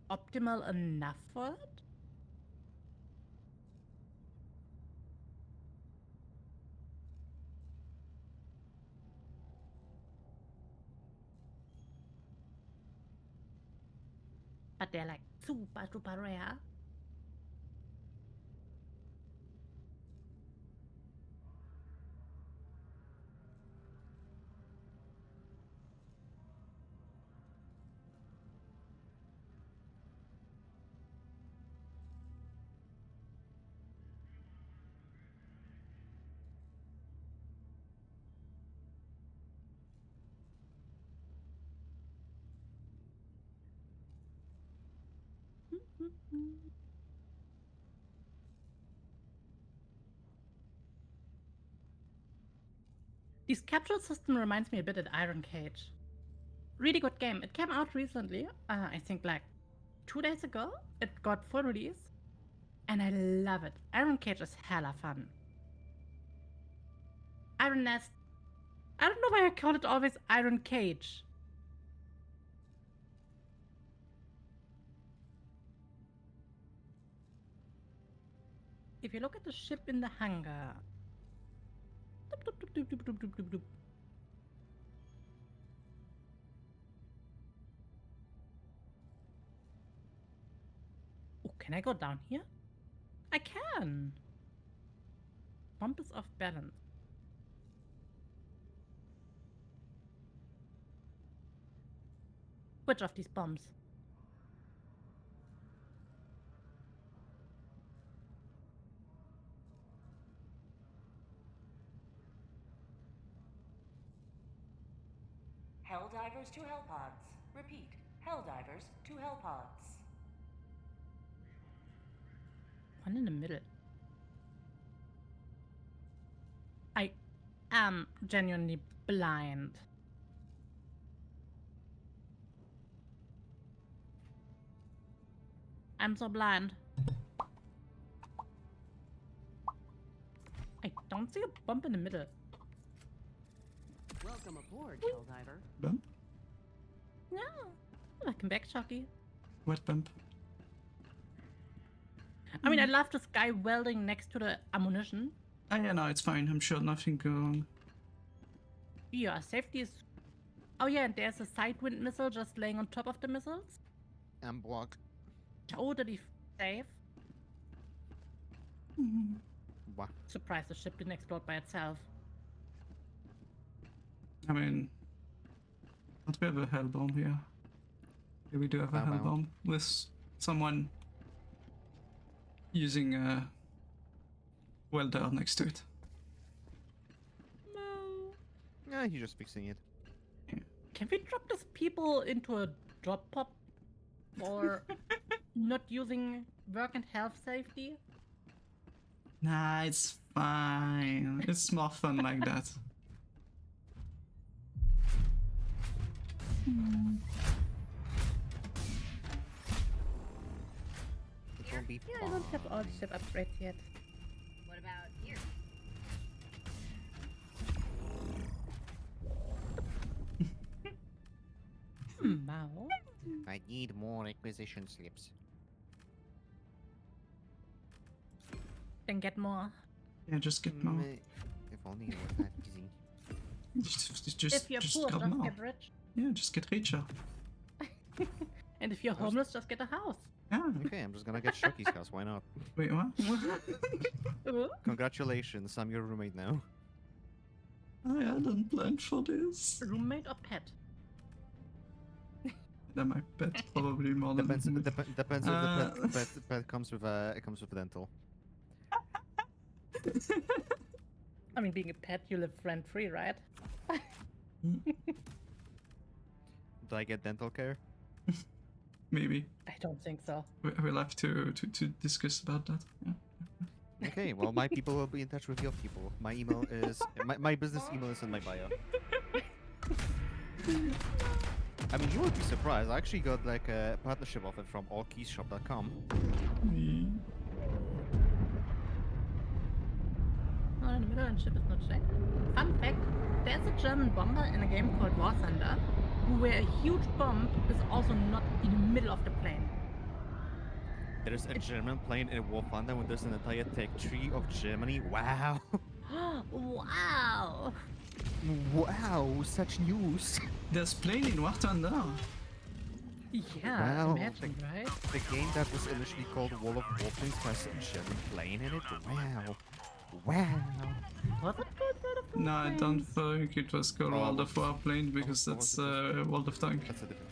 [SPEAKER 1] optimal enough for it. But they're like super rare. This capsule system reminds me a bit of Iron Cage. Really good game. It came out recently. I think like 2 days ago. It got full release. And I love it. Iron Cage is hella fun. Iron Nest. I don't know why I call it always Iron Cage. If you look at the ship in the hangar. Doop, doop, doop, doop, doop, doop, doop, doop. Oh, can I go down here? I can. Bomb is off balance. Which of these bombs?
[SPEAKER 4] Helldivers to Hellpods. Repeat. Helldivers to Hellpods.
[SPEAKER 1] One in the middle. I am genuinely blind. I'm so blind. I don't see a bump in the middle.
[SPEAKER 6] Welcome aboard, Helldiver.
[SPEAKER 2] Bump?
[SPEAKER 1] No. Welcome back, Chucky.
[SPEAKER 2] What bump?
[SPEAKER 1] I mean, I love this guy welding next to the ammunition.
[SPEAKER 2] Oh yeah, no, it's fine. I'm sure nothing go wrong.
[SPEAKER 1] Yeah, safety is... Oh yeah, and there's a sidewind missile just laying on top of the missiles.
[SPEAKER 3] I'm blocked.
[SPEAKER 1] Totally safe.
[SPEAKER 3] What?
[SPEAKER 1] Surprised the ship didn't explode by itself.
[SPEAKER 2] I mean, don't we have a hell bomb here? Yeah, we do have a
[SPEAKER 3] Bow,
[SPEAKER 2] hell
[SPEAKER 3] bow.
[SPEAKER 2] bomb with someone using a welder next to it.
[SPEAKER 1] No.
[SPEAKER 3] Yeah, he's just fixing it.
[SPEAKER 1] Can we drop these people into a drop pop? Or not using work and health safety?
[SPEAKER 2] Nah, it's fine. It's more fun like that.
[SPEAKER 3] It won't be
[SPEAKER 1] Yeah, I
[SPEAKER 3] fun.
[SPEAKER 1] don't have all the ship upgrades yet.
[SPEAKER 5] What about here?
[SPEAKER 1] Wow.
[SPEAKER 3] I need more acquisition slips.
[SPEAKER 1] Then get more.
[SPEAKER 2] Yeah, just get more.
[SPEAKER 3] If only it was that easy.
[SPEAKER 1] If you're poor,
[SPEAKER 2] grab
[SPEAKER 1] just
[SPEAKER 2] more.
[SPEAKER 1] get rich.
[SPEAKER 2] Yeah, just get richer.
[SPEAKER 1] And if you're homeless, just get a house.
[SPEAKER 2] Yeah.
[SPEAKER 3] Okay, I'm just gonna get Chucky's house, why not?
[SPEAKER 2] Wait, what?
[SPEAKER 3] Congratulations, I'm your roommate now.
[SPEAKER 2] I hadn't planned for this.
[SPEAKER 1] Roommate or pet?
[SPEAKER 2] Then my pet probably more than
[SPEAKER 3] Depends.
[SPEAKER 2] me.
[SPEAKER 3] Depends if the pet comes with it comes with dental.
[SPEAKER 1] I mean, being a pet, you live rent-free, right?
[SPEAKER 3] Do I get dental care?
[SPEAKER 2] Maybe.
[SPEAKER 1] I don't think so.
[SPEAKER 2] We'll have to discuss about that. Yeah.
[SPEAKER 3] Okay, well my people will be in touch with your people. My email is my business email is in my bio. I mean, you would be surprised. I actually got like a partnership offer from allkeysshop.com.
[SPEAKER 1] Oh, in the middle and ship is not safe. Fun fact, there's a German bomber in a game called War Thunder, where a huge bomb is also not in the middle of the plane.
[SPEAKER 3] There's a German plane in Wolfinya when there's an entire tech tree of Germany. Wow.
[SPEAKER 1] Wow!
[SPEAKER 3] Wow, such news.
[SPEAKER 2] There's plane in War Thunder.
[SPEAKER 1] Yeah,
[SPEAKER 3] Wow.
[SPEAKER 1] imagine, right?
[SPEAKER 3] The game that was initially called Wall of Wolflings has a German plane in it. Wow. Wow.
[SPEAKER 1] Was it called World of
[SPEAKER 2] No, I
[SPEAKER 1] Warplanes?
[SPEAKER 2] don't think it was called
[SPEAKER 3] Oh,
[SPEAKER 2] World of Warplane because
[SPEAKER 3] oh,
[SPEAKER 2] that's
[SPEAKER 3] was
[SPEAKER 2] World of Tank.
[SPEAKER 3] That's a different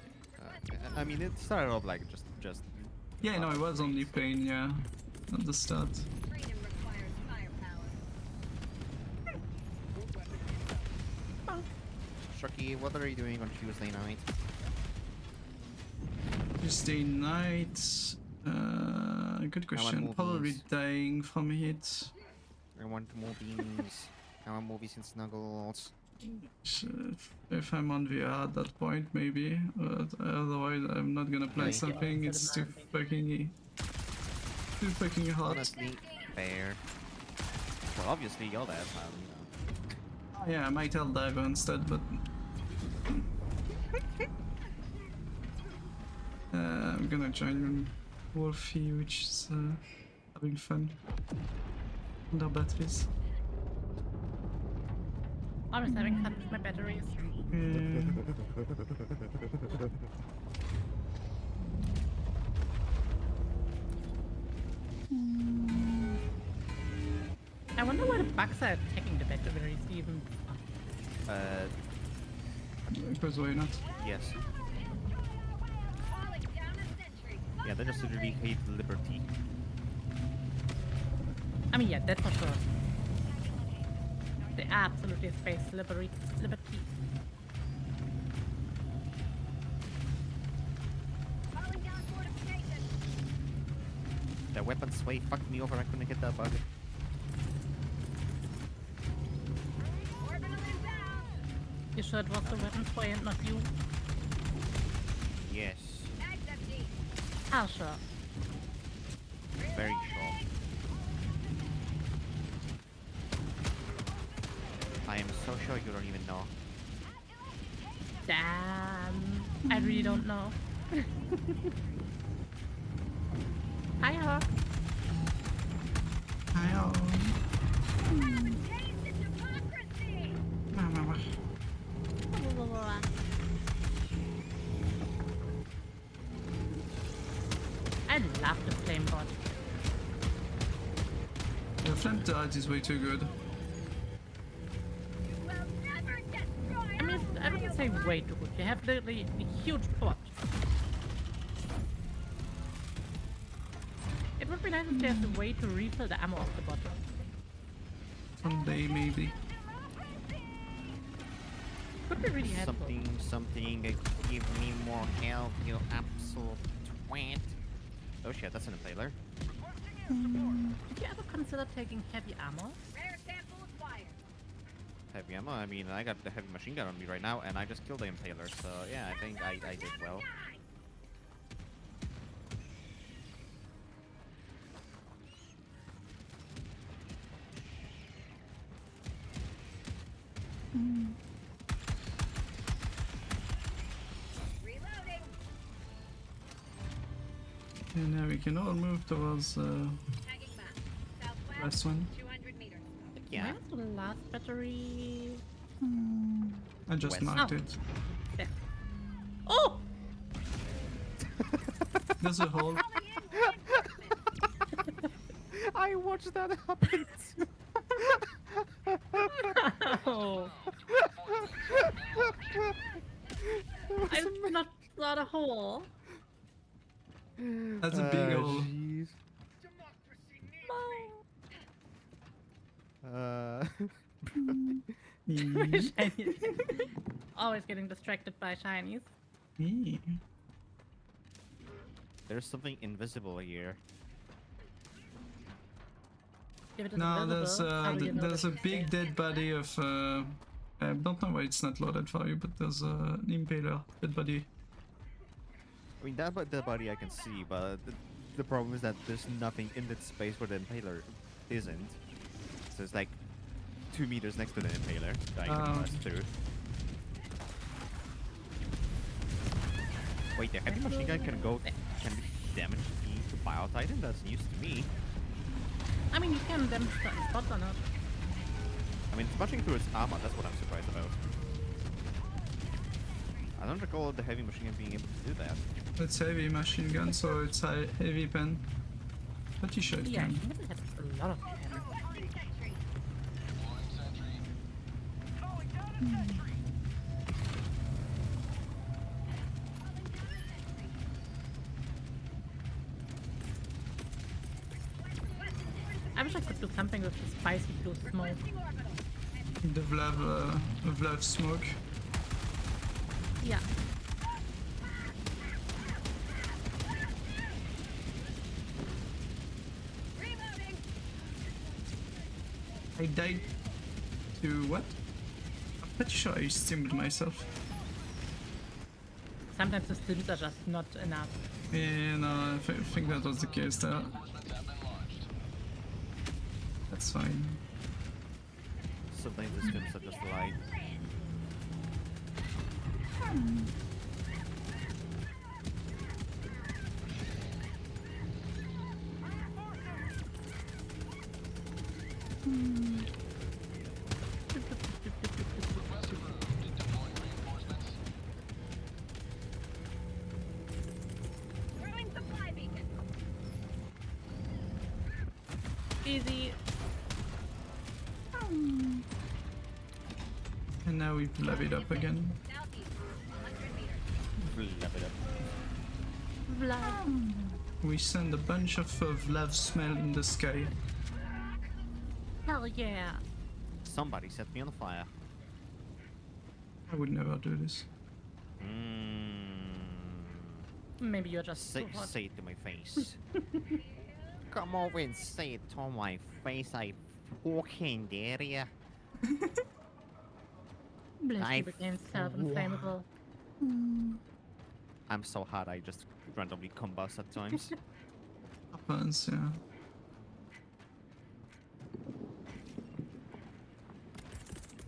[SPEAKER 3] thing. I mean, it started off like just
[SPEAKER 2] Yeah, no, it was only plane, yeah, at the start.
[SPEAKER 5] Freedom requires firepower.
[SPEAKER 3] Chucky, what are you doing on Tuesday night?
[SPEAKER 2] Tuesday night. Good question. Probably
[SPEAKER 3] movies.
[SPEAKER 2] dying from heat.
[SPEAKER 3] I want movies. I want movies and snuggles.
[SPEAKER 2] If I'm on VR at that point, maybe. But otherwise, I'm not gonna play
[SPEAKER 3] Yeah,
[SPEAKER 2] something.
[SPEAKER 1] so
[SPEAKER 2] It's too
[SPEAKER 1] demanding.
[SPEAKER 2] fucking hot.
[SPEAKER 3] Honestly, fair. Well, obviously, you're there, man.
[SPEAKER 2] Yeah, I might Helldiver instead, but I'm gonna join Wolfie, which is having fun. Under batteries.
[SPEAKER 1] I was having fun with my batteries. I wonder why the bugs are attacking the batteries even.
[SPEAKER 2] Because why not?
[SPEAKER 3] Yes.
[SPEAKER 5] Calling down a sentry.
[SPEAKER 3] Yeah, they just literally hate liberty.
[SPEAKER 1] I mean, yeah, that's for sure. They absolutely space liberty.
[SPEAKER 5] Calling down fortification.
[SPEAKER 3] Their weapon sway fucked me over. I couldn't hit that bug.
[SPEAKER 5] Orbital inbound.
[SPEAKER 1] You sure it was the weapon sway and not you?
[SPEAKER 3] Yes.
[SPEAKER 5] Mag's empty.
[SPEAKER 1] Ah, sure.
[SPEAKER 3] Very sure. I am so sure you don't even know.
[SPEAKER 1] Damn. I really don't know. Hi, Hawk.
[SPEAKER 2] Hi,
[SPEAKER 5] Haven't tasted democracy.
[SPEAKER 1] I love the flame bot.
[SPEAKER 2] The flame turret is way too good.
[SPEAKER 5] Will never destroy
[SPEAKER 1] I mean, I wouldn't say way too good. You have literally a huge pot. It would be nice if there's a way to refill the ammo of the bottle.
[SPEAKER 2] Someday, maybe.
[SPEAKER 1] Could be really helpful.
[SPEAKER 3] Something, give me more help, you absolute twat. Oh shit, that's an impaler.
[SPEAKER 1] Did you ever consider taking heavy ammo?
[SPEAKER 5] Rare sample acquired.
[SPEAKER 3] Heavy ammo? I mean, I got the heavy machine gun on me right now, and I just killed the impaler, so yeah, I think I did well.
[SPEAKER 5] Reloading.
[SPEAKER 2] And now we can all move towards
[SPEAKER 5] Tagging map. Southwest.
[SPEAKER 2] last one.
[SPEAKER 5] 200 meters.
[SPEAKER 3] Yeah.
[SPEAKER 1] Where's the last battery?
[SPEAKER 2] I just
[SPEAKER 3] West.
[SPEAKER 2] marked
[SPEAKER 1] Oh.
[SPEAKER 2] it.
[SPEAKER 1] There. Oh!
[SPEAKER 2] There's a hole.
[SPEAKER 5] Calling in reinforcements.
[SPEAKER 3] I watched that happen too.
[SPEAKER 1] Oh. I did not saw the hole.
[SPEAKER 2] That's a big hole.
[SPEAKER 3] Jeez.
[SPEAKER 1] Shinies. Always getting distracted by shinies.
[SPEAKER 2] Yeah.
[SPEAKER 3] There's something invisible here.
[SPEAKER 1] If it is
[SPEAKER 2] No,
[SPEAKER 1] invisible, how do you know
[SPEAKER 2] there's
[SPEAKER 1] that
[SPEAKER 2] a
[SPEAKER 1] it's
[SPEAKER 2] big
[SPEAKER 1] there?
[SPEAKER 2] dead body of. I don't know why it's not loaded for you, but there's an impaler dead body.
[SPEAKER 3] I mean, that body I can see, but the problem is that there's nothing in that space where the impaler isn't. So it's like 2 meters next to the impaler that I can pass through. Wait, the heavy machine gun can damage the Bio Titan? That's news to me.
[SPEAKER 1] I mean, you can damage certain spots or not.
[SPEAKER 3] I mean, smashing through its armor, that's what I'm surprised about. I don't recall the heavy machine gun being able to do that.
[SPEAKER 2] It's heavy machine gun, so it's a heavy pen. Pretty sure it
[SPEAKER 1] Yeah,
[SPEAKER 2] can.
[SPEAKER 1] you have a lot of damage.
[SPEAKER 5] Calling sentry.
[SPEAKER 1] I wish I could do something with the spicy blue smoke.
[SPEAKER 5] Requesting orbital.
[SPEAKER 2] The Vlav smoke.
[SPEAKER 1] Yeah.
[SPEAKER 5] Reloading.
[SPEAKER 2] I died to what? Pretty sure I stimmed myself.
[SPEAKER 1] Sometimes the stims are just not enough.
[SPEAKER 2] Yeah, no, I think that was the case there.
[SPEAKER 7] Reinforcements have been launched.
[SPEAKER 2] That's fine.
[SPEAKER 3] Sometimes the stims are just light.
[SPEAKER 7] Request approved. Deploying reinforcements.
[SPEAKER 5] Throwing supply beacon.
[SPEAKER 1] Easy.
[SPEAKER 2] And now we've levied up again.
[SPEAKER 5] Southeast, 100 meters.
[SPEAKER 3] Love it up.
[SPEAKER 1] Vlad.
[SPEAKER 2] We send a bunch of love smell in the sky.
[SPEAKER 1] Hell yeah.
[SPEAKER 3] Somebody set me on fire.
[SPEAKER 2] I would never do this.
[SPEAKER 1] Maybe you're just
[SPEAKER 3] Say,
[SPEAKER 1] too hot.
[SPEAKER 3] say it to my face. Come over and say it to my face. I fucking dare ya.
[SPEAKER 1] Blesky
[SPEAKER 3] I
[SPEAKER 1] became self-inflammable.
[SPEAKER 3] I'm so hot. I just randomly combust at times.
[SPEAKER 2] Happens, yeah.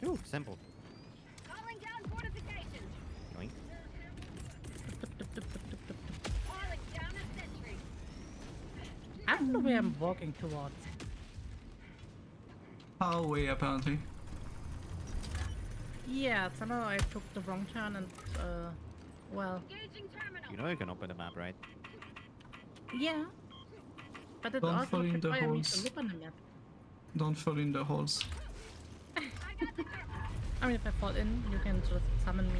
[SPEAKER 3] Ooh, simple.
[SPEAKER 5] Calling down fortifications.
[SPEAKER 3] Yoink.
[SPEAKER 5] Calling down a sentry.
[SPEAKER 1] I don't know where I'm walking towards.
[SPEAKER 2] Far away, apparently.
[SPEAKER 1] Yeah, somehow I took the wrong turn and, well,
[SPEAKER 5] Engaging terminal.
[SPEAKER 3] You know you can open the map, right?
[SPEAKER 1] yeah. But it
[SPEAKER 2] Don't
[SPEAKER 1] also
[SPEAKER 2] fall in the
[SPEAKER 1] requires me to
[SPEAKER 2] holes.
[SPEAKER 1] look on the map.
[SPEAKER 2] Don't fall in the holes.
[SPEAKER 5] I got the terminal.
[SPEAKER 1] I mean, if I fall in, you can just summon me.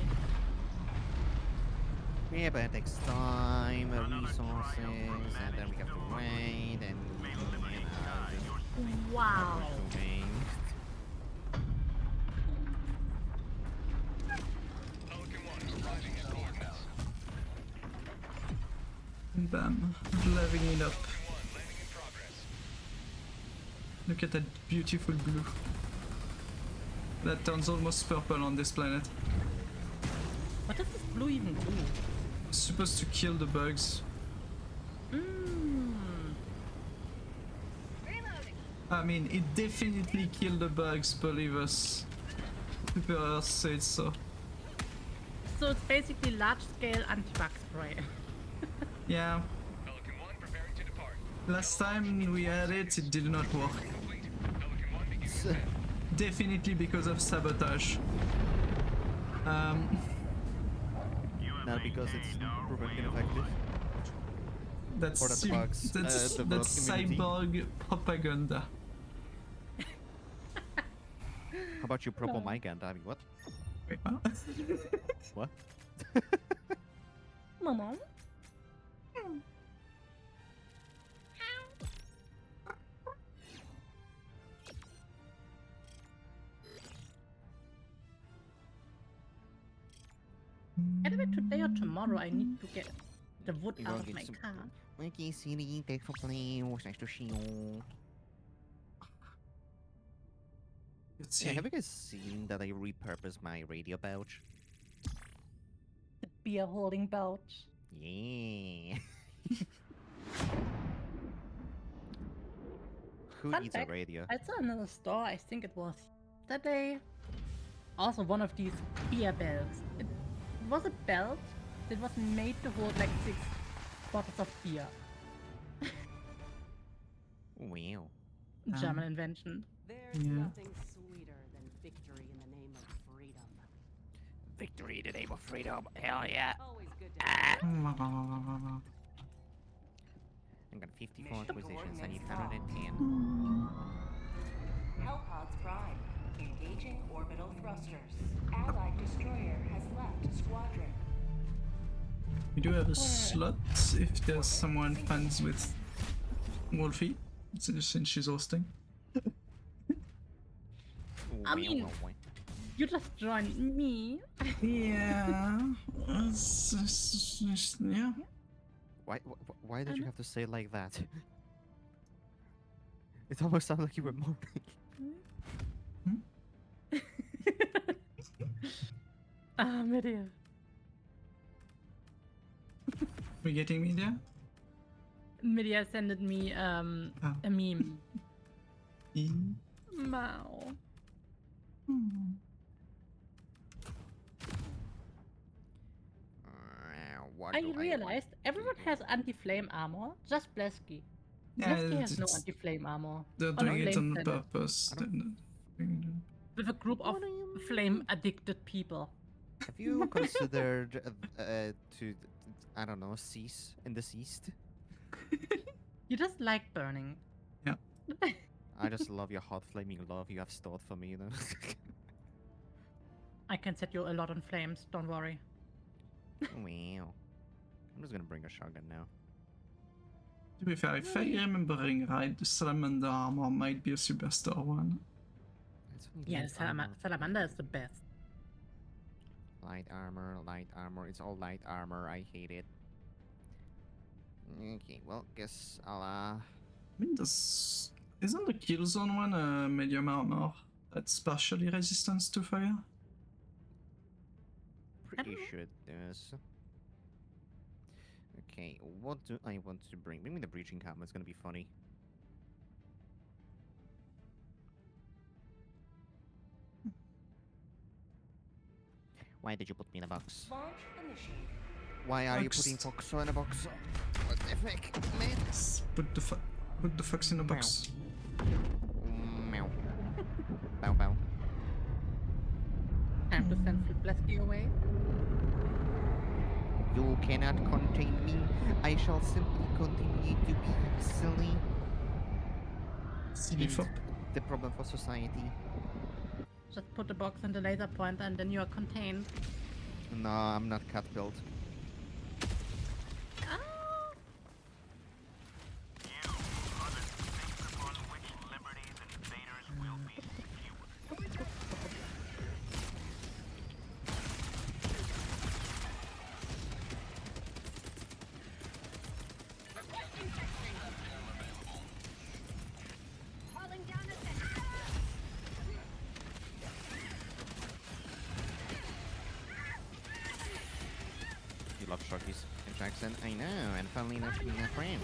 [SPEAKER 3] Yeah, but it takes time, resources, and then we have to wait, and
[SPEAKER 1] Wow.
[SPEAKER 7] Pelican 1, arriving at coordinates.
[SPEAKER 2] Bam. Leving it up.
[SPEAKER 7] Pelican 1, landing in progress.
[SPEAKER 2] Look at that beautiful blue. That turns almost purple on this planet.
[SPEAKER 1] What does this blue even do?
[SPEAKER 2] It's supposed to kill the bugs.
[SPEAKER 1] Mmm.
[SPEAKER 5] Reloading.
[SPEAKER 2] I mean, it definitely killed the bugs, believe us. People said so.
[SPEAKER 1] So it's basically large-scale anti-bug spray.
[SPEAKER 2] Yeah.
[SPEAKER 7] Pelican 1, preparing to depart.
[SPEAKER 2] Last time we had it, it did not work.
[SPEAKER 7] Complete. Pelican 1 beginning ascent.
[SPEAKER 2] Definitely because of sabotage.
[SPEAKER 3] Not because it's proven ineffective.
[SPEAKER 2] That's
[SPEAKER 3] Or the bugs,
[SPEAKER 2] that's
[SPEAKER 3] the bug community.
[SPEAKER 2] cyborg propaganda.
[SPEAKER 3] How about you propel my gun, Abby? What?
[SPEAKER 2] Wait, what?
[SPEAKER 3] What?
[SPEAKER 1] Mama. Anyway, today or tomorrow I need to get the wood
[SPEAKER 3] You
[SPEAKER 1] out
[SPEAKER 3] don't
[SPEAKER 1] of
[SPEAKER 3] get
[SPEAKER 1] my
[SPEAKER 3] some-
[SPEAKER 1] car.
[SPEAKER 3] Okay, Siri, thanks for playing. It was nice to see you.
[SPEAKER 2] Let's
[SPEAKER 3] Yeah,
[SPEAKER 2] see.
[SPEAKER 3] have you guys seen that I repurposed my radio pouch?
[SPEAKER 1] The beer holding pouch.
[SPEAKER 3] Yeah. Who
[SPEAKER 1] Fun
[SPEAKER 3] needs a
[SPEAKER 1] fact,
[SPEAKER 3] radio?
[SPEAKER 1] I saw another store, I think it was that day. Also one of these beer belts. It was a belt that was made to hold like 6 bottles of beer.
[SPEAKER 3] Wow.
[SPEAKER 1] German invention.
[SPEAKER 6] There's
[SPEAKER 2] Yeah.
[SPEAKER 6] nothing sweeter than victory in the name of freedom.
[SPEAKER 3] Victory in the name of freedom. Hell yeah.
[SPEAKER 6] Always good to have
[SPEAKER 3] I'm got 54 acquisitions. I need 110.
[SPEAKER 4] Hellpods Prime. Engaging orbital thrusters. Allied destroyer has left squadron.
[SPEAKER 2] We do have a slot if there's someone fans with Wolfie, since she's hosting.
[SPEAKER 1] I mean- You just joined me.
[SPEAKER 2] Yeah. Yeah.
[SPEAKER 3] Why did you have to say it like that? It almost sounded like you were moaning.
[SPEAKER 1] Ah, Media.
[SPEAKER 2] We getting media?
[SPEAKER 1] Media sent me a meme.
[SPEAKER 2] E?
[SPEAKER 1] Wow.
[SPEAKER 3] What
[SPEAKER 1] I
[SPEAKER 3] do
[SPEAKER 1] realized
[SPEAKER 3] want
[SPEAKER 1] everyone
[SPEAKER 3] to
[SPEAKER 1] has
[SPEAKER 3] do?
[SPEAKER 1] anti-flame armor, just Blesky.
[SPEAKER 2] Yeah,
[SPEAKER 1] Blesky has no
[SPEAKER 2] it's-
[SPEAKER 1] anti-flame armor.
[SPEAKER 2] they're
[SPEAKER 1] On
[SPEAKER 2] doing it
[SPEAKER 1] Flame
[SPEAKER 2] on
[SPEAKER 1] Planet,
[SPEAKER 2] purpose.
[SPEAKER 3] I don't-
[SPEAKER 1] with a group of
[SPEAKER 3] What do you mean?
[SPEAKER 1] flame-addicted people.
[SPEAKER 3] Have you considered to I don't know cease in the east?
[SPEAKER 1] You just like burning.
[SPEAKER 2] Yeah.
[SPEAKER 3] I just love your hot flaming love you have stored for me, you know.
[SPEAKER 1] I can set you a lot on flames, don't worry.
[SPEAKER 3] Wow. I'm just gonna bring a shotgun now.
[SPEAKER 2] To be fair, if I'm remembering right, the salamander armor might be a superstar one.
[SPEAKER 3] It's only
[SPEAKER 1] Yeah,
[SPEAKER 3] light armor.
[SPEAKER 1] Salamander is the best.
[SPEAKER 3] Light armor, light armor. It's all light armor. I hate it. Okay, well, guess I'll
[SPEAKER 2] I mean, isn't the Killzone one a medium armor that's partially resistant to fire?
[SPEAKER 3] pretty
[SPEAKER 1] know.
[SPEAKER 3] sure it does. Okay, what do I want to bring? Bring me the breaching helmet. It's gonna be funny. Why did you put me in a box?
[SPEAKER 4] Launch initiated.
[SPEAKER 3] Why are you
[SPEAKER 2] Box.
[SPEAKER 3] putting Foxo in a box? What the heck, man?
[SPEAKER 2] Put the fox in a box.
[SPEAKER 3] Meow. Bow bow.
[SPEAKER 1] Time to send Blesky away.
[SPEAKER 3] You cannot contain me. I shall simply continue to be silly.
[SPEAKER 2] Silly
[SPEAKER 3] and
[SPEAKER 2] fop.
[SPEAKER 3] The problem for society.
[SPEAKER 1] Just put the box in the laser pointer and then you are contained.
[SPEAKER 3] No, I'm not cat built.
[SPEAKER 1] Ah!
[SPEAKER 5] Calling down a sentry.
[SPEAKER 3] You love Sharkies and Jackson. I know, and funnily enough, being a French.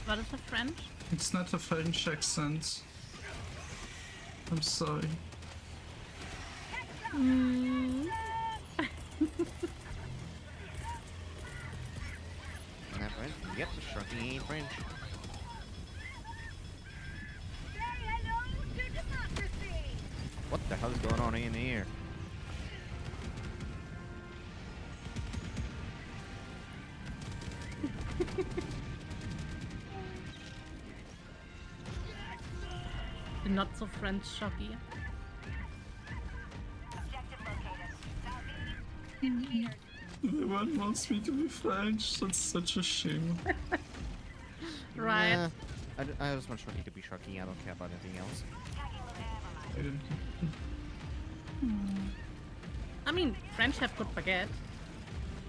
[SPEAKER 1] What is the French?
[SPEAKER 2] It's not a French accent. I'm sorry.
[SPEAKER 3] Not French? Yep, Sharky ain't French.
[SPEAKER 5] Say hello to democracy.
[SPEAKER 3] What the hell is going on in here?
[SPEAKER 1] The not so French Shocky.
[SPEAKER 5] Objective located. Southeast. Cleared.
[SPEAKER 2] Everyone wants me to be French. That's such a shame.
[SPEAKER 1] Right.
[SPEAKER 3] Nah, I just want Sharky to be Sharky. I don't care about anything else.
[SPEAKER 2] I didn't-
[SPEAKER 1] I mean, French have good baguette.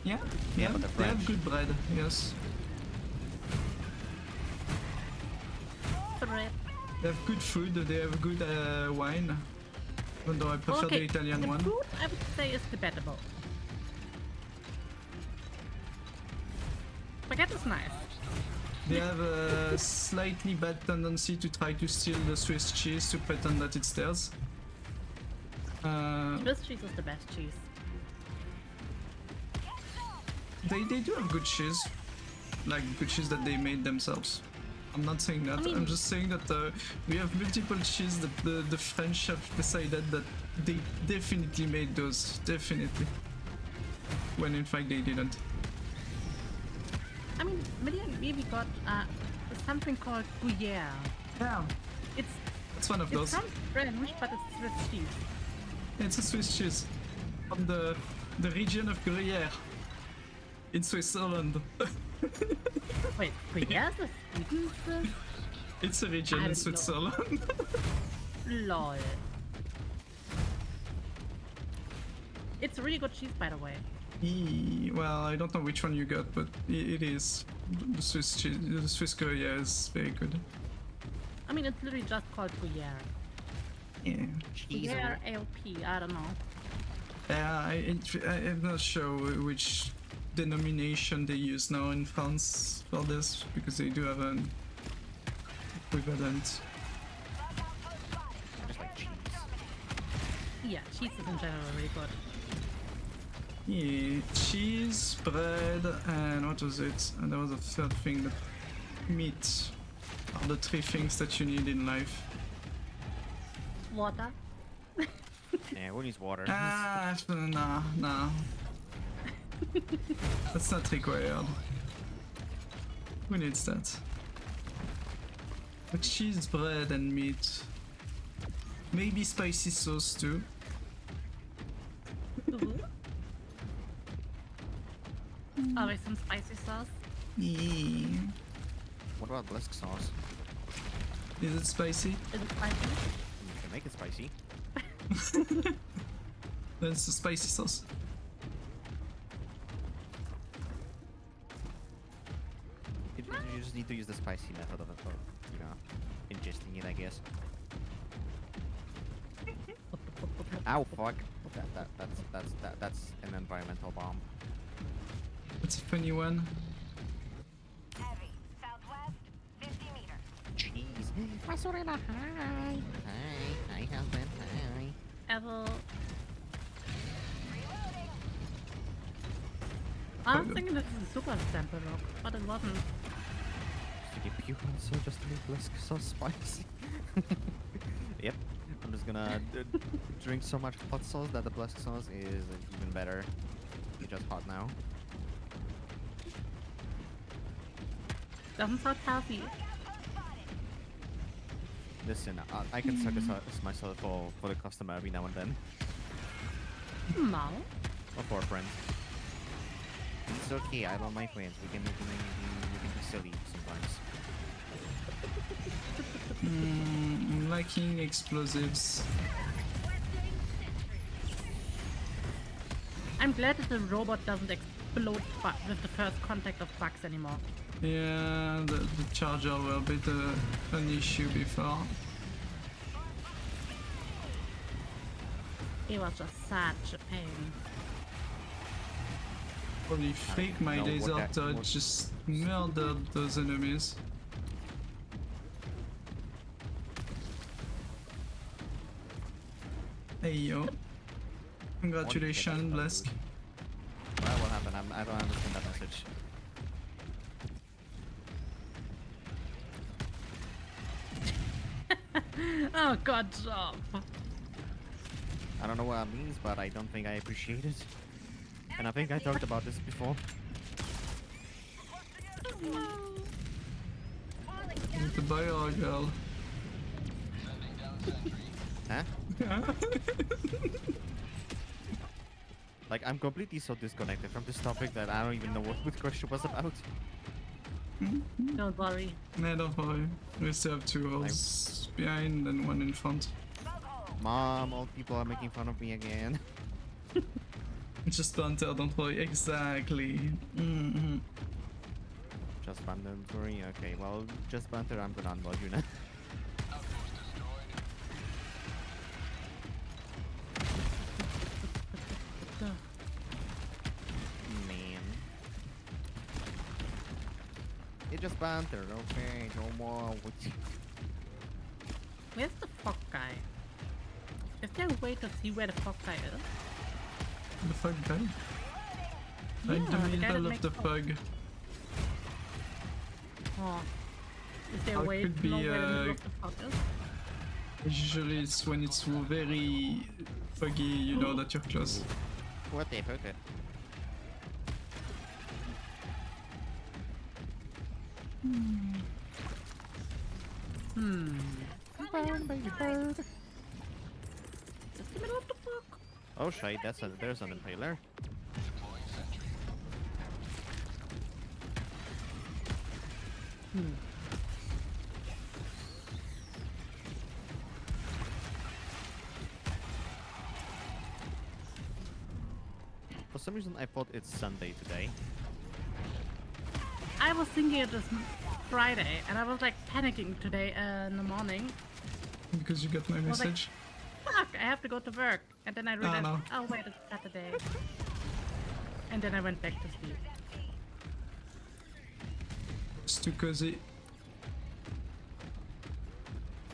[SPEAKER 2] Yeah,
[SPEAKER 3] Yeah, but the
[SPEAKER 2] they have
[SPEAKER 3] French.
[SPEAKER 2] good bread. Yes,
[SPEAKER 1] Bread.
[SPEAKER 2] they have good food. They have good wine. Even though I prefer
[SPEAKER 1] Okay,
[SPEAKER 2] the Italian
[SPEAKER 1] the
[SPEAKER 2] one.
[SPEAKER 1] food I would say is debatable. Baguette is nice.
[SPEAKER 2] They have a slightly bad tendency to try to steal the Swiss cheese to pretend that it's theirs.
[SPEAKER 1] Swiss cheese is the best cheese.
[SPEAKER 2] They do have good cheese, like good cheese that they made themselves. I'm not saying that.
[SPEAKER 1] mean-
[SPEAKER 2] I'm just saying that we have multiple cheese that the French have decided that they definitely made those, definitely. When in fact they didn't.
[SPEAKER 1] I mean, maybe got something called Gruyere.
[SPEAKER 2] Yeah,
[SPEAKER 1] It's
[SPEAKER 2] it's one of
[SPEAKER 1] it
[SPEAKER 2] those.
[SPEAKER 1] sounds French, but it's Swiss cheese.
[SPEAKER 2] It's a Swiss cheese from the region of Gruyere in Switzerland.
[SPEAKER 1] Wait, Gruyere is a Sweden?
[SPEAKER 2] It's a region
[SPEAKER 1] I
[SPEAKER 2] in
[SPEAKER 1] don't know.
[SPEAKER 2] Switzerland.
[SPEAKER 1] Lol. It's really good cheese, by the way.
[SPEAKER 2] Well, I don't know which one you got, but it is. The Swiss cheese, the Swiss Gruyere is very good.
[SPEAKER 1] I mean, it's literally just called Gruyere.
[SPEAKER 2] Yeah.
[SPEAKER 3] Cheese.
[SPEAKER 1] Yeah, AOP, I don't know.
[SPEAKER 2] I'm not sure which denomination they use now in France for this, because they do have an equivalent.
[SPEAKER 3] Just like cheese.
[SPEAKER 1] Yeah, cheese is in general really good.
[SPEAKER 2] Yeah, cheese, bread, and what was it? And there was a third thing, that meat are the three things that you need in life.
[SPEAKER 1] Water.
[SPEAKER 3] Yeah, who needs water?
[SPEAKER 2] Nah. That's not required. Who needs that? But cheese, bread, and meat. Maybe spicy sauce too.
[SPEAKER 1] Always some spicy sauce.
[SPEAKER 2] Yeah.
[SPEAKER 3] What about blesk sauce?
[SPEAKER 2] Is it spicy?
[SPEAKER 1] Is it spicy?
[SPEAKER 3] You can make it spicy.
[SPEAKER 2] That's a spicy sauce.
[SPEAKER 3] You just need to use the spicy method of it, for, you know, ingesting it, I guess. Ow, fuck. That's an environmental bomb.
[SPEAKER 2] That's a funny one.
[SPEAKER 5] Heavy. Southwest, 50 meters.
[SPEAKER 3] Jeez. Masurena, hi. Hi, husband, hi.
[SPEAKER 1] Ever. I was thinking this is a super sample rock, but it wasn't.
[SPEAKER 3] To get pure so just to make blesk so spicy. Yep. I'm just gonna drink so much hot sauce that the blesk sauce is even better. It's just hot now.
[SPEAKER 1] Doesn't sound healthy.
[SPEAKER 3] Listen, I can sacrifice myself for the customer every now and then.
[SPEAKER 1] No.
[SPEAKER 3] Or for a friend. It's okay, I love my friends. We can be silly sometimes.
[SPEAKER 2] I'm liking explosives.
[SPEAKER 1] I'm glad that the robot doesn't explode with the first contact of bugs anymore.
[SPEAKER 2] Yeah, the charger were a bit an issue before.
[SPEAKER 1] It was just such a pain.
[SPEAKER 2] Holy freak, my
[SPEAKER 3] know what
[SPEAKER 2] laser
[SPEAKER 3] that
[SPEAKER 2] turret
[SPEAKER 3] was.
[SPEAKER 2] just murdered those enemies. Hey yo. Congratulations, Blesk.
[SPEAKER 3] Well, what happened? I don't understand that message.
[SPEAKER 1] Oh, good job.
[SPEAKER 3] I don't know what that means, but I don't think I appreciate it. And I think I talked about this before.
[SPEAKER 2] With the bio girl.
[SPEAKER 3] Huh? Like, I'm completely so disconnected from this topic that I don't even know what the question was about.
[SPEAKER 1] Don't worry.
[SPEAKER 2] No, don't worry. We still have two holes behind and one in front.
[SPEAKER 3] Mom, old people are making fun of me again.
[SPEAKER 2] Just banter, don't worry. Exactly.
[SPEAKER 3] Just banter, sorry. Okay, well, just banter, I'm gonna unload you now.
[SPEAKER 7] Outpost destroyed.
[SPEAKER 3] Man. It just banter, okay, no more.
[SPEAKER 1] Where's the fog guy? Is there a way to see where the fog guy is?
[SPEAKER 2] The fog guy?
[SPEAKER 1] Yeah,
[SPEAKER 2] Like the
[SPEAKER 1] the guy that
[SPEAKER 2] middle of
[SPEAKER 1] makes
[SPEAKER 2] the
[SPEAKER 1] fog.
[SPEAKER 2] fog.
[SPEAKER 1] Oh. Is there a
[SPEAKER 2] Or it
[SPEAKER 1] way
[SPEAKER 2] could
[SPEAKER 1] to know
[SPEAKER 2] be,
[SPEAKER 1] where the middle of the fog is?
[SPEAKER 2] Usually it's when it's very foggy, you know that you're close.
[SPEAKER 3] What the fuck? Baby bird.
[SPEAKER 1] Just the middle of the fog.
[SPEAKER 3] Oh shit, there's an impaler.
[SPEAKER 7] Deploying sentry.
[SPEAKER 3] For some reason I thought it's Sunday today.
[SPEAKER 1] I was thinking it was Friday, and I was like panicking today in the morning.
[SPEAKER 2] Because you got my
[SPEAKER 1] was like-
[SPEAKER 2] message.
[SPEAKER 1] fuck, I have to go to work. And then I realized,
[SPEAKER 2] no.
[SPEAKER 1] oh wait, it's Saturday. And then I went back to sleep.
[SPEAKER 2] It's too cozy.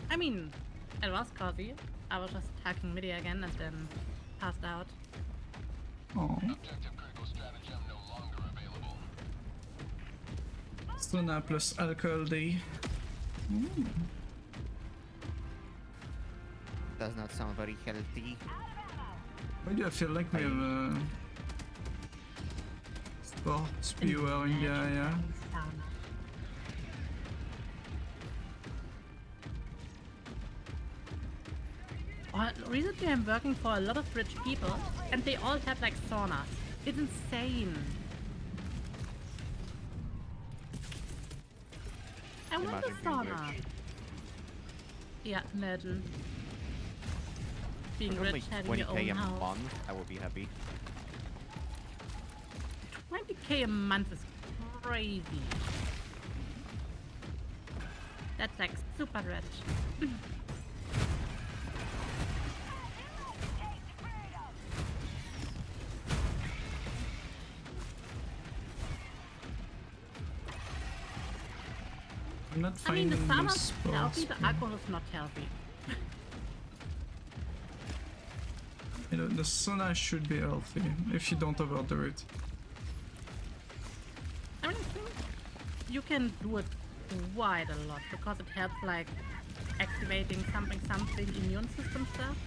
[SPEAKER 1] I mean, it was cozy. I was just talking MIDI again and then passed out.
[SPEAKER 2] Oh.
[SPEAKER 7] Objective critical stratagem no longer available.
[SPEAKER 2] Sauna plus alcohol day.
[SPEAKER 3] Does not sound very healthy.
[SPEAKER 2] Why do I feel like we have a sports viewer in the area?
[SPEAKER 1] Sauna. Well, recently I'm working for a lot of rich people and they all have like saunas. It's insane. I want a
[SPEAKER 3] Imagine being
[SPEAKER 1] sauna.
[SPEAKER 3] rich.
[SPEAKER 1] Yeah, imagine. Being
[SPEAKER 3] For
[SPEAKER 1] rich,
[SPEAKER 3] like
[SPEAKER 1] having your
[SPEAKER 3] 20k
[SPEAKER 1] own
[SPEAKER 3] a
[SPEAKER 1] house.
[SPEAKER 3] month, I will be happy.
[SPEAKER 1] 20k a month is crazy. That's like super rich.
[SPEAKER 2] I'm not
[SPEAKER 1] I mean, the
[SPEAKER 2] finding
[SPEAKER 1] sauna's
[SPEAKER 2] the
[SPEAKER 1] healthy,
[SPEAKER 2] sports.
[SPEAKER 1] the alcohol is not healthy.
[SPEAKER 2] You know, the sauna should be healthy if you don't overdo it.
[SPEAKER 1] I mean, I think you can do it quite a lot because it helps like activating something immune system stuff.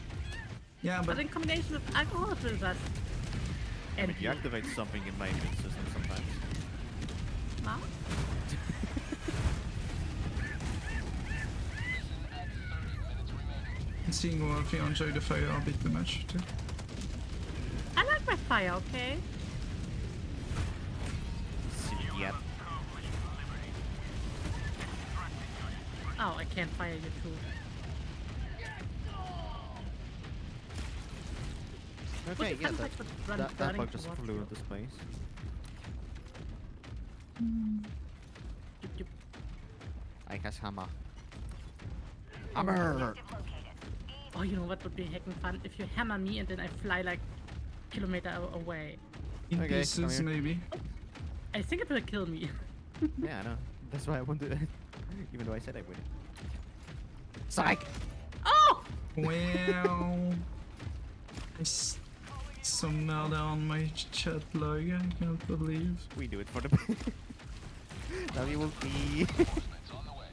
[SPEAKER 2] Yeah,
[SPEAKER 1] But
[SPEAKER 2] but
[SPEAKER 1] in combination with alcohol, it will just
[SPEAKER 3] I mean,
[SPEAKER 1] end
[SPEAKER 3] you
[SPEAKER 1] you.
[SPEAKER 3] activate something in my immune system sometimes.
[SPEAKER 1] Huh?
[SPEAKER 2] seeing Wolfinya enjoy the fire a bit too much too.
[SPEAKER 1] I like my fire, okay?
[SPEAKER 3] Yep.
[SPEAKER 1] Oh, I can't fire you too.
[SPEAKER 3] Okay,
[SPEAKER 1] Which
[SPEAKER 3] yeah,
[SPEAKER 1] sounds
[SPEAKER 3] that,
[SPEAKER 1] like what runs
[SPEAKER 3] that
[SPEAKER 1] burning
[SPEAKER 3] bug just
[SPEAKER 1] towards
[SPEAKER 3] flew
[SPEAKER 1] you.
[SPEAKER 3] into space.
[SPEAKER 1] Yup, yup.
[SPEAKER 3] I guess hammer. Hammer!
[SPEAKER 1] Oh, you know what would be heckin' fun? If you hammer me and then I fly like kilometer away.
[SPEAKER 2] In
[SPEAKER 3] Okay, come
[SPEAKER 2] pieces
[SPEAKER 3] here.
[SPEAKER 2] maybe.
[SPEAKER 1] I think it will kill me.
[SPEAKER 3] Yeah, I know. That's why I won't do it. Even though I said I would. Psych!
[SPEAKER 1] Oh!
[SPEAKER 2] Wow. Some murder on my chat log, I can't believe.
[SPEAKER 3] We do it for the... Now you will see.
[SPEAKER 7] It's on the way.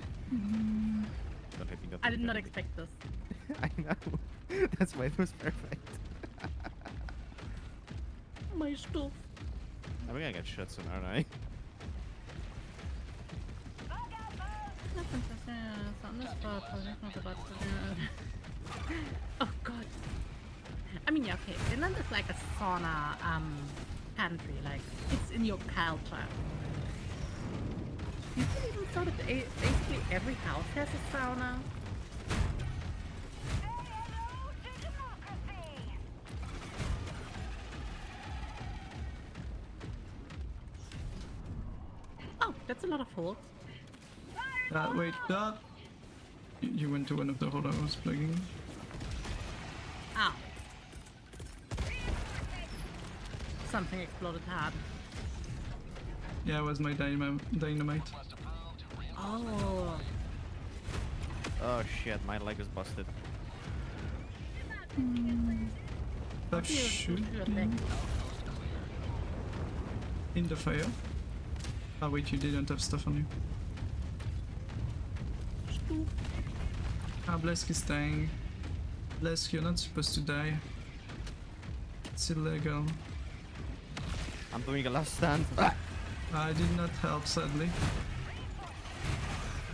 [SPEAKER 3] Don't hit me, don't
[SPEAKER 1] I
[SPEAKER 3] hit
[SPEAKER 1] did
[SPEAKER 3] me,
[SPEAKER 1] not
[SPEAKER 3] don't hit me.
[SPEAKER 1] expect this.
[SPEAKER 3] I know. That's why it was perfect.
[SPEAKER 1] My stuff.
[SPEAKER 3] I'm gonna get shot soon, aren't I?
[SPEAKER 1] Oh god. I mean, yeah, okay. Finland is like a sauna country. Like, it's in your culture. You can even saw that basically every house has a sauna. Oh, that's a lot of holes.
[SPEAKER 2] Wait, that. You went to one of the hole I was plugging.
[SPEAKER 1] Ow. Something exploded hard.
[SPEAKER 2] Yeah, it was my dynamite.
[SPEAKER 1] Oh.
[SPEAKER 3] Oh shit, my leg is busted.
[SPEAKER 2] That
[SPEAKER 1] You
[SPEAKER 2] should
[SPEAKER 1] your
[SPEAKER 2] be
[SPEAKER 1] leg.
[SPEAKER 2] in the fire. Oh wait, you didn't have stuff on you. Ah, blesky staying. Blesk, you're not supposed to die. It's illegal.
[SPEAKER 3] I'm doing a last stand.
[SPEAKER 2] I did not help, sadly.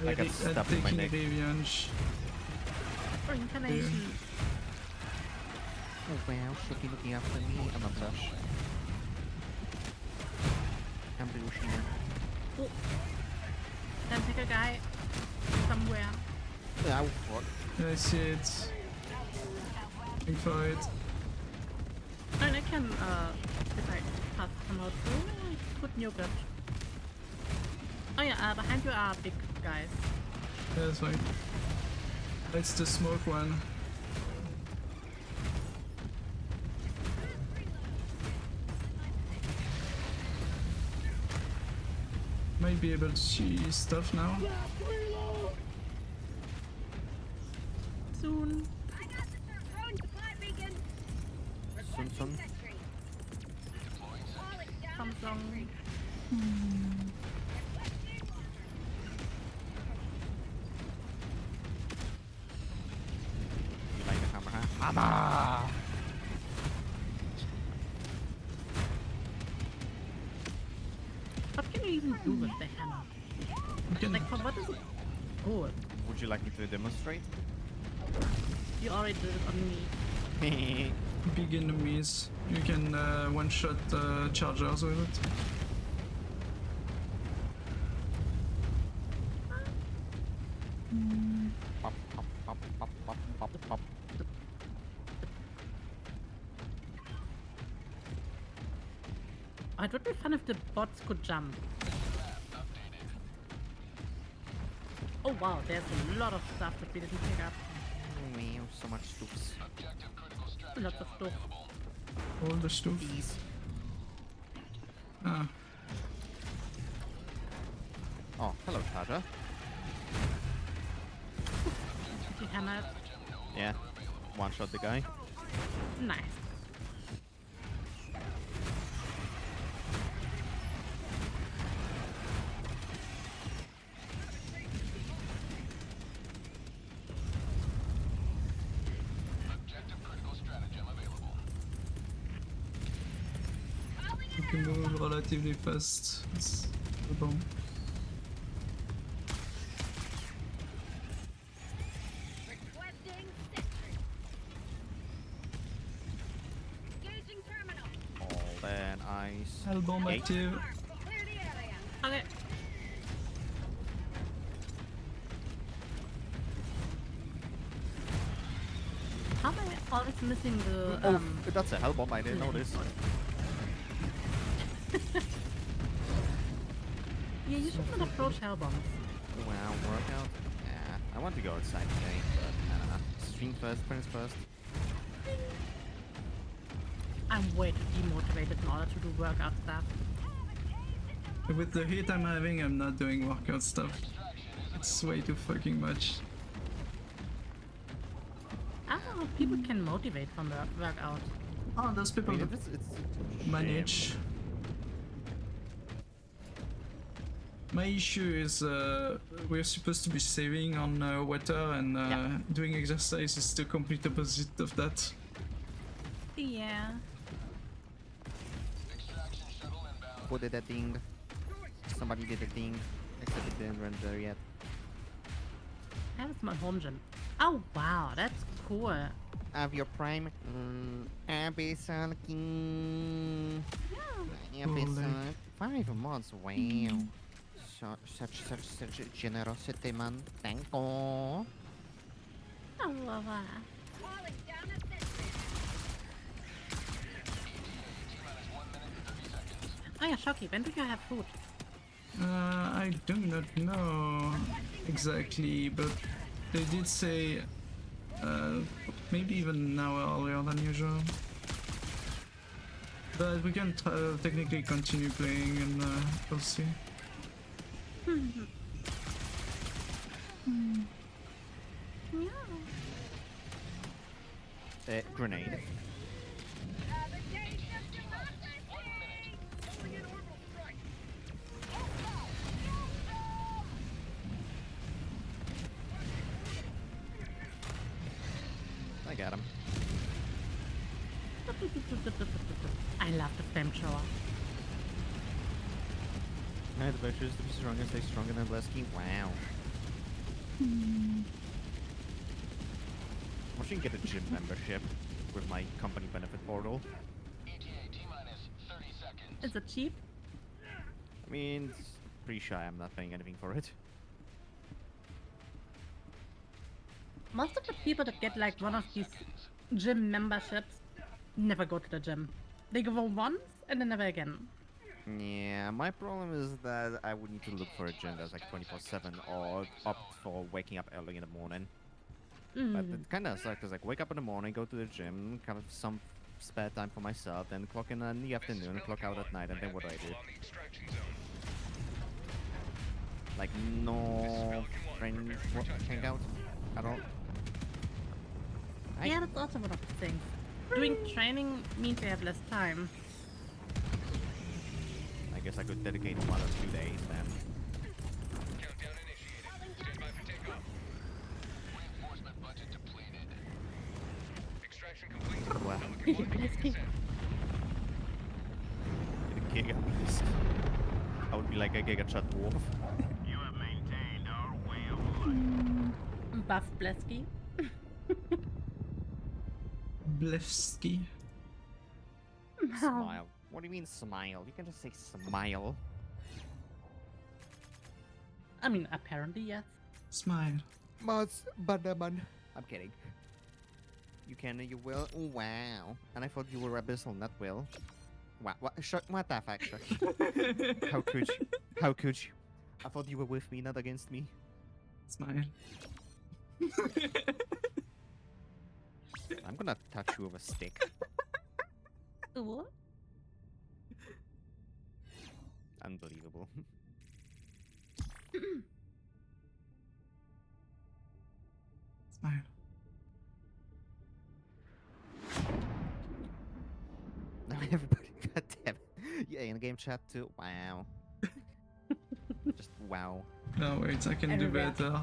[SPEAKER 3] I got
[SPEAKER 2] I'm
[SPEAKER 3] stabbed in my
[SPEAKER 2] taking
[SPEAKER 3] neck.
[SPEAKER 2] revenge.
[SPEAKER 1] Reincarnation.
[SPEAKER 3] Oh wow, should be looking after me. I'm a flush. I'm Wolfinya.
[SPEAKER 1] Oh. Then pick a guy somewhere.
[SPEAKER 3] Ow, fuck.
[SPEAKER 2] I see it. Looking for it.
[SPEAKER 1] And I can, if I pass somehow through, put yogurt. Oh yeah, behind you are big guys.
[SPEAKER 2] Yeah, that's right. It's the smoke one. Might be able to see stuff now.
[SPEAKER 1] Soon.
[SPEAKER 5] I got the drone supply beacon.
[SPEAKER 3] Soon, soon.
[SPEAKER 5] Sentry. Calling down a
[SPEAKER 1] Samsung.
[SPEAKER 5] sentry.
[SPEAKER 3] You like the hammer, huh? Hammer!
[SPEAKER 1] What can you even do with the hammer?
[SPEAKER 2] You can
[SPEAKER 1] Like, for what is it good?
[SPEAKER 3] Would you like me to demonstrate?
[SPEAKER 1] You already did it on me.
[SPEAKER 2] big enemies. You can one-shot chargers with it.
[SPEAKER 3] Pop, pop, pop, pop, pop, pop, pop.
[SPEAKER 1] Oh, it would be fun if the bots could jump. Oh wow, there's a lot of stuff that we didn't pick up.
[SPEAKER 3] Meow, so much stoops.
[SPEAKER 1] Lots of stuff.
[SPEAKER 2] All the stuff.
[SPEAKER 3] Please.
[SPEAKER 2] Ah,
[SPEAKER 3] Oh, hello, Charger.
[SPEAKER 1] The hammer.
[SPEAKER 3] Yeah. One shot the guy.
[SPEAKER 1] Nice.
[SPEAKER 2] you can move relatively fast. It's a bomb.
[SPEAKER 5] Requesting sentry. Engaging terminal.
[SPEAKER 3] All then ice.
[SPEAKER 2] Hell bomb
[SPEAKER 3] Gate.
[SPEAKER 2] active.
[SPEAKER 5] Clear the area.
[SPEAKER 1] Okay. How am I always missing the
[SPEAKER 3] Oh, that's a hell bomb. I didn't notice.
[SPEAKER 1] Yeah, you should not approach hell bombs.
[SPEAKER 3] Wow, workout. Yeah, I want to go outside today, but I don't know. Stream first, prince first.
[SPEAKER 1] I'm way too demotivated in order to do workout stuff.
[SPEAKER 2] With the heat I'm having, I'm not doing workout stuff. It's way too fucking much.
[SPEAKER 1] I don't know, people can motivate from the workout.
[SPEAKER 2] Oh, those
[SPEAKER 3] I
[SPEAKER 2] people
[SPEAKER 3] mean,
[SPEAKER 2] that
[SPEAKER 3] it's
[SPEAKER 2] manage. My issue is we're supposed to be saving on water, and doing exercise is the complete opposite of that.
[SPEAKER 1] Yeah.
[SPEAKER 3] Who did that thing? Somebody did a thing, except it didn't render yet.
[SPEAKER 1] I have a small home gym. Oh wow, that's cool.
[SPEAKER 3] Have your prime. Abyssal King. Abyssal. 5 months. Wow. Such generosity, man. Thank you.
[SPEAKER 1] Oh, wow.
[SPEAKER 5] Calling down a sentry.
[SPEAKER 1] Oh yeah, Shocky, when do you have food?
[SPEAKER 2] I do not know exactly, but they did say maybe even an hour earlier than usual. But we can technically continue playing, and we'll see.
[SPEAKER 3] Grenade.
[SPEAKER 5] Have a taste of democracy. Calling in orbital strike.
[SPEAKER 3] I got him.
[SPEAKER 1] I love the flamethrower.
[SPEAKER 3] Night adventures to be stronger, stay stronger than blesky. Wow. I should get a gym membership with my company benefit portal.
[SPEAKER 7] ETA T-minus 30 seconds.
[SPEAKER 1] Is it cheap?
[SPEAKER 3] I mean, it's pretty shy. I'm not paying anything for it.
[SPEAKER 1] Most of the people that get like one of these gym memberships never go to the gym. They go once and then never again.
[SPEAKER 3] Yeah, my problem is that I would need to look for a gym that's like 24/7 or opt for waking up early in the morning. But it kind of sucks. 'Cause, like, wake up in the morning, go to the gym, kind of some spare time for myself, then clock in the afternoon, clock out at night, and then what do I do? Like no friend hangout at all.
[SPEAKER 1] Yeah, that's also one of the things. Doing training means they have less time.
[SPEAKER 3] I guess I could dedicate 1 or 2 days then.
[SPEAKER 7] Countdown initiated. Stand by for takeoff. Reinforcement budget depleted. Extraction complete.
[SPEAKER 3] Wow.
[SPEAKER 7] Pelican 1 begin descent.
[SPEAKER 3] Giga Blesky. I would be like a Giga Chat Wolf.
[SPEAKER 7] You have maintained our way of life.
[SPEAKER 1] Buff blesky.
[SPEAKER 2] Blesky.
[SPEAKER 3] Smile. What do you mean smile? You can just say smile.
[SPEAKER 1] I mean, apparently, yes.
[SPEAKER 2] Smile.
[SPEAKER 3] Mas Badaman. I'm kidding. You can, you will. Oh, wow. And I thought you were abyssal, not will. What the fuck? How could you? How could you? I thought you were with me, not against me.
[SPEAKER 2] Smile.
[SPEAKER 3] I'm gonna touch you with a stick.
[SPEAKER 1] What?
[SPEAKER 3] Unbelievable.
[SPEAKER 2] Smile.
[SPEAKER 3] Now everybody, goddamn. Yeah, in the game chat too. Wow. Just wow.
[SPEAKER 2] No, wait, I can do
[SPEAKER 1] Everywhere.
[SPEAKER 2] better.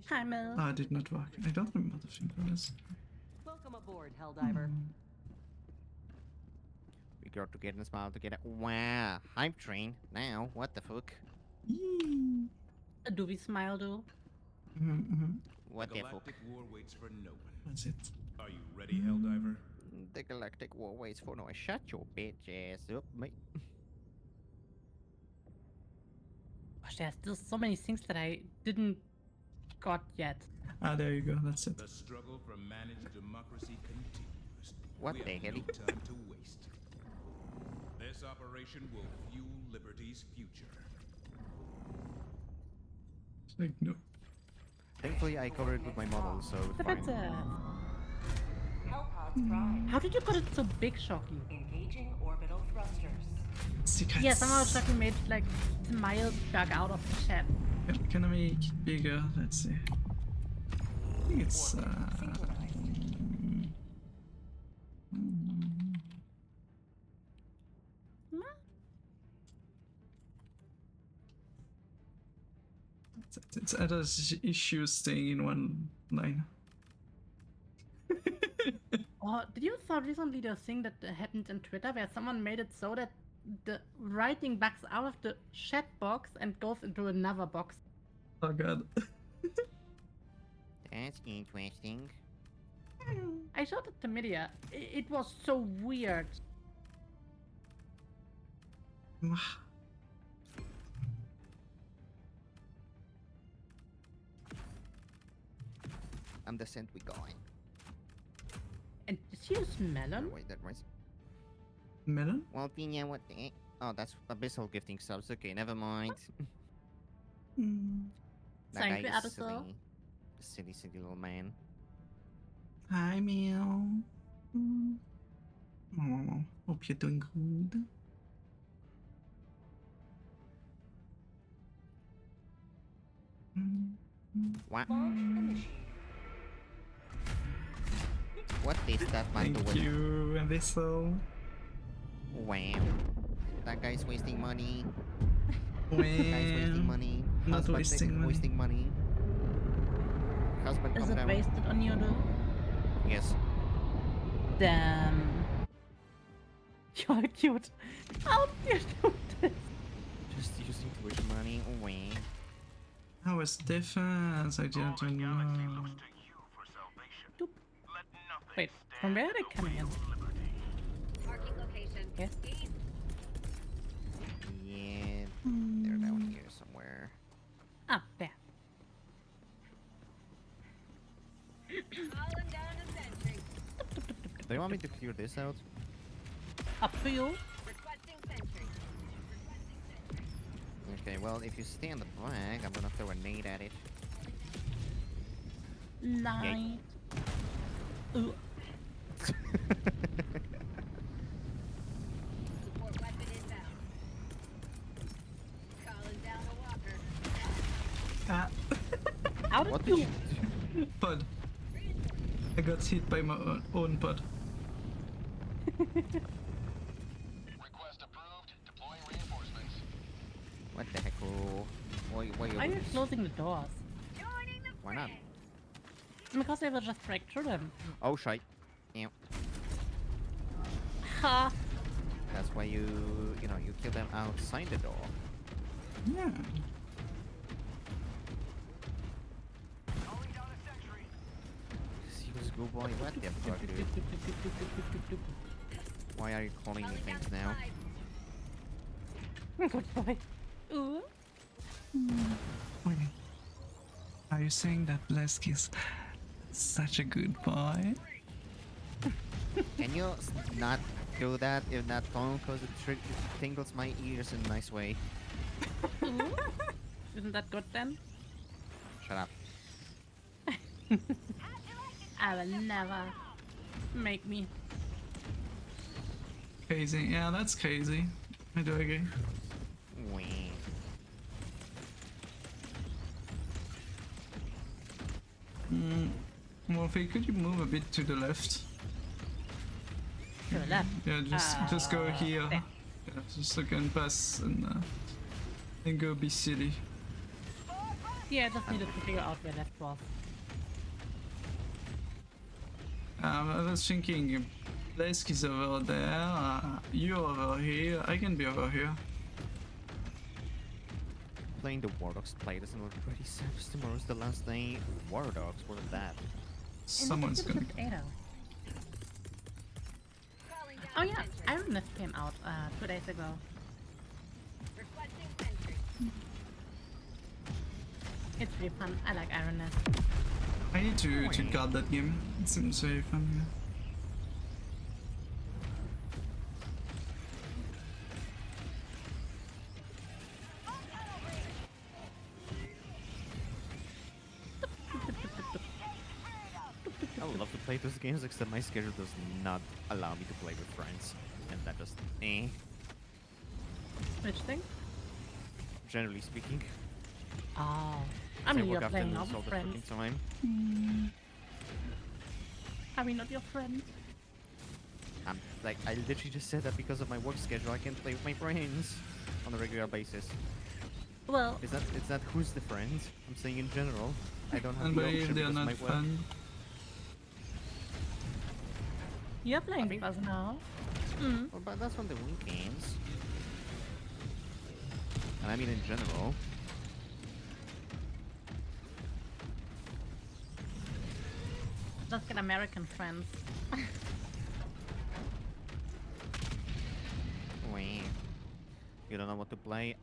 [SPEAKER 1] Hi, Mel.
[SPEAKER 2] Ah, it did not work. I don't remember the thing for this.
[SPEAKER 8] Welcome aboard, Helldiver.
[SPEAKER 3] We got to get in smile together. Wow. Hype train. Now, what the fuck?
[SPEAKER 2] Yee.
[SPEAKER 1] Do we smile, though?
[SPEAKER 3] What the fuck?
[SPEAKER 9] Galactic war waits for no one.
[SPEAKER 2] That's it.
[SPEAKER 9] Are you ready, Helldiver?
[SPEAKER 3] The Galactic War waits for no one. Shut your bitch ass up, mate.
[SPEAKER 1] Gosh, there's still so many things that I didn't got yet.
[SPEAKER 2] Ah, there you go. That's it.
[SPEAKER 9] The struggle for managed democracy continues.
[SPEAKER 3] What
[SPEAKER 9] we
[SPEAKER 3] the
[SPEAKER 9] have
[SPEAKER 3] hell?
[SPEAKER 9] no time to waste. This operation will fuel liberty's future.
[SPEAKER 2] It's like, no.
[SPEAKER 3] Thankfully, I covered it with my model, so it's
[SPEAKER 1] The
[SPEAKER 3] fine.
[SPEAKER 1] better.
[SPEAKER 4] Hellpods prime.
[SPEAKER 1] How did you got it so big, Shocky?
[SPEAKER 4] Engaging orbital thrusters.
[SPEAKER 2] Secrets.
[SPEAKER 1] Yeah, somehow Shocky made like smile bug out of the chat.
[SPEAKER 2] Can I make it bigger? Let's see. I think it's it's other issues staying in one line.
[SPEAKER 1] Oh, did you saw recently the thing that happened in Twitter where someone made it so that the writing backs out of the chat box and goes into another box?
[SPEAKER 2] Oh god.
[SPEAKER 3] That's interesting.
[SPEAKER 1] I showed it to Media. It was so weird.
[SPEAKER 3] I'm the scent we going.
[SPEAKER 1] And did you use melon?
[SPEAKER 3] Wait, that was.
[SPEAKER 2] Melon?
[SPEAKER 3] Wolfinya, what the heck? Oh, that's abyssal gifting subs. Okay, never mind. That
[SPEAKER 1] Thank
[SPEAKER 3] guy
[SPEAKER 1] you,
[SPEAKER 3] is
[SPEAKER 1] Abyssal.
[SPEAKER 3] silly, silly little man.
[SPEAKER 2] Hi, Meow. Oh, hope you're doing good.
[SPEAKER 3] What?
[SPEAKER 4] Launch initiated.
[SPEAKER 3] What is that, by the
[SPEAKER 2] Thank
[SPEAKER 3] way?
[SPEAKER 2] you, Abyssal.
[SPEAKER 3] Wow. That guy's wasting money.
[SPEAKER 2] Well,
[SPEAKER 3] Guy's wasting money.
[SPEAKER 2] not
[SPEAKER 3] Husband
[SPEAKER 2] wasting money.
[SPEAKER 3] wasting money. Husband,
[SPEAKER 1] Is
[SPEAKER 3] come
[SPEAKER 1] it
[SPEAKER 3] down.
[SPEAKER 1] wasted on you though?
[SPEAKER 3] Yes.
[SPEAKER 1] Damn. You're cute. How do you do this?
[SPEAKER 3] Just using too much money. Wow.
[SPEAKER 2] How was defense? I didn't know.
[SPEAKER 1] Doop. Wait, from where are they coming in?
[SPEAKER 5] Marking location.
[SPEAKER 1] Yes.
[SPEAKER 5] East.
[SPEAKER 3] Yeah. They're down here somewhere.
[SPEAKER 1] Ah, there.
[SPEAKER 5] Calling down a sentry.
[SPEAKER 3] Do you want me to clear this out?
[SPEAKER 1] Up to you.
[SPEAKER 5] Requesting sentry.
[SPEAKER 3] Okay, well, if you stay on the flag, I'm gonna throw a nade at it.
[SPEAKER 1] Light. Ooh.
[SPEAKER 5] Support weapon inbound. Calling down a walker.
[SPEAKER 2] Ah,
[SPEAKER 1] How did
[SPEAKER 3] What did
[SPEAKER 1] you?
[SPEAKER 3] you
[SPEAKER 2] pod. I got hit by my own pod.
[SPEAKER 7] Request approved. Deploying reinforcements.
[SPEAKER 3] What the heck? Oh, why
[SPEAKER 1] Why are you closing the doors?
[SPEAKER 5] Joining the
[SPEAKER 3] Why not?
[SPEAKER 1] Because they will just break through them.
[SPEAKER 3] Oh, shite. Yeah.
[SPEAKER 1] Ha!
[SPEAKER 3] That's why you kill them outside the door.
[SPEAKER 2] Yeah.
[SPEAKER 3] Serious good boy, what the fuck, dude? Why are you calling me things now?
[SPEAKER 1] Good boy. Ooh.
[SPEAKER 2] Wait. Are you saying that Blesky is such a good boy?
[SPEAKER 3] Can you not do that in that tone? Because it tingles my ears in a nice way.
[SPEAKER 1] Ooh. Isn't that good then?
[SPEAKER 3] Shut up.
[SPEAKER 1] I will never make me.
[SPEAKER 2] Crazy. Yeah, that's crazy. I do agree.
[SPEAKER 3] Wee.
[SPEAKER 2] Wolfie, could you move a bit to the left?
[SPEAKER 1] To the left.
[SPEAKER 2] Yeah, just go here.
[SPEAKER 1] there.
[SPEAKER 2] Yeah, just so I can pass and go be silly.
[SPEAKER 1] Yeah, I just needed to figure out where left was.
[SPEAKER 2] I was thinking, Blesk is over there, you're over here, I can be over here.
[SPEAKER 3] Playing the War Dogs play doesn't look pretty sad. Tomorrow's the last day. War Dogs, what is that?
[SPEAKER 2] Someone's gonna.
[SPEAKER 1] Potato.
[SPEAKER 5] Calling down
[SPEAKER 1] Oh yeah,
[SPEAKER 5] sentry.
[SPEAKER 1] Iron Nest came out 2 days ago.
[SPEAKER 5] Requesting sentry.
[SPEAKER 1] It's really fun. I like Iron Nest.
[SPEAKER 2] I need to guard that game. It seems very fun.
[SPEAKER 3] I would love to play those games, except my schedule does not allow me to play with friends. And that just,
[SPEAKER 1] Which thing?
[SPEAKER 3] generally speaking.
[SPEAKER 1] Oh. I
[SPEAKER 3] I
[SPEAKER 1] mean,
[SPEAKER 3] work
[SPEAKER 1] you're playing
[SPEAKER 3] afternoons
[SPEAKER 1] now
[SPEAKER 3] all
[SPEAKER 1] with
[SPEAKER 3] the
[SPEAKER 1] friends.
[SPEAKER 3] fucking time.
[SPEAKER 1] Are we not your friends?
[SPEAKER 3] I literally just said that because of my work schedule, I can't play with my friends on a regular basis.
[SPEAKER 1] Well,
[SPEAKER 3] Is that who's the friend? I'm saying in general. I don't have
[SPEAKER 2] And
[SPEAKER 3] the
[SPEAKER 2] believe
[SPEAKER 3] option
[SPEAKER 2] they are
[SPEAKER 3] because of
[SPEAKER 2] not
[SPEAKER 3] my work.
[SPEAKER 2] fun.
[SPEAKER 1] you're playing
[SPEAKER 3] mean-
[SPEAKER 1] with us now. Mm.
[SPEAKER 3] Well, but that's on the weekends. And I mean in general.
[SPEAKER 1] Just get American friends.
[SPEAKER 3] Wait. You don't know what to play?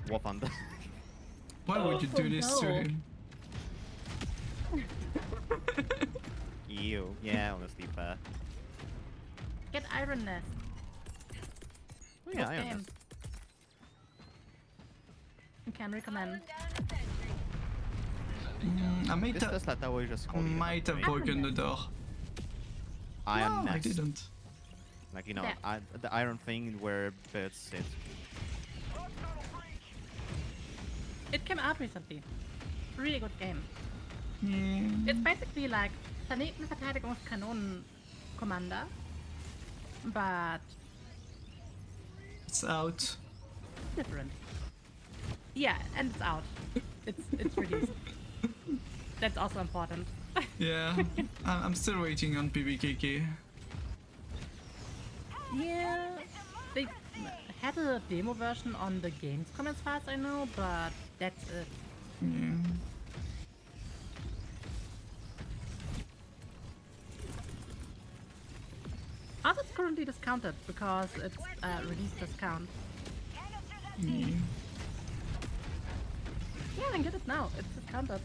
[SPEAKER 3] War Thunder.
[SPEAKER 2] Why would you do this to
[SPEAKER 1] no.
[SPEAKER 2] him?
[SPEAKER 3] Ew. Yeah, honestly, fair.
[SPEAKER 1] Get Iron Nest.
[SPEAKER 3] Oh, yeah,
[SPEAKER 1] Good
[SPEAKER 3] I
[SPEAKER 1] game.
[SPEAKER 3] understand.
[SPEAKER 1] You can recommend.
[SPEAKER 5] Calling down a sentry.
[SPEAKER 2] I might,
[SPEAKER 3] This Tesla tower is just holding
[SPEAKER 2] might have
[SPEAKER 3] it up, right?
[SPEAKER 2] broken the door.
[SPEAKER 3] Iron
[SPEAKER 2] No, I
[SPEAKER 3] Nest.
[SPEAKER 2] didn't.
[SPEAKER 3] Like, you know,
[SPEAKER 1] Yeah.
[SPEAKER 3] the iron thing where birds sit.
[SPEAKER 1] It came out recently. Really good game.
[SPEAKER 2] Yeah.
[SPEAKER 1] It's basically like Planetenverteidigungskanonen-Commander, but
[SPEAKER 2] It's out.
[SPEAKER 1] different. Yeah, and it's out. It's released. That's also important.
[SPEAKER 2] Yeah. I'm still waiting on PBKK.
[SPEAKER 1] Yeah, they had a demo version on the Gamescom as far as I know, but that's it.
[SPEAKER 2] Yeah.
[SPEAKER 1] Also, it's currently discounted because it's release discount.
[SPEAKER 2] Yeah.
[SPEAKER 1] Yeah, I get it now. It's discounted.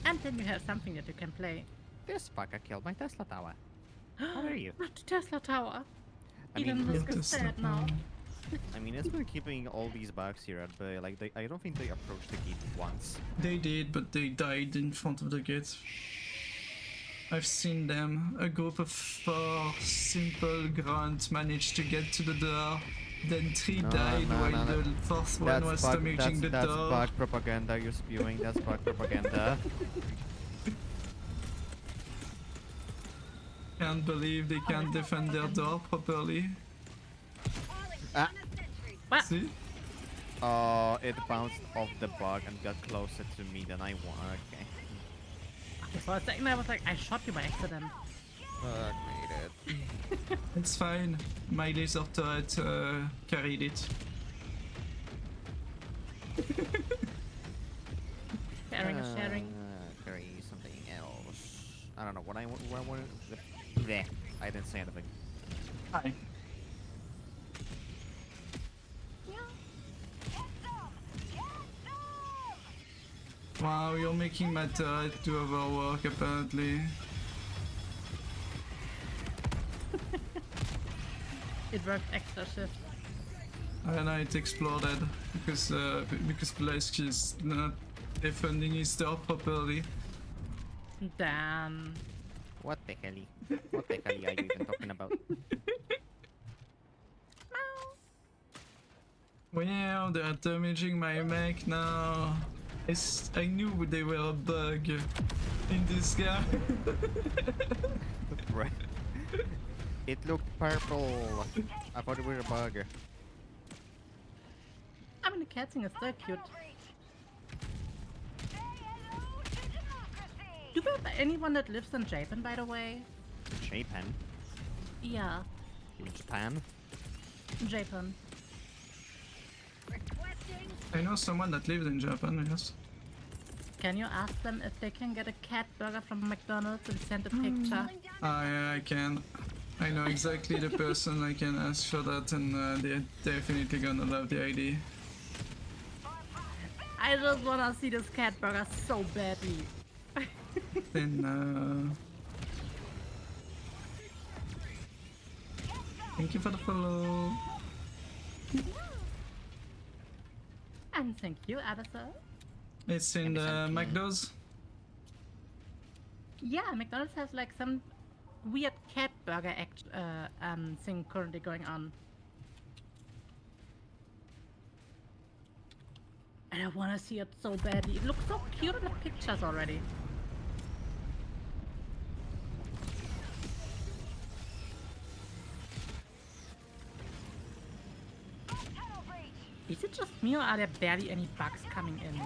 [SPEAKER 1] And then you have something that you can play.
[SPEAKER 3] This fucker killed my Tesla tower. How dare you?
[SPEAKER 1] Not the Tesla Tower.
[SPEAKER 3] I
[SPEAKER 1] Elon
[SPEAKER 3] mean,
[SPEAKER 1] Musk is
[SPEAKER 2] Tesla
[SPEAKER 1] dead now.
[SPEAKER 3] I mean, it's been keeping all these bugs here at bay. Like, I don't think they approached the gate once.
[SPEAKER 2] They did, but they died in front of the gate. I've seen them. A group of 4 simple grunts managed to get to the door. Then 3 died while the 4th one was damaging the
[SPEAKER 3] that's
[SPEAKER 2] door.
[SPEAKER 3] bug propaganda you're spewing. That's bug propaganda.
[SPEAKER 2] Can't believe they can't defend their door properly.
[SPEAKER 3] Ah.
[SPEAKER 1] What?
[SPEAKER 2] See?
[SPEAKER 3] Oh, it bounced off the bug and got closer to me than I want. Okay.
[SPEAKER 1] Okay, for a second I was like, I shot you by accident.
[SPEAKER 3] Bug made it.
[SPEAKER 2] It's fine. My laser turret carried it.
[SPEAKER 1] Sharing is sharing.
[SPEAKER 3] Carry something else. I don't know what I want. Bleh. I didn't say anything.
[SPEAKER 2] Hi. Wow, you're making my turret do overwork apparently.
[SPEAKER 1] It worked extra shift.
[SPEAKER 2] And it exploded because blesky is not defending his door properly.
[SPEAKER 1] Damn.
[SPEAKER 3] What the hell? What the hell are you even talking about?
[SPEAKER 2] Wow, they're damaging my mech now. I knew they were a bug in this guy.
[SPEAKER 3] Right. It looked purple. I thought it was a bug.
[SPEAKER 1] I mean, the cat thing is so cute. Do we have anyone that lives in Japan, by the way?
[SPEAKER 3] Japan?
[SPEAKER 1] Yeah,
[SPEAKER 3] You mean Japan?
[SPEAKER 1] Japan.
[SPEAKER 2] I know someone that lives in Japan, yes.
[SPEAKER 1] Can you ask them if they can get a cat burger from McDonald's and send a picture?
[SPEAKER 2] Yeah, I can. I know exactly the person I can ask for that, and they're definitely gonna love the idea.
[SPEAKER 1] I just wanna see this cat burger so badly.
[SPEAKER 2] Then, thank you for the follow.
[SPEAKER 1] And thank you, Abyssal.
[SPEAKER 2] It's in the McDo's.
[SPEAKER 1] Yeah, McDonald's has like some weird cat burger thing currently going on. And I wanna see it so badly. It looks so cute in the pictures already. Is it just me or are there barely any bugs coming in?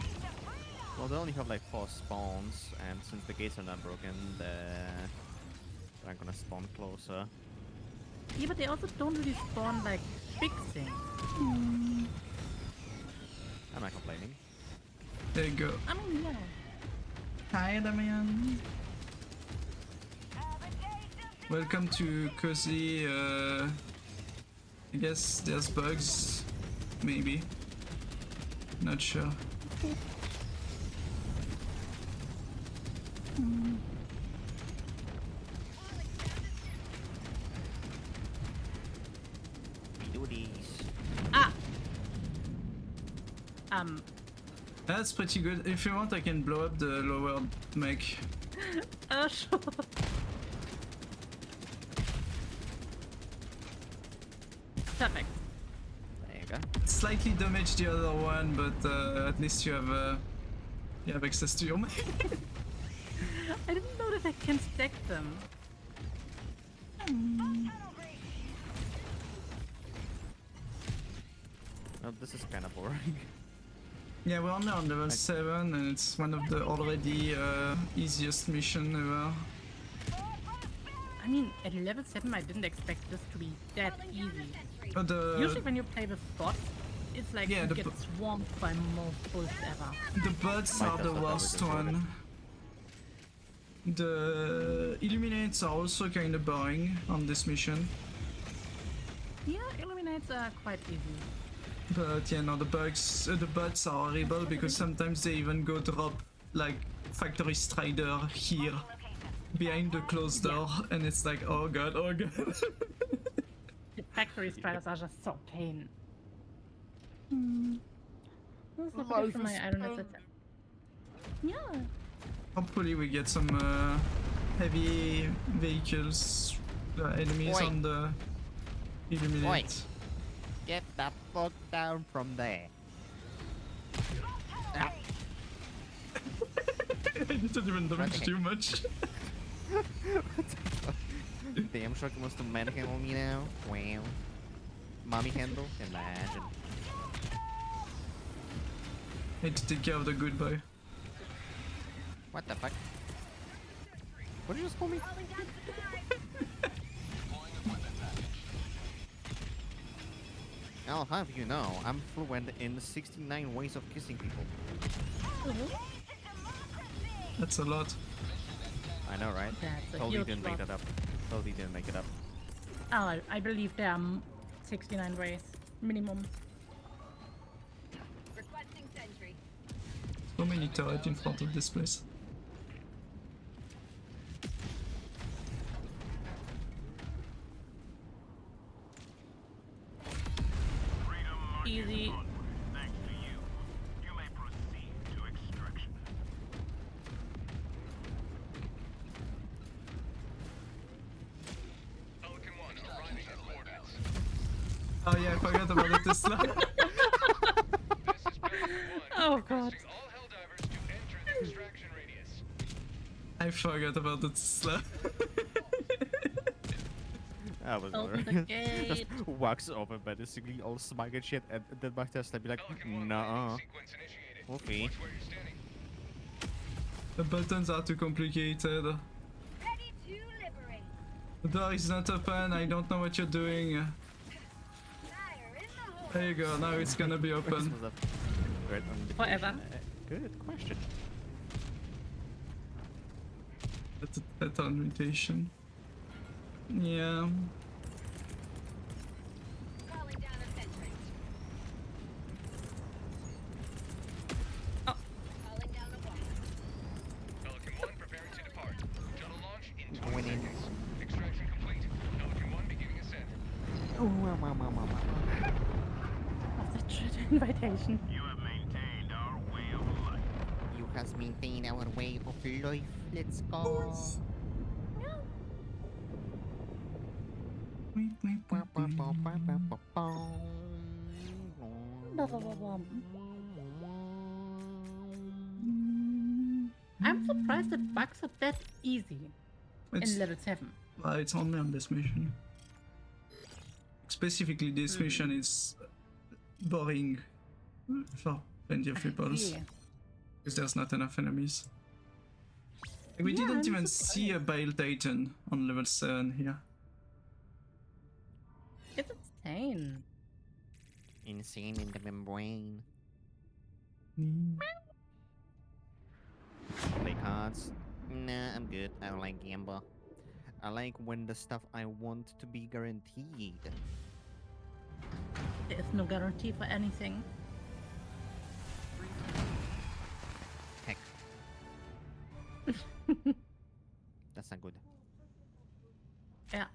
[SPEAKER 3] Well, they only have like 4 spawns, and since the gates are not broken, they're gonna spawn closer.
[SPEAKER 1] Yeah, but they also don't really spawn like big things.
[SPEAKER 3] I'm not complaining.
[SPEAKER 2] There you go.
[SPEAKER 1] I mean, yeah.
[SPEAKER 2] Hi, Damian. Welcome to Cozy. I guess there's bugs. Maybe. Not sure.
[SPEAKER 3] We do these.
[SPEAKER 1] Ah!
[SPEAKER 2] That's pretty good. If you want, I can blow up the lower mech.
[SPEAKER 1] Sure. Perfect.
[SPEAKER 3] There you go.
[SPEAKER 2] Slightly damage the other one, but at least you have access to your mech.
[SPEAKER 1] I didn't know that I can stack them.
[SPEAKER 3] Oh, this is kind of boring.
[SPEAKER 2] Yeah, we're only on level 7, and it's one of the already easiest mission ever.
[SPEAKER 1] I mean, at level 7 I didn't expect this to be that easy.
[SPEAKER 2] The
[SPEAKER 1] Usually when you play with bots, it's like
[SPEAKER 2] Yeah,
[SPEAKER 1] you
[SPEAKER 2] the
[SPEAKER 1] get swarmed by more bulls ever.
[SPEAKER 2] buds
[SPEAKER 3] Might
[SPEAKER 2] are
[SPEAKER 3] have
[SPEAKER 2] the
[SPEAKER 3] the
[SPEAKER 2] worst
[SPEAKER 3] damage already.
[SPEAKER 2] one. The Illuminates are also kind of boring on this mission.
[SPEAKER 1] Yeah, Illuminates are quite easy.
[SPEAKER 2] But yeah, no, the buds are horrible because sometimes they even go drop like Factory Strider here behind the closed door, and it's like, oh god, oh god.
[SPEAKER 1] The factory striders are just so pain. This is not from my iron assets. Yeah.
[SPEAKER 2] Hopefully we get some heavy vehicles, enemies
[SPEAKER 3] Oi.
[SPEAKER 2] on the illuminate.
[SPEAKER 3] Get the fuck down from there. Ah.
[SPEAKER 2] I didn't even damage too much.
[SPEAKER 3] Damn sure wants to manhandle me now. Wow. Mommy handle? Imagine.
[SPEAKER 2] Need to take care of the good boy.
[SPEAKER 3] What the fuck? What did you just call me? I'll have you know, I'm fluent in 69 ways of kissing people.
[SPEAKER 2] That's a lot.
[SPEAKER 3] I know, right?
[SPEAKER 1] That's a
[SPEAKER 3] Totally
[SPEAKER 1] huge
[SPEAKER 3] didn't make
[SPEAKER 1] lot.
[SPEAKER 3] that up. Totally didn't make it up.
[SPEAKER 1] Oh, I believe there are 69 ways minimum.
[SPEAKER 5] Requesting sentry.
[SPEAKER 2] So many turrets in front of this place.
[SPEAKER 1] Easy.
[SPEAKER 7] Thanks to you. You may proceed to extraction. Pelican 1 arriving at coordinates.
[SPEAKER 2] Oh yeah, I forgot about the Tesla.
[SPEAKER 7] This is Pelican 1.
[SPEAKER 1] Oh, God.
[SPEAKER 7] requesting all Helldivers to enter the extraction radius.
[SPEAKER 2] I forgot about the Tesla.
[SPEAKER 3] I was
[SPEAKER 1] Open the
[SPEAKER 3] just
[SPEAKER 1] gate.
[SPEAKER 3] walks over basically all smug and shit, and then my Tesla be like,
[SPEAKER 7] Pelican 1
[SPEAKER 3] nah.
[SPEAKER 7] landing sequence initiated.
[SPEAKER 3] Okay.
[SPEAKER 7] Watch where you're standing.
[SPEAKER 2] The buttons are too complicated.
[SPEAKER 5] Ready to liberate.
[SPEAKER 2] The door is not open, I don't know what you're doing.
[SPEAKER 5] Fire in the hole.
[SPEAKER 2] There you go, now it's gonna be
[SPEAKER 3] This
[SPEAKER 2] open.
[SPEAKER 3] was a great
[SPEAKER 1] Forever.
[SPEAKER 3] Good question.
[SPEAKER 2] That's a threat on mutation. Yeah.
[SPEAKER 5] Calling down a sentry.
[SPEAKER 1] Oh.
[SPEAKER 5] Calling down a walk.
[SPEAKER 7] Pelican 1 preparing to depart. Shuttle launch in 20
[SPEAKER 3] Going in.
[SPEAKER 7] seconds. Extraction complete. Pelican 1 beginning ascent.
[SPEAKER 1] Of the dread invitation.
[SPEAKER 7] You have maintained our way of life.
[SPEAKER 3] You has maintained our way of life. Let's go.
[SPEAKER 1] I'm surprised that bugs are that easy
[SPEAKER 2] It's,
[SPEAKER 1] in level 7.
[SPEAKER 2] it's only on this mission. Specifically, this mission is boring for plenty of people.
[SPEAKER 1] Yeah.
[SPEAKER 2] Because there's not enough enemies. Like, we
[SPEAKER 1] Yeah,
[SPEAKER 2] didn't
[SPEAKER 1] I'm
[SPEAKER 2] even see a Bile Titan on level 7 here.
[SPEAKER 1] It's insane.
[SPEAKER 3] Insane in the membrane. Play cards. Nah, I'm good. I don't like gamble. I like when the stuff I want to be guaranteed.
[SPEAKER 1] There is no guarantee for anything.
[SPEAKER 3] Heck. That's not good.
[SPEAKER 1] Yeah.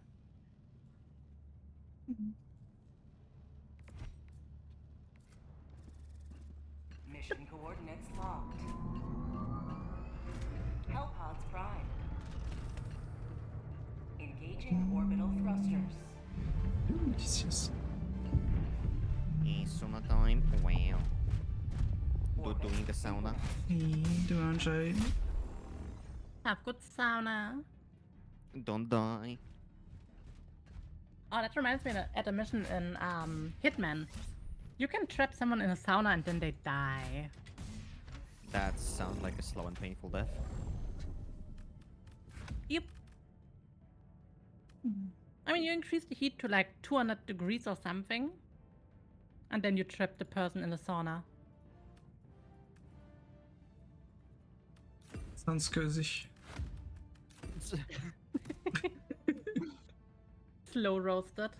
[SPEAKER 4] Mission coordinates locked. Hellpods prime. Engaging orbital thrusters.
[SPEAKER 2] Delicious.
[SPEAKER 3] Sauna time. Wow. Doing the sauna.
[SPEAKER 2] Do you enjoy?
[SPEAKER 1] Have good sauna.
[SPEAKER 3] Don't die.
[SPEAKER 1] Oh, that reminds me that at a mission in Hitman, you can trap someone in a sauna and then they die.
[SPEAKER 3] That sounds like a slow and painful death.
[SPEAKER 1] Yep. I mean, you increase the heat to like 200 degrees or something, and then you trap the person in the sauna.
[SPEAKER 2] Sounds cozy.
[SPEAKER 1] Slow roasted.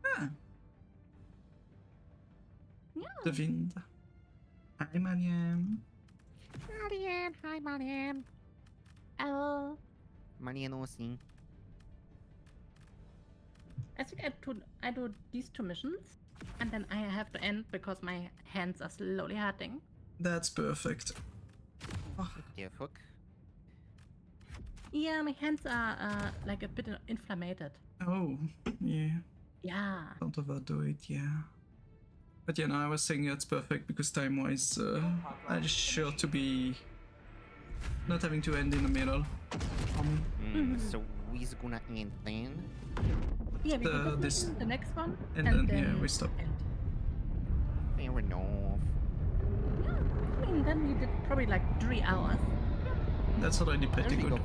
[SPEAKER 2] Ah,
[SPEAKER 1] Yeah.
[SPEAKER 2] the wind. Hi, Mariam.
[SPEAKER 3] Marianne, hi Marianne.
[SPEAKER 1] Oh.
[SPEAKER 3] Marianne aussi.
[SPEAKER 1] I think I do these two missions, And then I have to end because my hands are slowly hurting.
[SPEAKER 2] That's perfect.
[SPEAKER 3] Yeah, fuck.
[SPEAKER 1] Yeah, my hands are like a bit inflamed.
[SPEAKER 2] Oh, yeah.
[SPEAKER 1] Yeah.
[SPEAKER 2] Don't overdo it, yeah. But yeah, no, I was saying that's perfect because time-wise, I'm sure to be not having to end in the middle.
[SPEAKER 3] So we's gonna end then.
[SPEAKER 1] Yeah, we can put
[SPEAKER 2] this
[SPEAKER 1] this in the next one.
[SPEAKER 2] and then yeah, we stop.
[SPEAKER 1] End.
[SPEAKER 3] Fair enough.
[SPEAKER 1] I mean, then we did probably like 3 hours.
[SPEAKER 2] That's already pretty
[SPEAKER 3] There we
[SPEAKER 2] good.
[SPEAKER 3] go.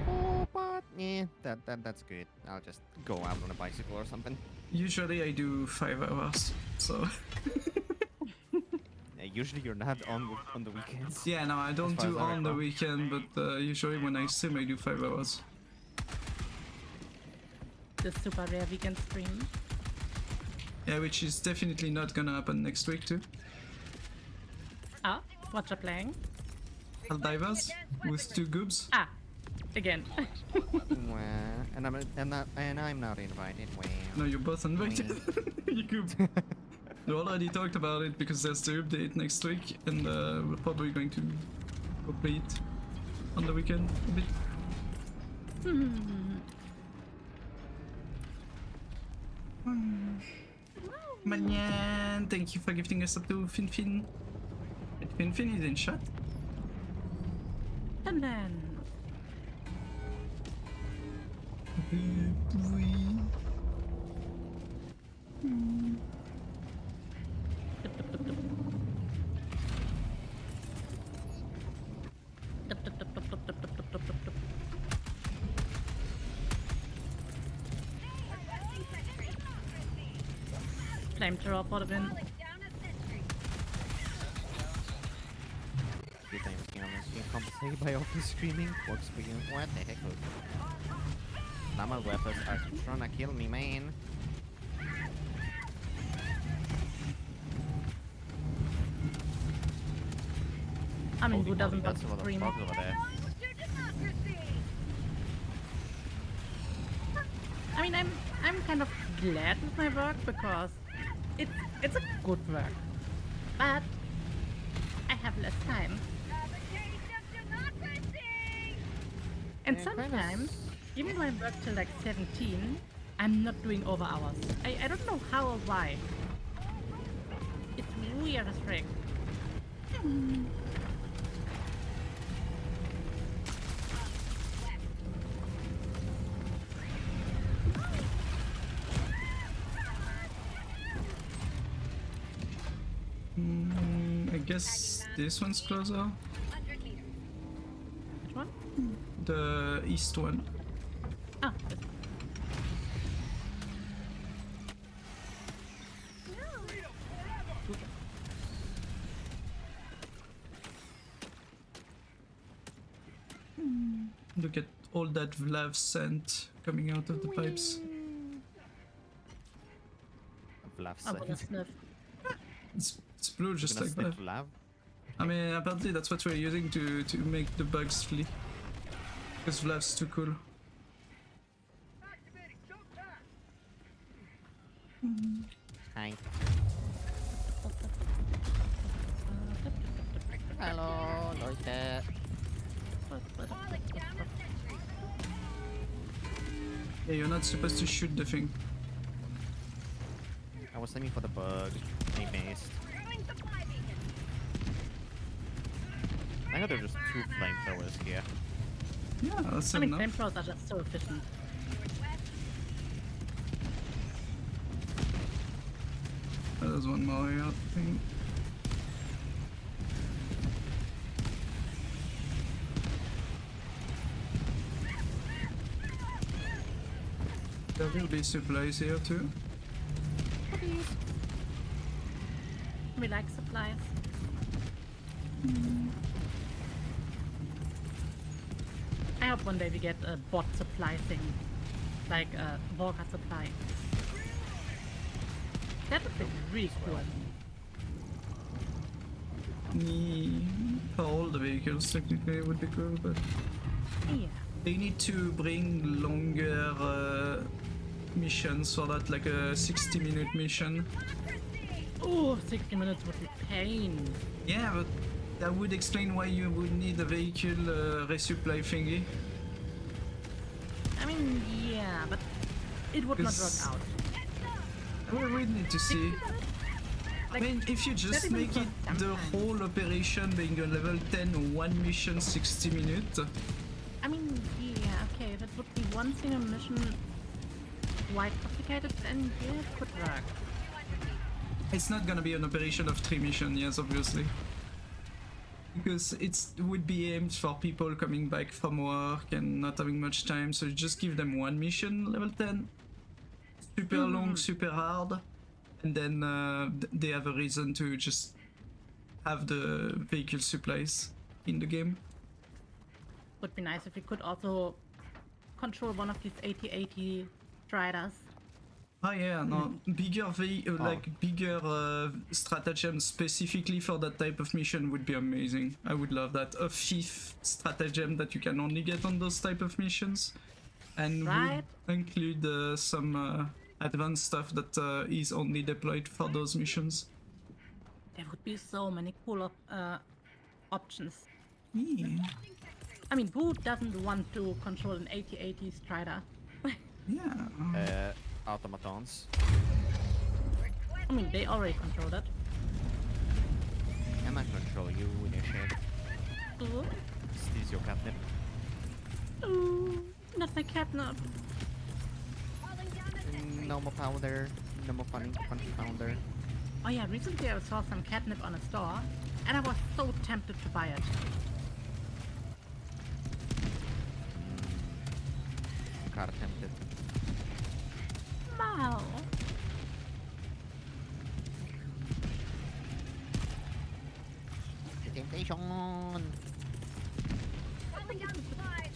[SPEAKER 3] Oh, but yeah, that's good. I'll just go out on a bicycle or something.
[SPEAKER 2] Usually I do 5 hours, so
[SPEAKER 3] Usually you're not on the weekends.
[SPEAKER 2] yeah, no, I don't
[SPEAKER 3] far
[SPEAKER 2] do
[SPEAKER 3] as I
[SPEAKER 2] on the
[SPEAKER 3] recall.
[SPEAKER 2] weekend, but usually when I stream I do 5 hours.
[SPEAKER 1] The super rare weekend stream.
[SPEAKER 2] Yeah, which is definitely not gonna happen next week too.
[SPEAKER 1] Ah, what you're playing?
[SPEAKER 2] Helldivers with 2 goobs.
[SPEAKER 1] Ah, again.
[SPEAKER 3] Well, and I'm not invited. Well,
[SPEAKER 2] No, you're both invited. You goob. We already talked about it because there's the update next week, and we're probably going to complete on the weekend a bit. Manyan, thank you for gifting us up to Finfin. Finfin is in chat.
[SPEAKER 1] And then. Flamethrower for the win.
[SPEAKER 3] few times you're compensated by office screaming. Works for you. What the heck? Normal weapons are trying to kill me, man.
[SPEAKER 1] I mean,
[SPEAKER 3] Holy
[SPEAKER 1] who doesn't
[SPEAKER 3] moly,
[SPEAKER 1] want
[SPEAKER 3] that's a
[SPEAKER 1] to
[SPEAKER 3] lot of
[SPEAKER 1] scream?
[SPEAKER 3] fog over there.
[SPEAKER 1] I mean, I'm kind of glad with my work because it's a good work, but I have less time. And
[SPEAKER 3] Yeah, kinda
[SPEAKER 1] sometimes, even when I work till like 17, I'm not doing over hours. I don't know how or why. It's weird as frick.
[SPEAKER 2] I guess this one's closer.
[SPEAKER 1] Which one?
[SPEAKER 2] The east one.
[SPEAKER 1] Ah, this one.
[SPEAKER 2] Look at all that Vlav scent coming out of the pipes.
[SPEAKER 3] Vlav
[SPEAKER 1] I'm gonna
[SPEAKER 3] scent.
[SPEAKER 1] sniff.
[SPEAKER 2] It's blue just
[SPEAKER 3] Gonna
[SPEAKER 2] like
[SPEAKER 3] sniff
[SPEAKER 2] that.
[SPEAKER 3] Vlav?
[SPEAKER 2] I mean, apparently that's what we're using to make the bugs flee. Because Vlav's too cool.
[SPEAKER 3] Hi. Hello, Leute.
[SPEAKER 2] Yeah, you're not supposed to shoot the thing.
[SPEAKER 3] I was aiming for the bug. I missed. I know there's just 2 flamethrowers here.
[SPEAKER 2] Yeah, that's
[SPEAKER 1] I mean,
[SPEAKER 2] enough.
[SPEAKER 1] flamethrowers are just so efficient.
[SPEAKER 2] There's one more here, I think. There will be supplies here too.
[SPEAKER 1] We like supplies. I hope one day we get a bot supply thing, like a Volga supply. That would be really cool.
[SPEAKER 2] For all the vehicles, technically, it would be cool, but
[SPEAKER 1] Yeah.
[SPEAKER 2] they need to bring longer missions for that, like a 60-minute mission.
[SPEAKER 1] Oh, 60 minutes would be pain.
[SPEAKER 2] Yeah, but that would explain why you would need a vehicle resupply thingy.
[SPEAKER 1] I mean, yeah, but it would not work
[SPEAKER 2] Because-
[SPEAKER 1] out.
[SPEAKER 2] We need to see. I mean, if you just
[SPEAKER 1] 30
[SPEAKER 2] make
[SPEAKER 1] minutes
[SPEAKER 2] it
[SPEAKER 1] of
[SPEAKER 2] the
[SPEAKER 1] downtime.
[SPEAKER 2] whole operation being a level 10, one mission 60 minutes,
[SPEAKER 1] I mean, yeah, okay, if it would be one single mission quite complicated, then yeah, it could work.
[SPEAKER 2] it's not gonna be an operation of 3 missions, yes, obviously. Because it would be aimed for people coming back from work and not having much time, so you just give them one mission, level 10. Super long, super hard, and then they have a reason to just have the vehicle supplies in the game.
[SPEAKER 1] Would be nice if we could also control one of these 80-80 striders.
[SPEAKER 2] Oh yeah, no, bigger stratagem specifically for that type of mission would be amazing. I would love that. A 5th stratagem that you can only get on those type of missions, and
[SPEAKER 1] Right.
[SPEAKER 2] would include some advanced stuff that is only deployed for those missions.
[SPEAKER 1] There would be so many cool options.
[SPEAKER 2] Yeah,
[SPEAKER 1] I mean, who doesn't want to control an 80-80 strider?
[SPEAKER 2] yeah.
[SPEAKER 3] Automatons.
[SPEAKER 1] I mean, they already control that.
[SPEAKER 3] I'm not control you in your shit.
[SPEAKER 1] Ooh,
[SPEAKER 3] Steals your catnip.
[SPEAKER 1] ooh, not my catnip.
[SPEAKER 3] No more powder. No more punch pounder.
[SPEAKER 1] Oh yeah, recently I saw some catnip on a store, and I was so tempted to buy it.
[SPEAKER 3] Car tempted.
[SPEAKER 1] Wow.
[SPEAKER 3] The temptation.
[SPEAKER 5] Calling down supplies.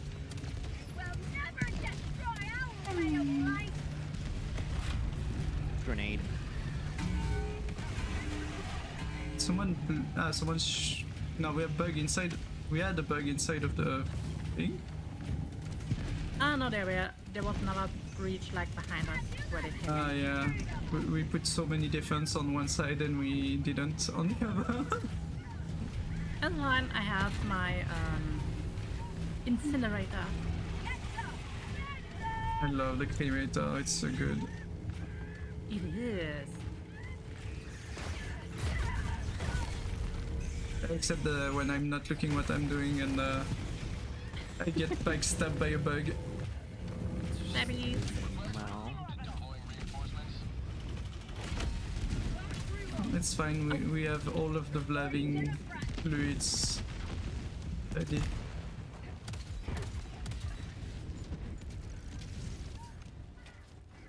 [SPEAKER 5] We'll never destroy our way of life.
[SPEAKER 3] Grenade.
[SPEAKER 2] No, we have bug inside. We had a bug inside of the thing.
[SPEAKER 1] Ah, no, there was another breach like behind us where they came in.
[SPEAKER 2] Yeah, we put so many defense on one side and we didn't on the other.
[SPEAKER 1] That's fine, I have my incinerator.
[SPEAKER 2] I love the cremator, it's so good.
[SPEAKER 1] It is.
[SPEAKER 2] Except when I'm not looking what I'm doing and I get backstabbed by a bug.
[SPEAKER 1] Stabbies.
[SPEAKER 3] Well,
[SPEAKER 2] It's fine, we have all of the blaving fluids ready.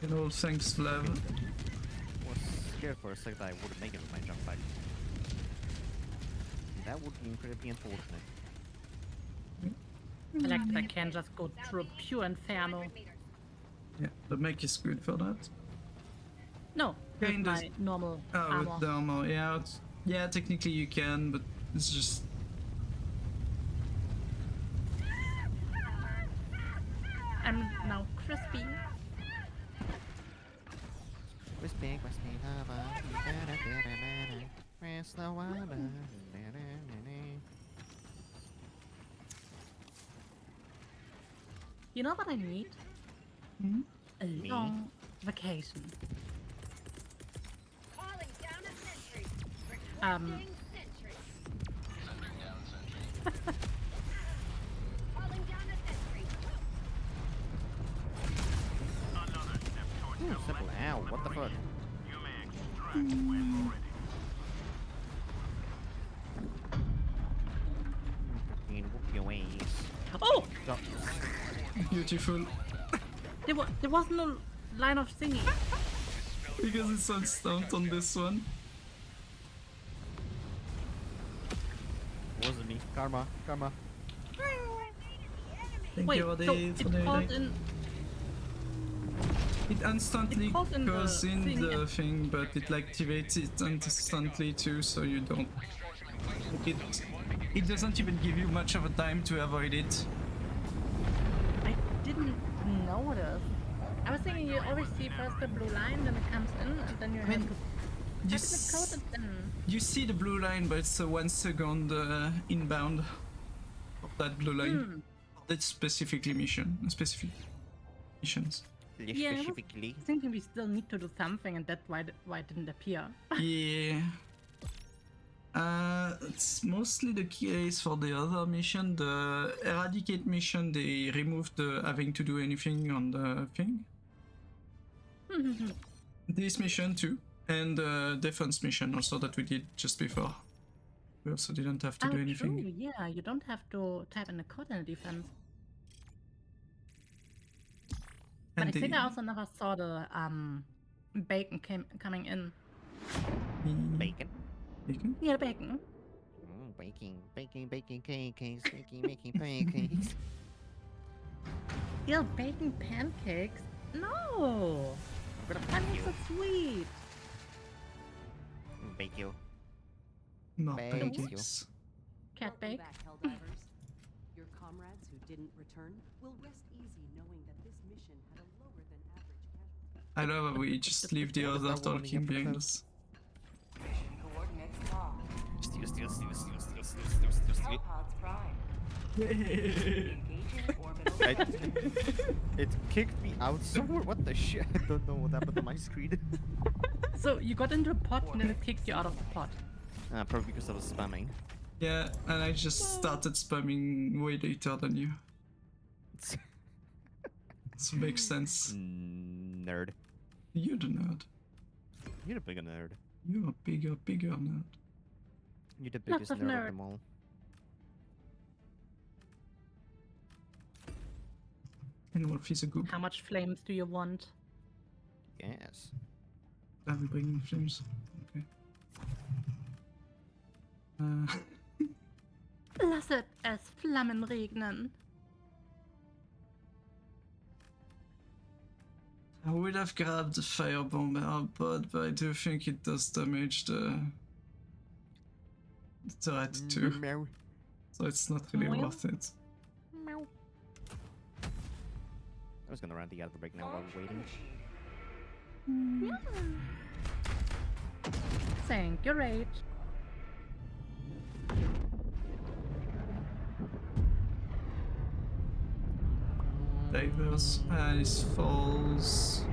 [SPEAKER 2] And all thanks Vlav.
[SPEAKER 3] was scared for a second that I wouldn't make it with my jump back. That would be incredibly unfortunate.
[SPEAKER 1] I like that I can just go through pure inferno.
[SPEAKER 2] Yeah, the mech is good for that.
[SPEAKER 1] No, with
[SPEAKER 2] Kinda.
[SPEAKER 1] my normal
[SPEAKER 2] Oh,
[SPEAKER 1] armor.
[SPEAKER 2] with the armor, yeah, yeah, technically you can, but it's just
[SPEAKER 1] I'm now crispy.
[SPEAKER 3] Crispy, crispy lava. Press the water.
[SPEAKER 1] You know what I need? A long vacation.
[SPEAKER 5] Calling down a sentry.
[SPEAKER 1] Um,
[SPEAKER 5] Requesting sentry. Calling down a sentry.
[SPEAKER 3] Ooh, simple. Ow, what the fuck? Fucking whoop your ways.
[SPEAKER 1] oh!
[SPEAKER 3] Stop.
[SPEAKER 2] beautiful.
[SPEAKER 1] There was no line of thingy.
[SPEAKER 2] Because it's unstumped on this one.
[SPEAKER 3] Wasn't me. Karma, karma.
[SPEAKER 2] Thank
[SPEAKER 1] Wait,
[SPEAKER 2] you,
[SPEAKER 1] so
[SPEAKER 2] Adi,
[SPEAKER 1] it
[SPEAKER 2] for the
[SPEAKER 1] called
[SPEAKER 2] like.
[SPEAKER 1] in.
[SPEAKER 2] It instantly
[SPEAKER 1] It calls in the
[SPEAKER 2] goes in
[SPEAKER 1] thing
[SPEAKER 2] the
[SPEAKER 1] and-
[SPEAKER 2] thing, but it activates it instantly too, so you don't. It doesn't even give you much of a time to avoid it.
[SPEAKER 1] I didn't notice. I was thinking you always see first the blue line, then it comes in, and then you have
[SPEAKER 2] mean,
[SPEAKER 1] to
[SPEAKER 2] You,
[SPEAKER 1] check the code and then...
[SPEAKER 2] you see the blue line, but it's a 1 second inbound of that blue line. That's specifically specific missions.
[SPEAKER 1] Yeah, I was
[SPEAKER 3] Specifically.
[SPEAKER 1] thinking we still need to do something, and that's why it didn't appear.
[SPEAKER 2] Yeah. It's mostly the case for the other mission. The eradicate mission, they removed the having to do anything on the thing. This mission too, and the defense mission also that we did just before. We also didn't have to do anything.
[SPEAKER 1] True, yeah, you don't have to type in the code in the defense. But
[SPEAKER 2] And
[SPEAKER 1] I think I also never saw the bacon coming in.
[SPEAKER 3] Bacon.
[SPEAKER 2] Bacon?
[SPEAKER 1] Yeah, bacon.
[SPEAKER 3] Baking pancakes, making pancakes.
[SPEAKER 1] Yeah, bacon pancakes? No!
[SPEAKER 3] I'm gonna
[SPEAKER 1] That
[SPEAKER 3] bake
[SPEAKER 1] is
[SPEAKER 3] you.
[SPEAKER 1] so sweet.
[SPEAKER 3] Bake you.
[SPEAKER 2] More
[SPEAKER 3] Thank
[SPEAKER 2] pancakes.
[SPEAKER 1] Cat
[SPEAKER 8] Welcome
[SPEAKER 1] bake.
[SPEAKER 8] back, Helldivers. Your comrades who didn't return will rest easy knowing that this mission had a lower than average casualty.
[SPEAKER 2] I love how we just leave the other talking behind us.
[SPEAKER 4] Mission coordinates locked.
[SPEAKER 3] Steal.
[SPEAKER 4] Hellpods prime. Engaging orbital.
[SPEAKER 3] It kicked me out somewhere. What the shit? I don't know what happened to my screen.
[SPEAKER 1] So you got into a pot and then it kicked you out of the pot.
[SPEAKER 3] Probably because I was spamming.
[SPEAKER 2] Yeah, and I just started spamming way later than you. So makes sense.
[SPEAKER 3] Nerd.
[SPEAKER 2] You're the nerd.
[SPEAKER 3] You're the bigger nerd.
[SPEAKER 2] You're a bigger nerd.
[SPEAKER 3] You're the
[SPEAKER 1] Lots
[SPEAKER 3] biggest
[SPEAKER 1] of
[SPEAKER 3] nerd
[SPEAKER 1] nerd.
[SPEAKER 3] of them all.
[SPEAKER 2] And Wolf is a goop.
[SPEAKER 1] How much flames do you want?
[SPEAKER 3] Yes.
[SPEAKER 2] Are we bringing flames? Okay.
[SPEAKER 1] Lasset es Flammen regnen.
[SPEAKER 2] I would have grabbed the firebomb but I do think it does damage the turret too.
[SPEAKER 3] Meow.
[SPEAKER 2] So it's not really
[SPEAKER 1] Meow.
[SPEAKER 2] worth it.
[SPEAKER 3] Meow. I was gonna run the other break now while waiting.
[SPEAKER 1] Thank you, Rage.
[SPEAKER 2] Divers, Ice Falls.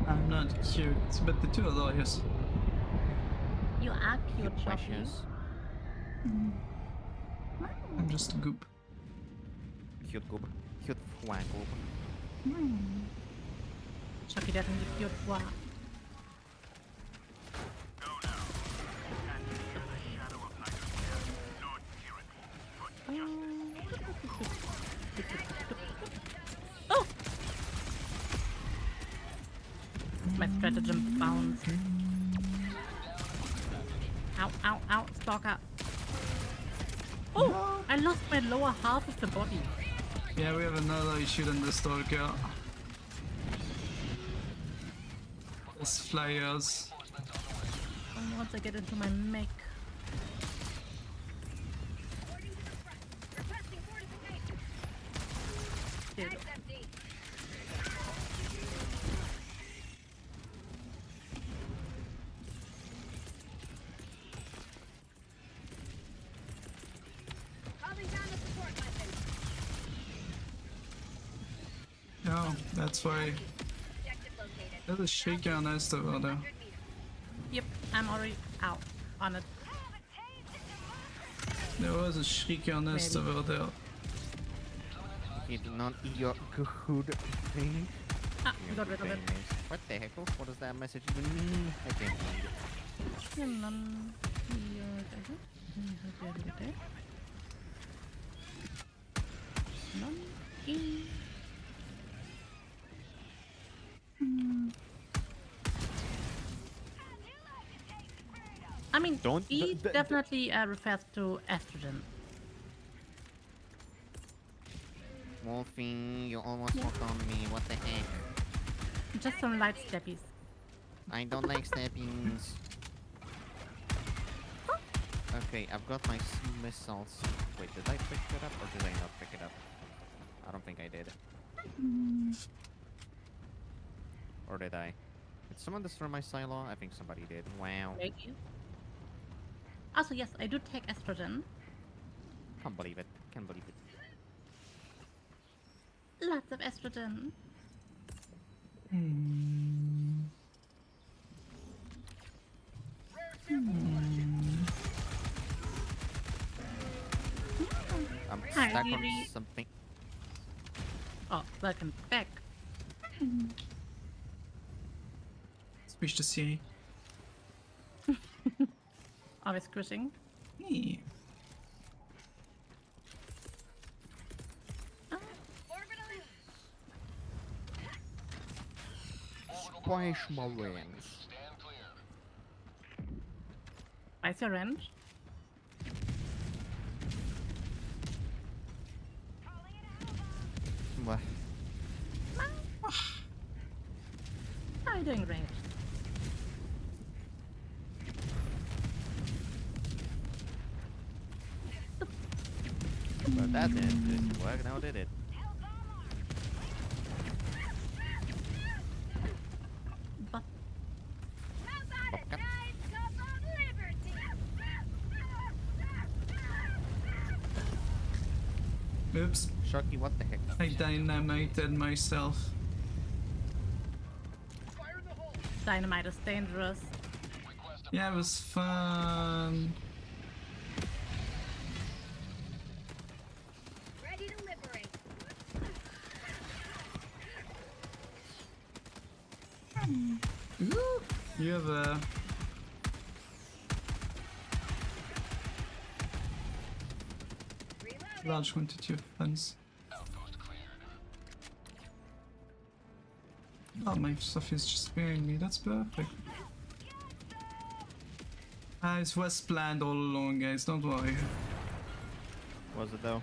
[SPEAKER 2] I'm not cute, but the two are yes.
[SPEAKER 1] You are cute,
[SPEAKER 3] Cute
[SPEAKER 1] Choppy.
[SPEAKER 3] precious.
[SPEAKER 2] I'm just a goop.
[SPEAKER 3] Cute goob. Cute fwag goob.
[SPEAKER 1] Choppy definitely cute. Wow. Oh! My stratagem bounced. Ow, stalker. Oh! I lost my lower half of the body.
[SPEAKER 2] Yeah, we have another issue than the stalker. There's flyers.
[SPEAKER 1] And once I get into my mech.
[SPEAKER 5] Requesting fortification.
[SPEAKER 1] There.
[SPEAKER 5] Bag's empty. Calling down the support weapon.
[SPEAKER 2] No, that's why
[SPEAKER 5] Objective located.
[SPEAKER 2] there's a shaker nest over there.
[SPEAKER 5] 100 meters.
[SPEAKER 1] Yep, I'm already out on it.
[SPEAKER 2] There was a shrieker nest
[SPEAKER 1] Maybe.
[SPEAKER 2] over there.
[SPEAKER 3] You do not eat your good thing.
[SPEAKER 1] Ah, we got rid of it.
[SPEAKER 3] What the heck? What does that message even mean? I can't read it.
[SPEAKER 1] None here. None in. I mean,
[SPEAKER 3] Don't-
[SPEAKER 1] E
[SPEAKER 3] the-
[SPEAKER 1] definitely refers to estrogen.
[SPEAKER 3] Wolfie, you almost walked on me. What the heck?
[SPEAKER 1] Just some light steppies.
[SPEAKER 3] I don't like steppings. Okay, I've got my missiles. Wait, did I pick it up or did I not pick it up? I don't think I did. Or did I? Did someone destroy my silo? I think somebody did. Wow.
[SPEAKER 1] Maybe. Also, yes, I do take estrogen.
[SPEAKER 3] Can't believe it. Can't believe it.
[SPEAKER 1] Lots of estrogen.
[SPEAKER 3] I'm
[SPEAKER 1] Hi,
[SPEAKER 3] stuck on
[SPEAKER 1] Riri.
[SPEAKER 3] something.
[SPEAKER 1] Oh, welcome back.
[SPEAKER 2] Squish to see.
[SPEAKER 1] Always squishing.
[SPEAKER 2] Yeah.
[SPEAKER 3] Splash my wings.
[SPEAKER 7] Stand clear.
[SPEAKER 1] Where's your range?
[SPEAKER 3] What?
[SPEAKER 1] How are you doing, range?
[SPEAKER 3] Well, that didn't work, now did it?
[SPEAKER 1] But
[SPEAKER 3] Bobcat.
[SPEAKER 2] Oops.
[SPEAKER 3] Sharky, what the heck?
[SPEAKER 2] I dynamited myself.
[SPEAKER 1] dynamite is dangerous.
[SPEAKER 2] Yeah, it was fun.
[SPEAKER 5] Ready to liberate.
[SPEAKER 2] Ooh, you have a large quantity of funds.
[SPEAKER 7] Outpost cleared.
[SPEAKER 2] Oh, my stuff is just behind me. That's perfect. It was planned all along, guys. Don't worry.
[SPEAKER 3] Was it though?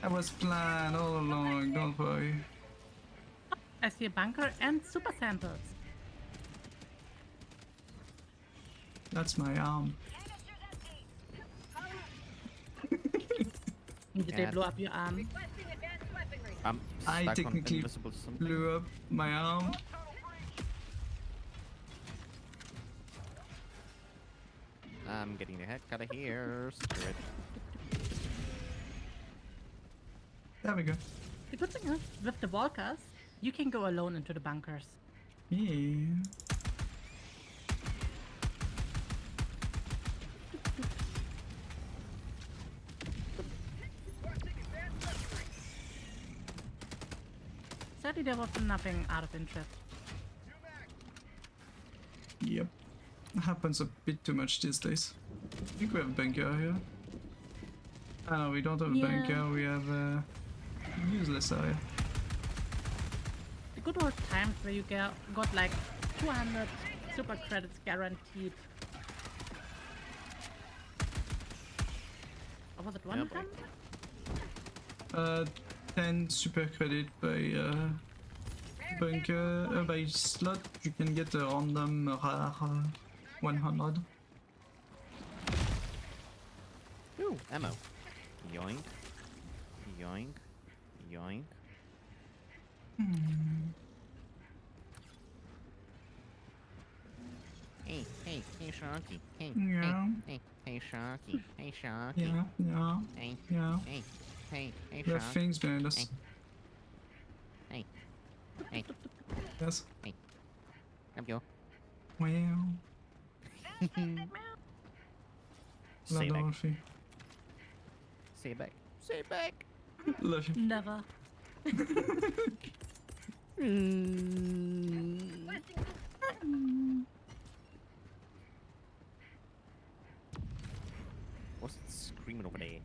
[SPEAKER 2] That was planned all along. Don't worry.
[SPEAKER 1] I see a bunker and super samples.
[SPEAKER 2] That's my arm.
[SPEAKER 1] Did they
[SPEAKER 3] Yeah.
[SPEAKER 1] blow up your arm?
[SPEAKER 5] Requesting advanced weaponry.
[SPEAKER 3] I'm
[SPEAKER 2] I
[SPEAKER 3] stuck on
[SPEAKER 2] technically
[SPEAKER 3] invisible something.
[SPEAKER 2] blew up my arm.
[SPEAKER 3] I'm getting the heck out of here. Screw it.
[SPEAKER 2] There we go.
[SPEAKER 1] The good thing is, with the walkers, you can go alone into the bunkers.
[SPEAKER 2] Yeah.
[SPEAKER 1] Sadly, there was nothing out of interest.
[SPEAKER 2] Yep. Happens a bit too much these days. I think we have a bunker here. Ah no, we don't have a
[SPEAKER 1] Yeah.
[SPEAKER 2] bunker, we have a useless area.
[SPEAKER 1] The good old times where you got like 200 super credits guaranteed. Or was it 100?
[SPEAKER 2] boy. 10 super credit by bunker, by slot, you can get a random rare 100.
[SPEAKER 3] Ooh, ammo. Yoink. Yoink. Yoink. Hey, hey, hey, Sharky. Hey,
[SPEAKER 2] Yeah.
[SPEAKER 3] hey, Sharky. Hey, Sharky.
[SPEAKER 2] Yeah, yeah,
[SPEAKER 3] Hey,
[SPEAKER 2] yeah.
[SPEAKER 3] hey, hey, hey,
[SPEAKER 2] There are
[SPEAKER 3] Sharky.
[SPEAKER 2] things behind us.
[SPEAKER 3] Hey, hey,
[SPEAKER 2] Yes.
[SPEAKER 3] come go.
[SPEAKER 2] Wow.
[SPEAKER 3] Say
[SPEAKER 2] Love
[SPEAKER 3] back.
[SPEAKER 2] Wolfie.
[SPEAKER 3] Say back. Say back.
[SPEAKER 2] Love you.
[SPEAKER 1] Never.
[SPEAKER 3] What's it screaming over there?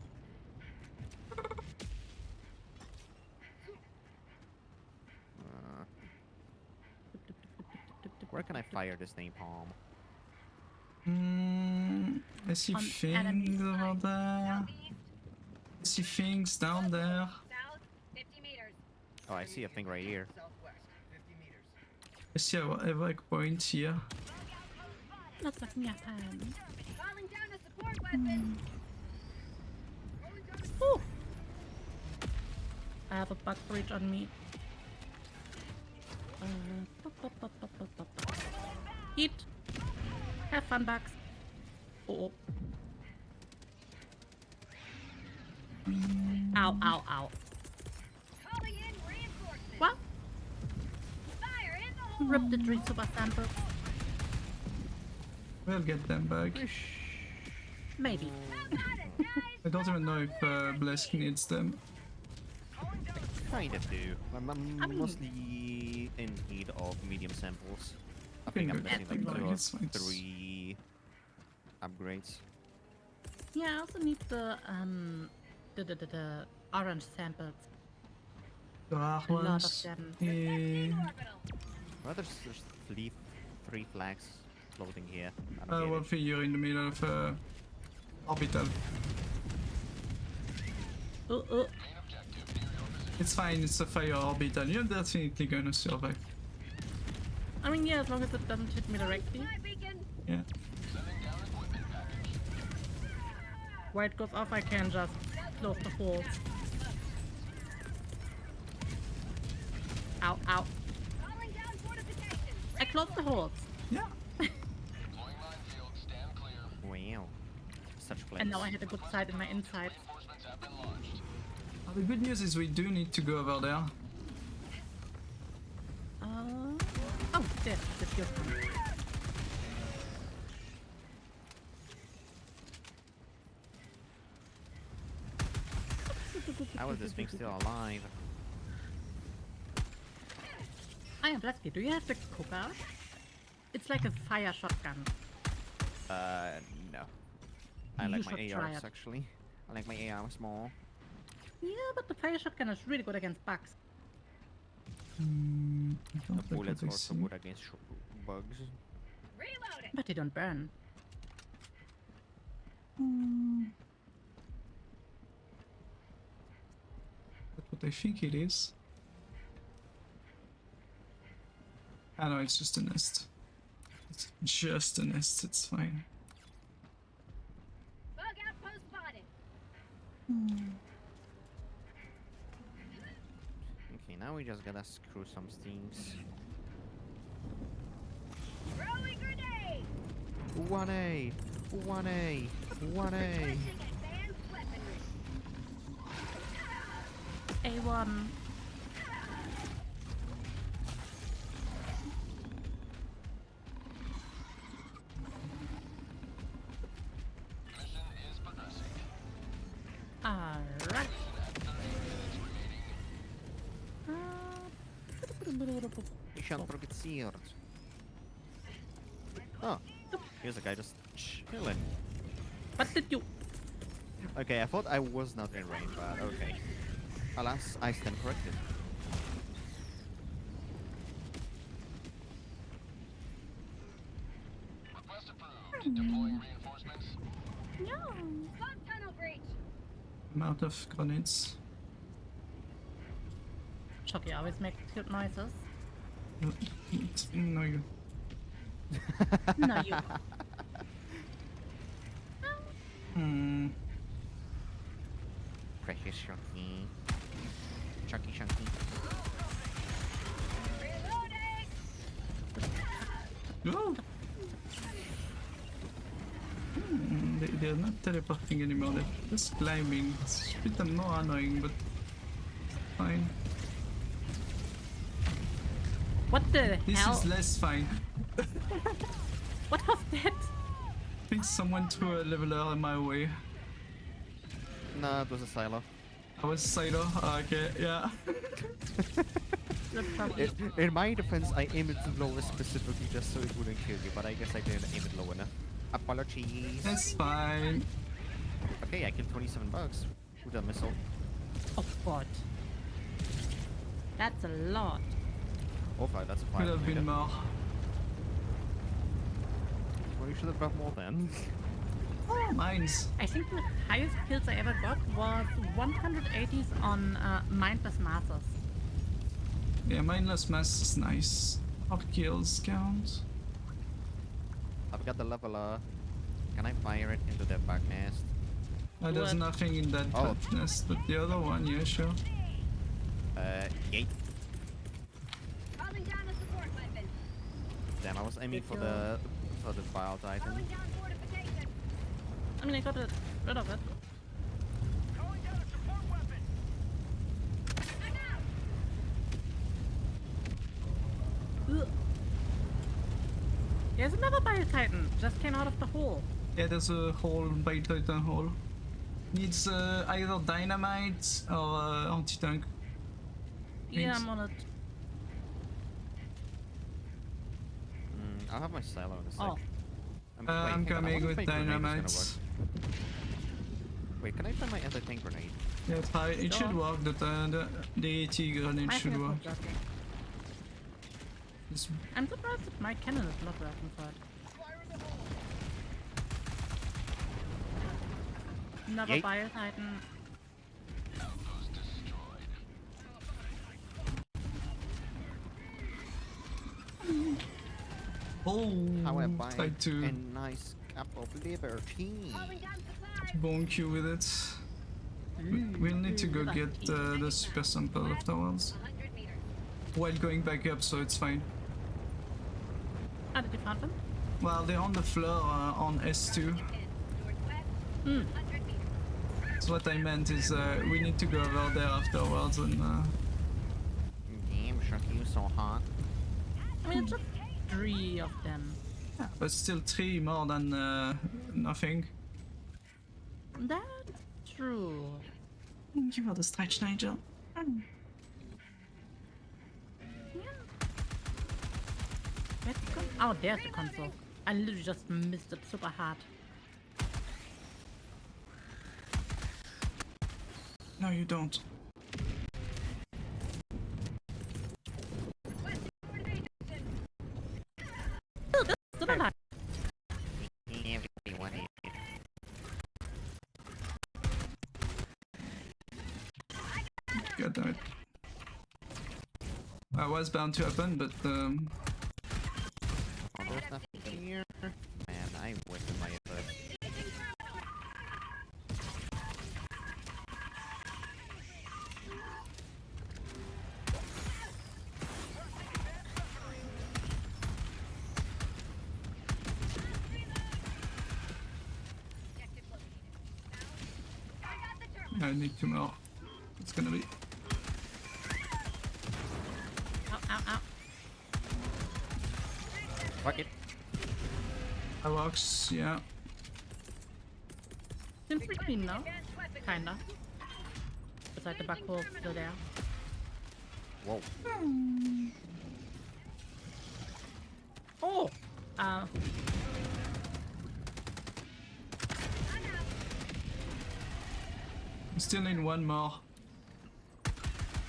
[SPEAKER 3] Where can I fire this napalm?
[SPEAKER 2] I see
[SPEAKER 1] On
[SPEAKER 2] things
[SPEAKER 1] enemy
[SPEAKER 2] over there.
[SPEAKER 5] Southeast,
[SPEAKER 2] I see things down there.
[SPEAKER 5] south, 50 meters.
[SPEAKER 3] Oh, I see a thing right here.
[SPEAKER 5] Southwest, 50 meters.
[SPEAKER 2] I see a evac point here.
[SPEAKER 1] Lots of Japan.
[SPEAKER 5] Calling down a support weapon.
[SPEAKER 1] Ooh. I have a bug breach on me. Eat. Have fun, bugs. Oh. Ow, ow, ow.
[SPEAKER 5] Calling in reinforcements.
[SPEAKER 1] What?
[SPEAKER 5] Fire in the hole.
[SPEAKER 1] Rip the tree super samples.
[SPEAKER 2] We'll get them back.
[SPEAKER 1] Maybe.
[SPEAKER 5] How about a nice
[SPEAKER 2] I don't even know if Blesky needs them.
[SPEAKER 3] Kinda do. I'm
[SPEAKER 1] I mean-
[SPEAKER 3] mostly in need of medium samples. I
[SPEAKER 2] Okay,
[SPEAKER 3] think I'm
[SPEAKER 2] good.
[SPEAKER 3] missing
[SPEAKER 2] Like,
[SPEAKER 3] like 2 or
[SPEAKER 2] it's fine.
[SPEAKER 3] 3 upgrades.
[SPEAKER 1] Yeah, I also need the orange samples.
[SPEAKER 2] There are
[SPEAKER 1] A lot of
[SPEAKER 2] ones.
[SPEAKER 1] them.
[SPEAKER 2] Yeah.
[SPEAKER 5] orbital.
[SPEAKER 3] Well, there's 3 flags floating here. I don't get it.
[SPEAKER 2] Wolfie, you're in the middle of orbital. It's fine, it's a fire orbital. You're definitely gonna survive.
[SPEAKER 1] I mean, yeah, as long as it doesn't hit me directly.
[SPEAKER 5] My beacon.
[SPEAKER 2] Yeah.
[SPEAKER 1] Where it goes off, I can just close the holes. Ow, ow.
[SPEAKER 5] Calling down fortifications.
[SPEAKER 1] I closed the holes.
[SPEAKER 2] Yeah.
[SPEAKER 7] Deploying minefield. Stand clear.
[SPEAKER 3] Wow. Such flags.
[SPEAKER 1] And now I hit a good side in my insides.
[SPEAKER 7] Reinforcements have been launched.
[SPEAKER 2] The good news is we do need to go over there.
[SPEAKER 1] Oh, there. The fuel pump.
[SPEAKER 3] How is this thing still alive?
[SPEAKER 1] I am blesky. Do you have the cooker? It's like a fire shotgun.
[SPEAKER 3] No. I
[SPEAKER 1] You
[SPEAKER 3] like
[SPEAKER 1] should
[SPEAKER 3] my
[SPEAKER 1] try
[SPEAKER 3] ARs
[SPEAKER 1] it.
[SPEAKER 3] actually. I like my ARs more.
[SPEAKER 1] Yeah, but the fire shotgun is really good against bugs.
[SPEAKER 2] I
[SPEAKER 3] The
[SPEAKER 2] don't like
[SPEAKER 3] bullets
[SPEAKER 2] what I
[SPEAKER 3] also
[SPEAKER 2] see.
[SPEAKER 3] good against bugs.
[SPEAKER 5] Reloading.
[SPEAKER 1] But they don't burn.
[SPEAKER 2] That's what I think it is. Ah no, it's just a nest. It's just a nest, it's fine.
[SPEAKER 5] Bug outpost spotted.
[SPEAKER 3] Okay, now we just gotta screw some things.
[SPEAKER 5] Throwing grenade.
[SPEAKER 3] 1A! 1A! 1A!
[SPEAKER 5] Pressing advanced weaponry.
[SPEAKER 1] A1.
[SPEAKER 7] Mission is progressing.
[SPEAKER 1] Alright.
[SPEAKER 3] Mission progressiert. Oh, here's a guy just chilling.
[SPEAKER 1] What did you?
[SPEAKER 3] Okay, I thought I was not in range, but okay. Alas, I stand corrected.
[SPEAKER 7] Request approved. Deploying reinforcements.
[SPEAKER 5] Bug tunnel breach.
[SPEAKER 2] I'm out of grenades.
[SPEAKER 1] Shocky always makes cute noises.
[SPEAKER 2] No, you.
[SPEAKER 1] No, you.
[SPEAKER 3] Precious Chunky. Chunky Chunky.
[SPEAKER 5] Reloading.
[SPEAKER 2] Oh! They're not teleporting anymore, they're just climbing. It's a bit more annoying, but fine.
[SPEAKER 1] What the
[SPEAKER 2] This
[SPEAKER 1] hell?
[SPEAKER 2] is less fine.
[SPEAKER 1] What was that?
[SPEAKER 2] I think someone threw a leveler in my way.
[SPEAKER 3] No, it was a silo.
[SPEAKER 2] I was Silo. Okay, yeah.
[SPEAKER 3] In my defense, I aimed it lower specifically just so it wouldn't kill you, but I guess I didn't aim it low enough. Apologies.
[SPEAKER 2] That's fine.
[SPEAKER 3] Okay, I killed 27 bugs with a missile.
[SPEAKER 1] Oh god. That's a lot.
[SPEAKER 3] Oh, fine, that's a
[SPEAKER 2] Could
[SPEAKER 3] fire.
[SPEAKER 2] have been more.
[SPEAKER 3] Well, you should have got more then.
[SPEAKER 2] Oh, mines.
[SPEAKER 1] I think the highest kills I ever got was 180s on mindless masses.
[SPEAKER 2] Yeah, mindless mass is nice. Hot kills count.
[SPEAKER 3] I've got the leveler. Can I fire it into their back nest?
[SPEAKER 2] There's
[SPEAKER 1] What?
[SPEAKER 2] nothing in that
[SPEAKER 3] Oh.
[SPEAKER 2] nest, but the other one, yeah, sure.
[SPEAKER 3] Gate.
[SPEAKER 5] Calling down a
[SPEAKER 3] Damn, I was aiming for the Bile Titan.
[SPEAKER 5] Calling down fortification.
[SPEAKER 1] I mean, I got rid of it.
[SPEAKER 5] Calling down a support weapon. I'm out.
[SPEAKER 1] Ugh. There's another Bile Titan. Just came out of the hole.
[SPEAKER 2] Yeah, there's a whole Bile Titan hole. Needs either dynamite or anti-tank.
[SPEAKER 1] Yeah,
[SPEAKER 2] Thanks.
[SPEAKER 1] I'm on it.
[SPEAKER 3] I'll have my silo in a sec.
[SPEAKER 1] Oh.
[SPEAKER 3] Wait,
[SPEAKER 2] I'm
[SPEAKER 3] hang on, I
[SPEAKER 2] coming
[SPEAKER 3] wonder
[SPEAKER 2] with
[SPEAKER 3] if my grenade is gonna
[SPEAKER 2] dynamite.
[SPEAKER 3] work. Wait, can I find my anti-tank grenade?
[SPEAKER 2] Yeah, try. It should
[SPEAKER 1] Sure.
[SPEAKER 2] work. The AT grenade
[SPEAKER 1] My
[SPEAKER 2] should
[SPEAKER 1] thing is
[SPEAKER 2] work.
[SPEAKER 1] not working.
[SPEAKER 2] It's-
[SPEAKER 1] I'm surprised that my cannon is not working for it.
[SPEAKER 5] Fire in the hole.
[SPEAKER 1] Another
[SPEAKER 3] Yeet.
[SPEAKER 1] Bile Titan.
[SPEAKER 7] Outpost destroyed.
[SPEAKER 3] How I
[SPEAKER 2] Oh,
[SPEAKER 3] buy
[SPEAKER 2] tried
[SPEAKER 3] a
[SPEAKER 2] to
[SPEAKER 3] nice cup of liberty.
[SPEAKER 5] Calling down supplies.
[SPEAKER 2] bonk you with it. We'll need to go get the super sample afterwards.
[SPEAKER 5] 100 meters.
[SPEAKER 2] While going back up, so it's fine.
[SPEAKER 1] Ah, did you find them?
[SPEAKER 2] Well, they're on the floor on S2.
[SPEAKER 5] Northwest. 100 meters.
[SPEAKER 2] So what I meant is we need to go over there afterwards and
[SPEAKER 3] Damn, Sharky, you so hot.
[SPEAKER 1] I mean, it's just 3 of them.
[SPEAKER 2] but still 3 more than nothing.
[SPEAKER 1] That's true.
[SPEAKER 2] You are the stretch, Nigel.
[SPEAKER 1] Yeah. Where's the oh, there's the console. I literally just missed it super hard.
[SPEAKER 2] No, you don't.
[SPEAKER 1] Oh, this is still alive.
[SPEAKER 3] Everyone is.
[SPEAKER 2] God damn it. That was bound to happen, but
[SPEAKER 3] Oh, there's nothing here. Man, I wasted my effort.
[SPEAKER 2] I need 2 more. It's gonna be.
[SPEAKER 1] Ow, ow, ow.
[SPEAKER 3] Fuck it.
[SPEAKER 2] That works, yeah.
[SPEAKER 1] Seems pretty clean now. Kinda. Besides the back hole still there.
[SPEAKER 3] Whoa.
[SPEAKER 1] Oh!
[SPEAKER 2] We still need 1 more.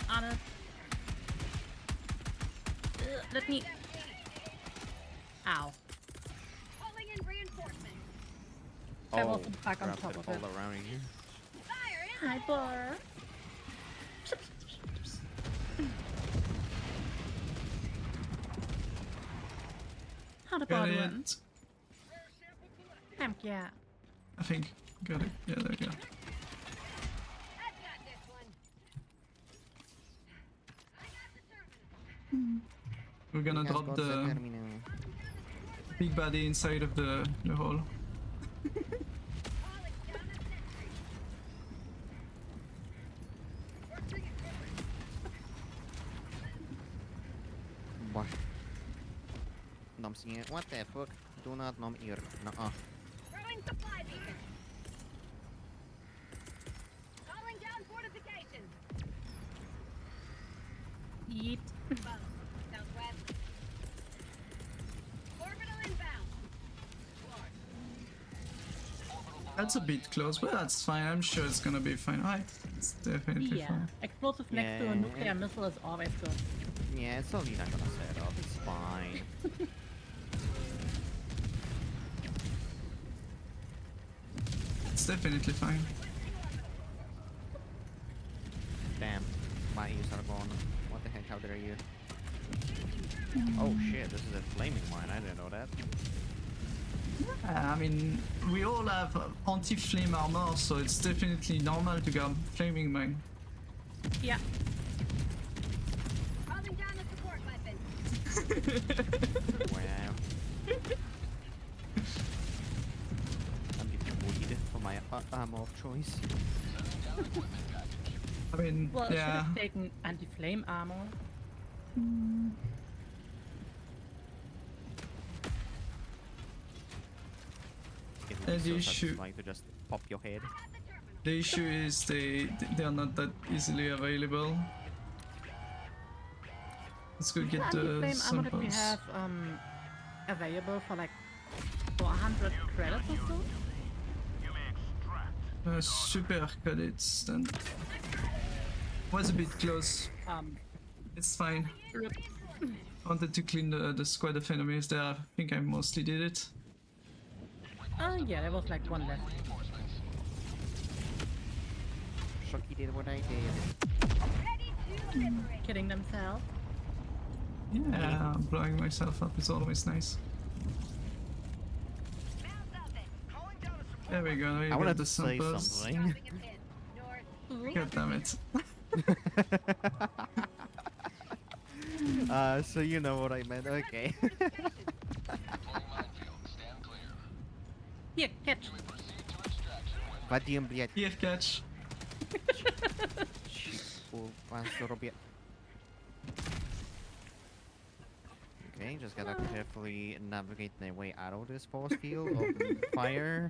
[SPEAKER 1] On it. Let me. Ow.
[SPEAKER 5] Calling in reinforcements.
[SPEAKER 1] I
[SPEAKER 3] Oh,
[SPEAKER 1] was back on
[SPEAKER 3] crap,
[SPEAKER 1] top
[SPEAKER 3] it
[SPEAKER 1] of
[SPEAKER 3] fall
[SPEAKER 1] it.
[SPEAKER 3] around here.
[SPEAKER 5] Fire in.
[SPEAKER 1] Hi, Bar. How the
[SPEAKER 2] Got
[SPEAKER 1] bar
[SPEAKER 2] it.
[SPEAKER 1] went? Yeah.
[SPEAKER 2] I think. Got it. Yeah, there we go.
[SPEAKER 5] I've got this one. I got the terminal.
[SPEAKER 2] We're gonna
[SPEAKER 3] You guys
[SPEAKER 2] drop
[SPEAKER 3] got
[SPEAKER 2] the
[SPEAKER 3] terminal.
[SPEAKER 2] big body inside of the hole.
[SPEAKER 5] Calling down a sentry.
[SPEAKER 3] What? Nom sier, what the fuck? Do not nom ear. Nuh-uh.
[SPEAKER 5] Throwing supply beacon. Calling down fortification.
[SPEAKER 1] Yeet.
[SPEAKER 5] Southwest. Orbital inbound.
[SPEAKER 2] That's a bit close, but that's fine. I'm sure it's gonna be fine. Right, it's definitely
[SPEAKER 1] Yeah.
[SPEAKER 2] fine.
[SPEAKER 1] Explosive next to a
[SPEAKER 3] Yeah.
[SPEAKER 1] nuclear missile is always good.
[SPEAKER 3] Yeah, it's only not gonna set off. It's fine.
[SPEAKER 2] It's definitely fine.
[SPEAKER 3] Damn, my ears are gone. What the heck? How dare you? Oh shit! This is a flaming mine. I didn't know that.
[SPEAKER 2] I mean, we all have anti-flame armor, so it's definitely normal to go flaming mine.
[SPEAKER 1] Yeah.
[SPEAKER 5] Calling down a support weapon.
[SPEAKER 3] Wow. I'm getting weed for my ammo of choice.
[SPEAKER 2] I mean,
[SPEAKER 1] Well, I should
[SPEAKER 2] yeah.
[SPEAKER 1] have taken anti-flame armor.
[SPEAKER 3] It would
[SPEAKER 2] And
[SPEAKER 3] be
[SPEAKER 2] you
[SPEAKER 3] so
[SPEAKER 2] should-
[SPEAKER 3] satisfying to just pop your head.
[SPEAKER 2] The issue is they're not that easily available. Let's go get the
[SPEAKER 1] Anti-flame armor that we
[SPEAKER 2] samples.
[SPEAKER 1] have available for like 400 credits or so.
[SPEAKER 2] Super credits then. Was a bit close. It's fine.
[SPEAKER 1] Rip.
[SPEAKER 2] I wanted to clean the squad of enemies there. I think I mostly did it.
[SPEAKER 1] Yeah, there was like one left.
[SPEAKER 3] Shocky did what I did.
[SPEAKER 1] Killing themselves.
[SPEAKER 2] Yeah, blowing myself up is always nice. There we go, we
[SPEAKER 3] I
[SPEAKER 2] got
[SPEAKER 3] wanted
[SPEAKER 2] the
[SPEAKER 3] to say
[SPEAKER 2] samples.
[SPEAKER 3] something.
[SPEAKER 2] God damn it.
[SPEAKER 3] So you know what I meant, okay.
[SPEAKER 1] Here, catch.
[SPEAKER 3] Vadim, блядь.
[SPEAKER 2] Here, catch.
[SPEAKER 3] Okay, just gotta carefully navigate their way out of this force field of fire.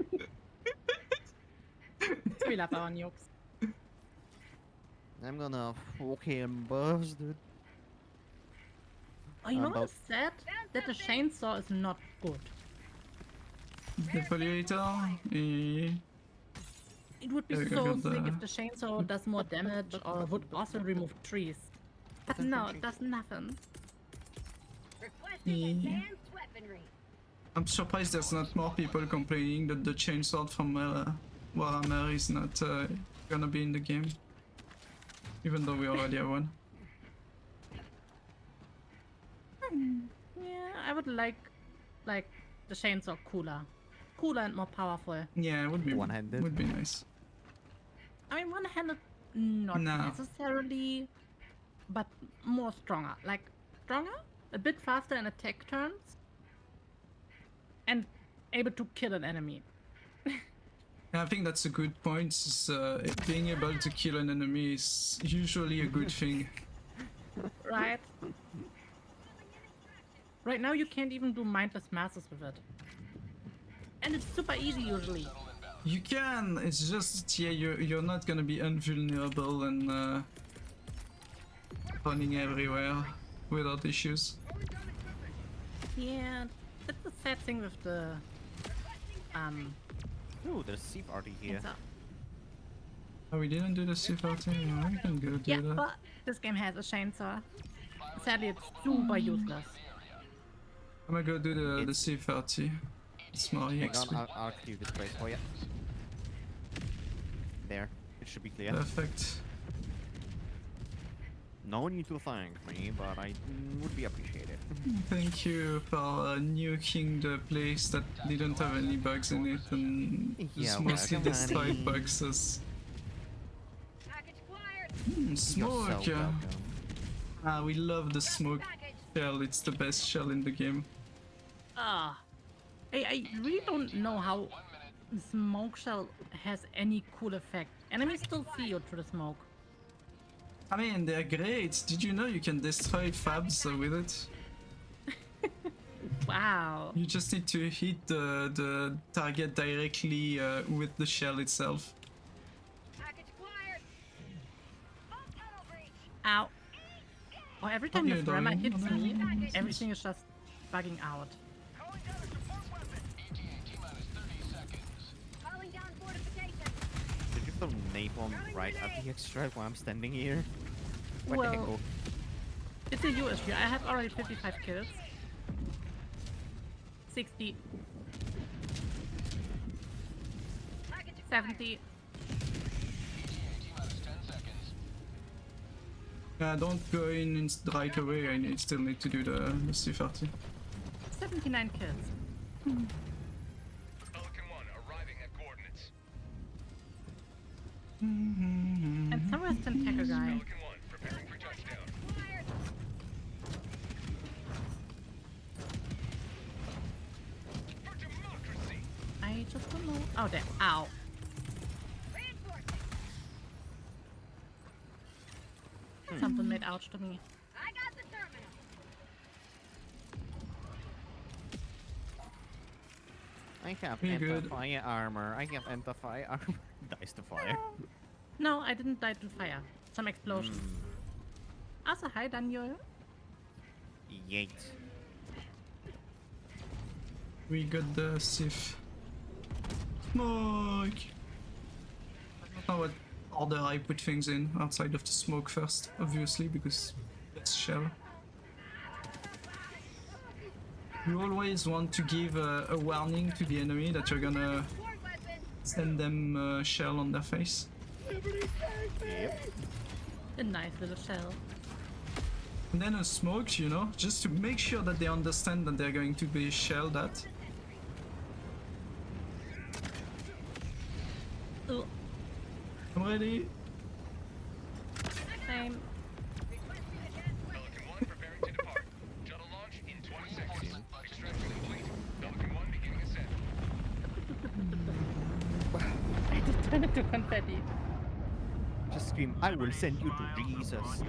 [SPEAKER 1] We love our nukes.
[SPEAKER 3] I'm gonna fucking bust it.
[SPEAKER 1] Oh, you know
[SPEAKER 3] About-
[SPEAKER 1] what's sad? That the chainsaw is not good.
[SPEAKER 2] Defoliator.
[SPEAKER 1] It would be
[SPEAKER 2] There we go,
[SPEAKER 1] so
[SPEAKER 2] got
[SPEAKER 1] sick
[SPEAKER 2] the-
[SPEAKER 1] if the chainsaw does more damage or would also remove trees. But no, it does nothing.
[SPEAKER 5] Requesting advanced weaponry.
[SPEAKER 2] I'm surprised there's not more people complaining that the chainsaw from Warhammer is not gonna be in the game. Even though we already have one.
[SPEAKER 1] Yeah, I would like the chainsaw cooler and more powerful.
[SPEAKER 2] Yeah, it would be
[SPEAKER 3] One-handed.
[SPEAKER 2] would be nice.
[SPEAKER 1] I mean, one-handed, not
[SPEAKER 2] No.
[SPEAKER 1] necessarily, but more stronger. Like stronger, a bit faster in attack turns, and able to kill an enemy.
[SPEAKER 2] And I think that's a good point. Is, being able to kill an enemy is usually a good thing.
[SPEAKER 1] Right? Right now you can't even do mindless masses with it. And it's super easy usually.
[SPEAKER 2] You can. It's just yeah, you're not gonna be invulnerable and running everywhere without issues.
[SPEAKER 1] Yeah, that's the sad thing with the
[SPEAKER 3] Ooh, there's sea party here.
[SPEAKER 1] chainsaw.
[SPEAKER 2] Oh, we didn't do the C14. Yeah, we can go do
[SPEAKER 1] Yeah,
[SPEAKER 2] that.
[SPEAKER 1] but this game has a chainsaw. Sadly, it's super useless.
[SPEAKER 2] I'm gonna go do the
[SPEAKER 3] It's-
[SPEAKER 2] C30. It's more
[SPEAKER 3] Hang
[SPEAKER 2] EXP.
[SPEAKER 3] on, I'll clear this place for you. There, it should be clear.
[SPEAKER 2] Perfect.
[SPEAKER 3] No need to thank me, but I would be appreciated.
[SPEAKER 2] Thank you for nuking the place that didn't have any bugs in it and
[SPEAKER 3] Yeah,
[SPEAKER 2] just mostly
[SPEAKER 3] welcome,
[SPEAKER 2] destroyed
[SPEAKER 3] honey.
[SPEAKER 2] boxes.
[SPEAKER 5] Package acquired.
[SPEAKER 3] You're so
[SPEAKER 2] Smoke!
[SPEAKER 3] welcome.
[SPEAKER 2] We love the smoke shell, it's the best shell in the game.
[SPEAKER 1] Ah, I really don't know how the smoke shell has any cool effect. Enemies still see you through the smoke.
[SPEAKER 2] I mean, they're great. Did you know you can destroy fabs with it?
[SPEAKER 1] Wow.
[SPEAKER 2] You just need to hit the target directly with the shell itself.
[SPEAKER 5] Package acquired. Vault tunnel breach.
[SPEAKER 1] Ow. Oh, every time
[SPEAKER 2] you
[SPEAKER 1] the Stram
[SPEAKER 2] doing?
[SPEAKER 1] hits me, everything is just bugging out.
[SPEAKER 5] Calling down a support weapon. Calling down fortification.
[SPEAKER 3] Did you throw napalm right at the extract while I'm standing here? Where the heck
[SPEAKER 1] Well-
[SPEAKER 3] go?
[SPEAKER 1] It's a you issue. I have already 55 kills. 60.
[SPEAKER 5] Package acquired.
[SPEAKER 1] 70.
[SPEAKER 2] Don't go in right away, I still need to do the C30.
[SPEAKER 1] 79 kills.
[SPEAKER 7] Pelican 1 arriving at coordinates.
[SPEAKER 1] And somewhere's Tentacle guy.
[SPEAKER 7] Pelican 1 preparing for touchdown.
[SPEAKER 5] Acquired.
[SPEAKER 1] no. Oh, there. Ow.
[SPEAKER 5] Reinforcing.
[SPEAKER 1] Something made ouch to me.
[SPEAKER 5] I got the terminal.
[SPEAKER 3] I have
[SPEAKER 2] Pretty good.
[SPEAKER 3] anti-fire armor. I have anti-fire armor. Dies to fire.
[SPEAKER 1] No, I didn't die to fire. Some explosion. Also, hi, Daniel.
[SPEAKER 3] Yeet.
[SPEAKER 2] We got the Sif. Smoke! I don't know what order I put things in outside of the smoke first, obviously, because that's shell. You always want to give a warning to the enemy that you're gonna
[SPEAKER 5] Support weapon.
[SPEAKER 2] send them shell on their face.
[SPEAKER 3] Yep.
[SPEAKER 1] A nice little shell.
[SPEAKER 2] And then a smoke, you know, just to make sure that they understand that they're going to be shelled at.
[SPEAKER 1] Ugh.
[SPEAKER 2] I'm ready.
[SPEAKER 1] Same.
[SPEAKER 7] Pelican 1 preparing to depart. Shuttle launch in 20 seconds. Extraction complete. Pelican 1 beginning ascent.
[SPEAKER 1] I just turned into confetti.
[SPEAKER 3] Just scream, I will send you to Jesus.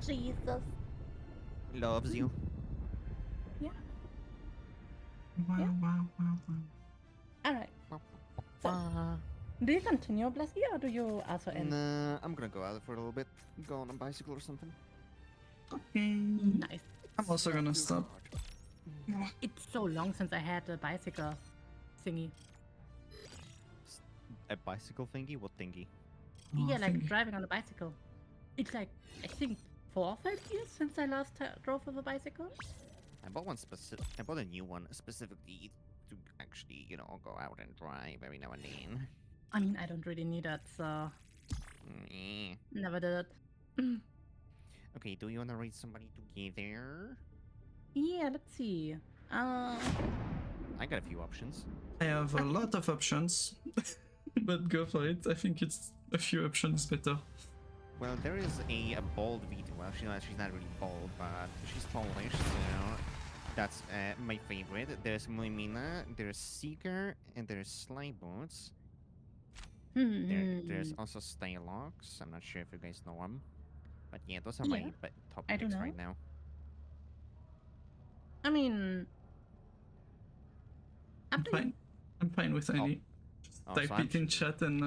[SPEAKER 1] Jesus.
[SPEAKER 3] Loves you.
[SPEAKER 1] Yeah.
[SPEAKER 2] Wow,
[SPEAKER 1] Yeah.
[SPEAKER 2] wow, wow, wow.
[SPEAKER 1] Alright. Do you continue, Blesky, or do you also end?
[SPEAKER 3] Nah, I'm gonna go out for a little bit. Go on a bicycle or something.
[SPEAKER 2] Okay.
[SPEAKER 1] Nice.
[SPEAKER 2] I'm also gonna stop.
[SPEAKER 1] It's so long since I had a bicycle thingy.
[SPEAKER 3] A bicycle thingy? What thingy?
[SPEAKER 1] Yeah, like
[SPEAKER 2] thank you.
[SPEAKER 1] driving on a bicycle. It's like, I think 4 or 5 years since I last drove with a bicycle.
[SPEAKER 3] I bought one specific. I bought a new one specifically to actually, you know, go out and drive every now and then.
[SPEAKER 1] I mean, I don't really need it, so
[SPEAKER 3] Eh.
[SPEAKER 1] never did it.
[SPEAKER 3] Okay, do you wanna raid somebody together?
[SPEAKER 1] Yeah, let's see.
[SPEAKER 3] I got a few options.
[SPEAKER 2] I have a lot of options, but go for it. I think it's a few options better.
[SPEAKER 3] Well, there is a bald Vita. Well, she's not really bald, but she's Polish, so that's my favorite. There's Moimina, there's Seeker, and there's Slyboots. There's also Stylox. I'm not sure if you guys know them. But yeah, those are my
[SPEAKER 1] Yeah,
[SPEAKER 3] top
[SPEAKER 1] I do
[SPEAKER 3] picks
[SPEAKER 1] know.
[SPEAKER 3] right now.
[SPEAKER 1] I mean, up
[SPEAKER 2] I'm
[SPEAKER 1] to you.
[SPEAKER 2] fine. I'm fine with any.
[SPEAKER 3] Oh,
[SPEAKER 2] Type
[SPEAKER 3] so I'm
[SPEAKER 2] it in
[SPEAKER 3] sure-
[SPEAKER 2] chat and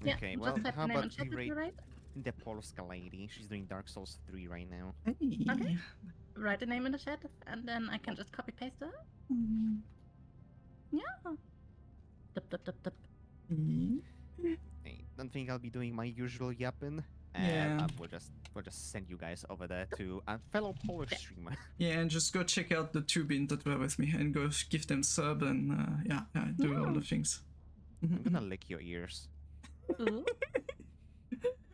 [SPEAKER 1] Yeah,
[SPEAKER 3] Okay,
[SPEAKER 1] just
[SPEAKER 3] well,
[SPEAKER 1] type
[SPEAKER 3] how
[SPEAKER 1] the name
[SPEAKER 3] about
[SPEAKER 1] and chat
[SPEAKER 3] we
[SPEAKER 1] with
[SPEAKER 3] rate
[SPEAKER 1] you, right?
[SPEAKER 3] the Polska lady? She's doing Dark Souls 3 right now.
[SPEAKER 2] Hey.
[SPEAKER 1] Okay. Write the name in the chat, and then I can just copy paste it.
[SPEAKER 2] Mm.
[SPEAKER 1] Yeah. Dup, dup, dup, dup.
[SPEAKER 3] I don't think I'll be doing my usual yapping.
[SPEAKER 2] Yeah.
[SPEAKER 3] We'll just send you guys over there to a fellow Polish streamer.
[SPEAKER 2] Yeah, and just go check out the two bins that were with me and go give them sub and do all the things.
[SPEAKER 3] I'm gonna lick your ears.
[SPEAKER 1] Ooh.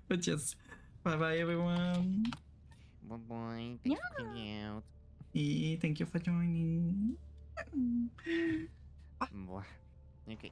[SPEAKER 2] But yes, bye bye everyone.
[SPEAKER 3] Bye bye. Thanks for coming out.
[SPEAKER 2] Thank you for joining.
[SPEAKER 3] Mwah. Okay.